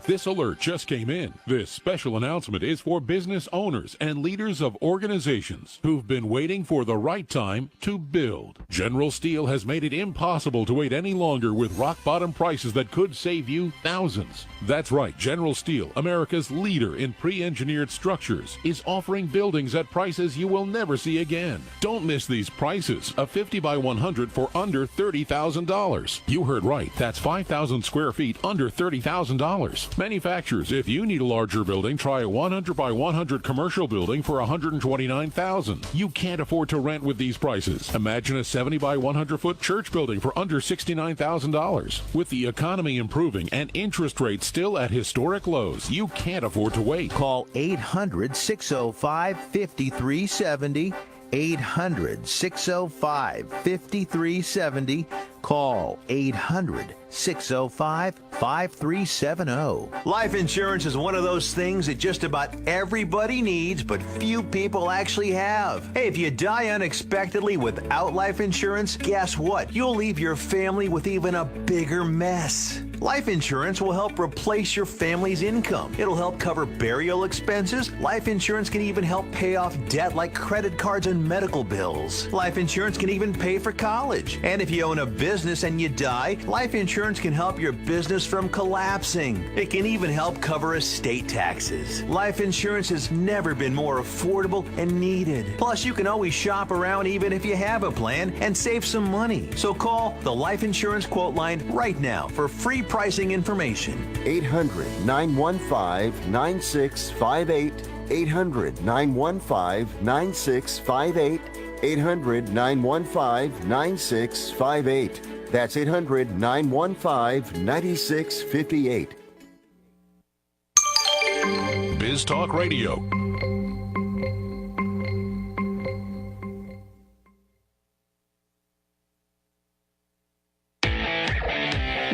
This alert just came in. This special announcement is for business owners and leaders of organizations who've been waiting for the right time to build. General Steel has made it impossible to wait any longer with rock-bottom prices that could save you thousands. That's right, General Steel, America's leader in pre-engineered structures, is offering buildings at prices you will never see again. Don't miss these prices. A 50 by 100 for under $30,000. You heard right. That's 5,000 square feet under $30,000. Manufacturers, if you need a larger building, try a 100 by 100 commercial building for $129,000. You can't afford to rent with these prices. Imagine a 70 by 100 foot church building for under $69,000. With the economy improving and interest rates still at historic lows, you can't afford to wait. Call 800-605-5370. 800-605-5370. Call 800-605-5370. Life insurance is one of those things that just about everybody needs, but few people actually have. Hey, if you die unexpectedly without life insurance, guess what? You'll leave your family with even a bigger mess. Life insurance will help replace your family's income. It'll help cover burial expenses. Life insurance can even help pay off debt like credit cards and medical bills. Life insurance can even pay for college. And if you own a business and you die, life insurance can help your business from collapsing. It can even help cover estate taxes. Life insurance has never been more affordable and needed. Plus, you can always shop around even if you have a plan and save some money. So call the Life Insurance Quote Line right now for free pricing information. 800-915-9658. 800-915-9658. 800-915-9658. That's 800-915-9658. Biz Talk Radio.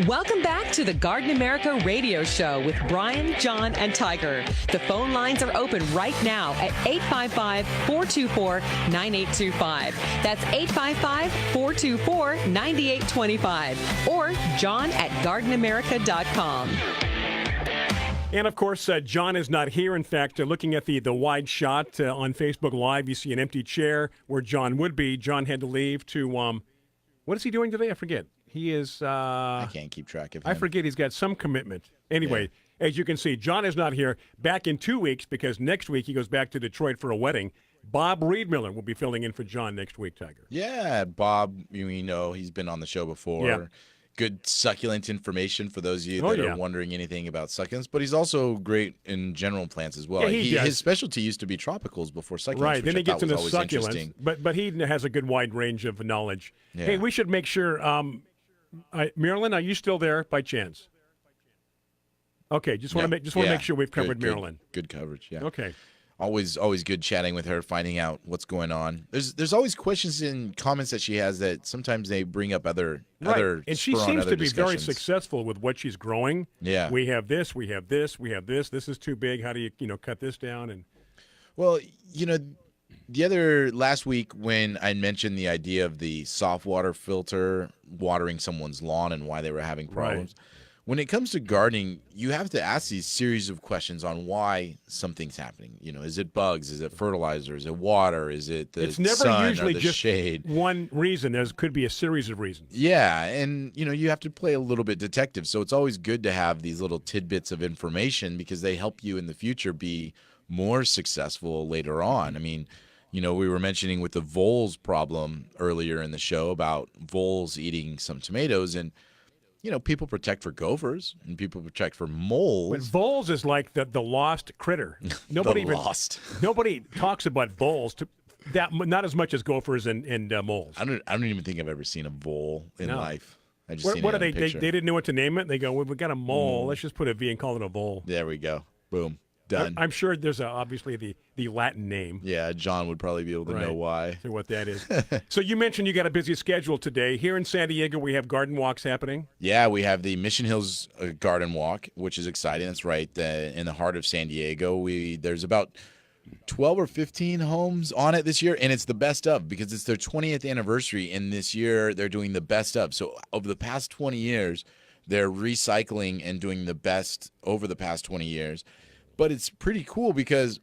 Welcome back to the Garden America Radio Show with Bryan, John, and Tiger. The phone lines are open right now at 855-424-9825. That's 855-424-9825. Or John at gardenamerica.com. And, of course, John is not here. In fact, looking at the wide shot on Facebook Live, you see an empty chair where John would be. John had to leave to, what is he doing today? I forget. He is... I can't keep track of him. I forget. He's got some commitment. Anyway, as you can see, John is not here. Back in 2 weeks because next week he goes back to Detroit for a wedding. Bob Reedmiller will be filling in for John next week, Tiger. Yeah, Bob, you know, he's been on the show before. Yeah. Good succulent information for those of you that are wondering anything about succulents, but he's also great in general plants as well. Yeah, his specialty used to be tropicals before succulents, right? Then he gets into succulents, but he has a good wide range of knowledge. Yeah. Hey, we should make sure Marilyn, are you still there by chance? Okay, just want to make sure we've covered Marilyn. Good coverage. Yeah. Okay. Always good chatting with her, finding out what's going on. There's always questions and comments that she has that sometimes they bring up other and she seems to be very successful with what she's growing. Yeah. We have this, we have this, we have this. This is too big. How do you cut this down? And well, the other last week when I mentioned the idea of the soft water filter watering someone's lawn and why they were having problems. Right. When it comes to gardening, you have to ask these series of questions on why something's happening. Is it bugs? Is it fertilizer? Is it water? Is it the sun or the shade? It's never usually just one reason. There could be a series of reasons. Yeah, and you have to play a little bit detective. So it's always good to have these little tidbits of information because they help you in the future be more successful later on. I mean, we were mentioning with the voles problem earlier in the show about voles eating some tomatoes, and people protect for gophers and people protect for moles. But voles is like the lost critter. Nobody Nobody talks about voles not as much as gophers and moles. I don't even think I've ever seen a vole in life. I just what are they? They didn't know what to name it. They go, well, we got a mole. Let's just put a V and call it a vole. There we go. Boom. Done. I'm sure there's obviously the Latin name. Yeah, John would probably be able to know why. So what that is. So you mentioned you got a busy schedule today. Here in San Diego, we have garden walks happening. Yeah, we have the Mission Hills Garden Walk, which is exciting. That's right in the heart of San Diego. There's about 12 or 15 homes on it this year, and it's the best of because it's their 20th anniversary, and this year they're doing the best of. So over the past 20 years, they're recycling and doing the best over the past 20 years. But it's pretty cool because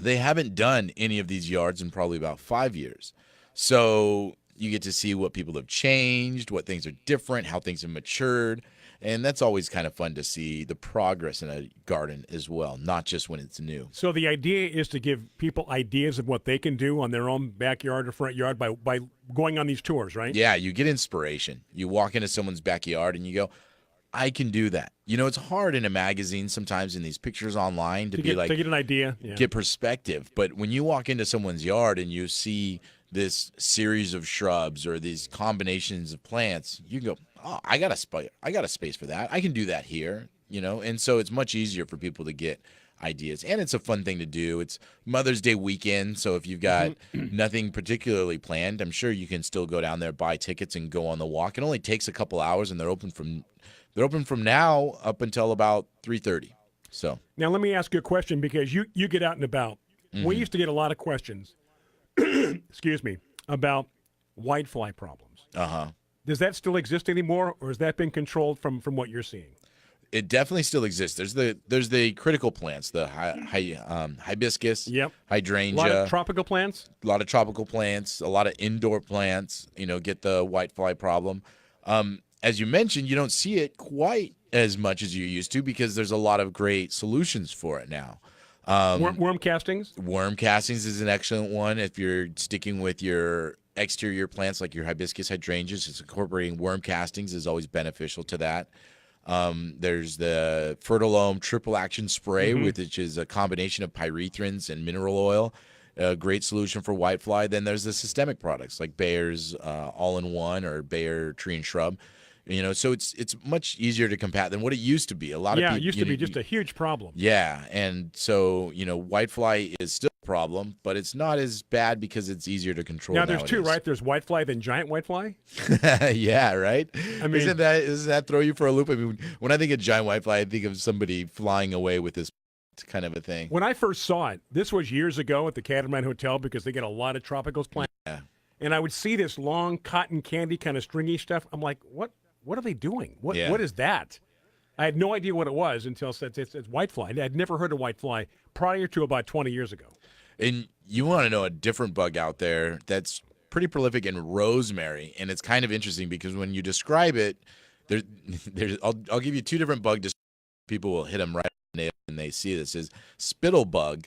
they haven't done any of these yards in probably about 5 years. So you get to see what people have changed, what things are different, how things have matured. And that's always kind of fun to see the progress in a garden as well, not just when it's new. So the idea is to give people ideas of what they can do on their own backyard or front yard by going on these tours, right? Yeah, you get inspiration. You walk into someone's backyard and you go, I can do that. It's hard in a magazine sometimes in these pictures online to get an idea, get perspective. But when you walk into someone's yard and you see this series of shrubs or these combinations of plants, you can go, oh, I got a space for that. I can do that here, And so it's much easier for people to get ideas. And it's a fun thing to do. It's Mother's Day weekend, so if you've got nothing particularly planned, I'm sure you can still go down there, buy tickets, and go on the walk. It only takes a couple hours, and they're open from now up until about 3:30. So now let me ask you a question because you get out and about. We used to get a lot of questions, excuse me, about whitefly problems. Does that still exist anymore, or has that been controlled from what you're seeing? It definitely still exists. There's the critical plants, the hibiscus, hydrangea. A lot of tropical plants? A lot of tropical plants, a lot of indoor plants, get the whitefly problem. As you mentioned, you don't see it quite as much as you used to because there's a lot of great solutions for it now. Worm castings? Worm castings is an excellent one. If you're sticking with your exterior plants like your hibiscus, hydrangeas, it's incorporating worm castings is always beneficial to that. There's the Fertilome triple action spray, which is a combination of pyrethrins and mineral oil. A great solution for whitefly. Then there's the systemic products like Bayer's All-in-One or Bayer Tree and Shrub. So it's much easier to combat than what it used to be. A lot of people, it used to be just a huge problem. Yeah, and so whitefly is still a problem, but it's not as bad because it's easier to control. Now there's two, right? There's whitefly, then giant whitefly. Yeah, right. I mean, doesn't that throw you for a loop? I mean, when I think of giant whitefly, I think of somebody flying away with this kind of a thing. When I first saw it, this was years ago at the Catamaran Hotel because they get a lot of tropicals plants. Yeah. And I would see this long cotton candy kind of stringy stuff. I'm like, what are they doing? What is that? I had no idea what it was until it's whitefly. I'd never heard of whitefly prior to about 20 years ago. And you want to know a different bug out there that's pretty prolific in rosemary, and it's kind of interesting because when you describe it, I'll give you two different bug descriptions. People will hit them right on the nail when they see this. Is spittle bug.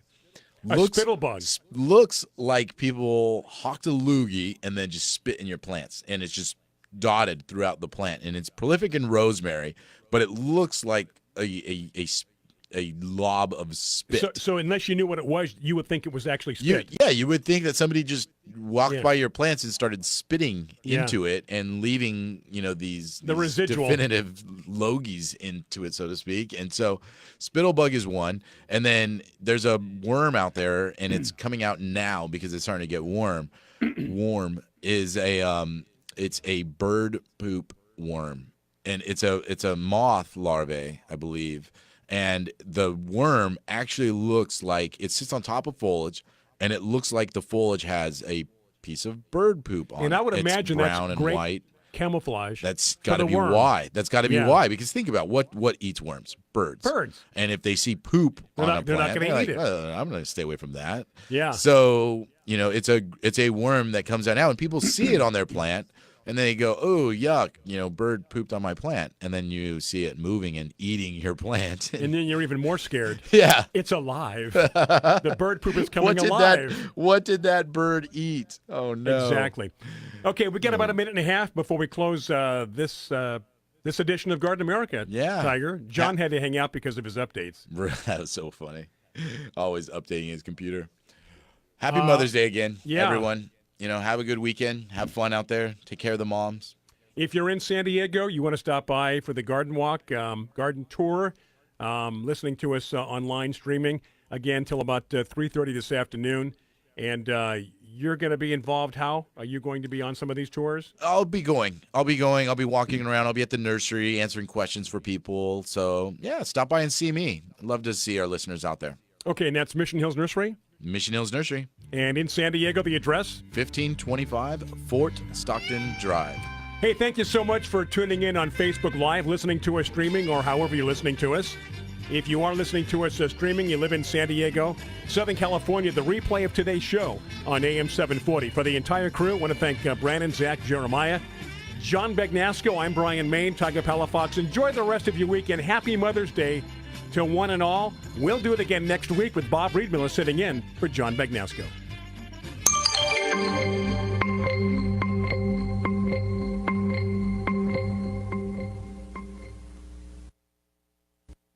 Spittle bug looks like people hawked a loogie and then just spit in your plants, and it's just dotted throughout the plant, and it's prolific in rosemary, but it looks like a a lob of spit. So unless you knew what it was, you would think it was actually spit. You would think that somebody just walked by your plants and started spitting into it and leaving, these residual definitive logies into it, so to speak. And so spittlebug is one. And then there's a worm out there, and it's coming out now because it's starting to get warm. Is it's a bird poop worm. And it's a moth larvae, I believe. And the worm actually looks like it sits on top of foliage, and it looks like the foliage has a piece of bird poop on it. And I would imagine brown that's and great white camouflage. That's got to be why. That's got to be why. Because think about what eats worms? Birds. And if they see poop on a plant, they're like, I'm going to stay away from that. Yeah. So it's a worm that comes out now, and people see it on their plant. And then they go, oh, yuck, bird pooped on my plant. And then you see it moving and eating your plant. And then you're even more scared. Yeah. It's alive. The bird poop is coming alive. What did that bird eat? Oh, no. Exactly. Okay, we got about a minute and a half before we close this edition of Garden America. Yeah. Tiger. John had to hang out because of his updates. That was so funny. Always updating his computer. Happy Mother's Day again, everyone. Have a good weekend. Have fun out there. Take care of the moms. If you're in San Diego, you want to stop by for the garden walk, garden tour, listening to us online streaming, again, till about 3:30 this afternoon. And you're going to be involved. How? Are you going to be on some of these tours? I'll be going. I'll be walking around. I'll be at the nursery answering questions for people. So, yeah, stop by and see me. I'd love to see our listeners out there. Okay, and that's Mission Hills Nursery? Mission Hills Nursery. And in San Diego, the address? 1525 Fort Stockton Drive. Hey, thank you so much for tuning in on Facebook Live, listening to us streaming, or however you're listening to us. If you are listening to us streaming, you live in San Diego, Southern California, the replay of today's show on AM 740. For the entire crew, I want to thank Brandon, Zach, Jeremiah, John Bagnasco. I'm Bryan Main, Tiger Palafox. Enjoy the rest of your weekend. Happy Mother's Day to one and all. We'll do it again next week with Bob Riedmiller sitting in for John Bagnasco.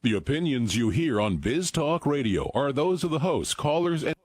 The opinions you hear on Biz Talk Radio are those of the hosts, callers, and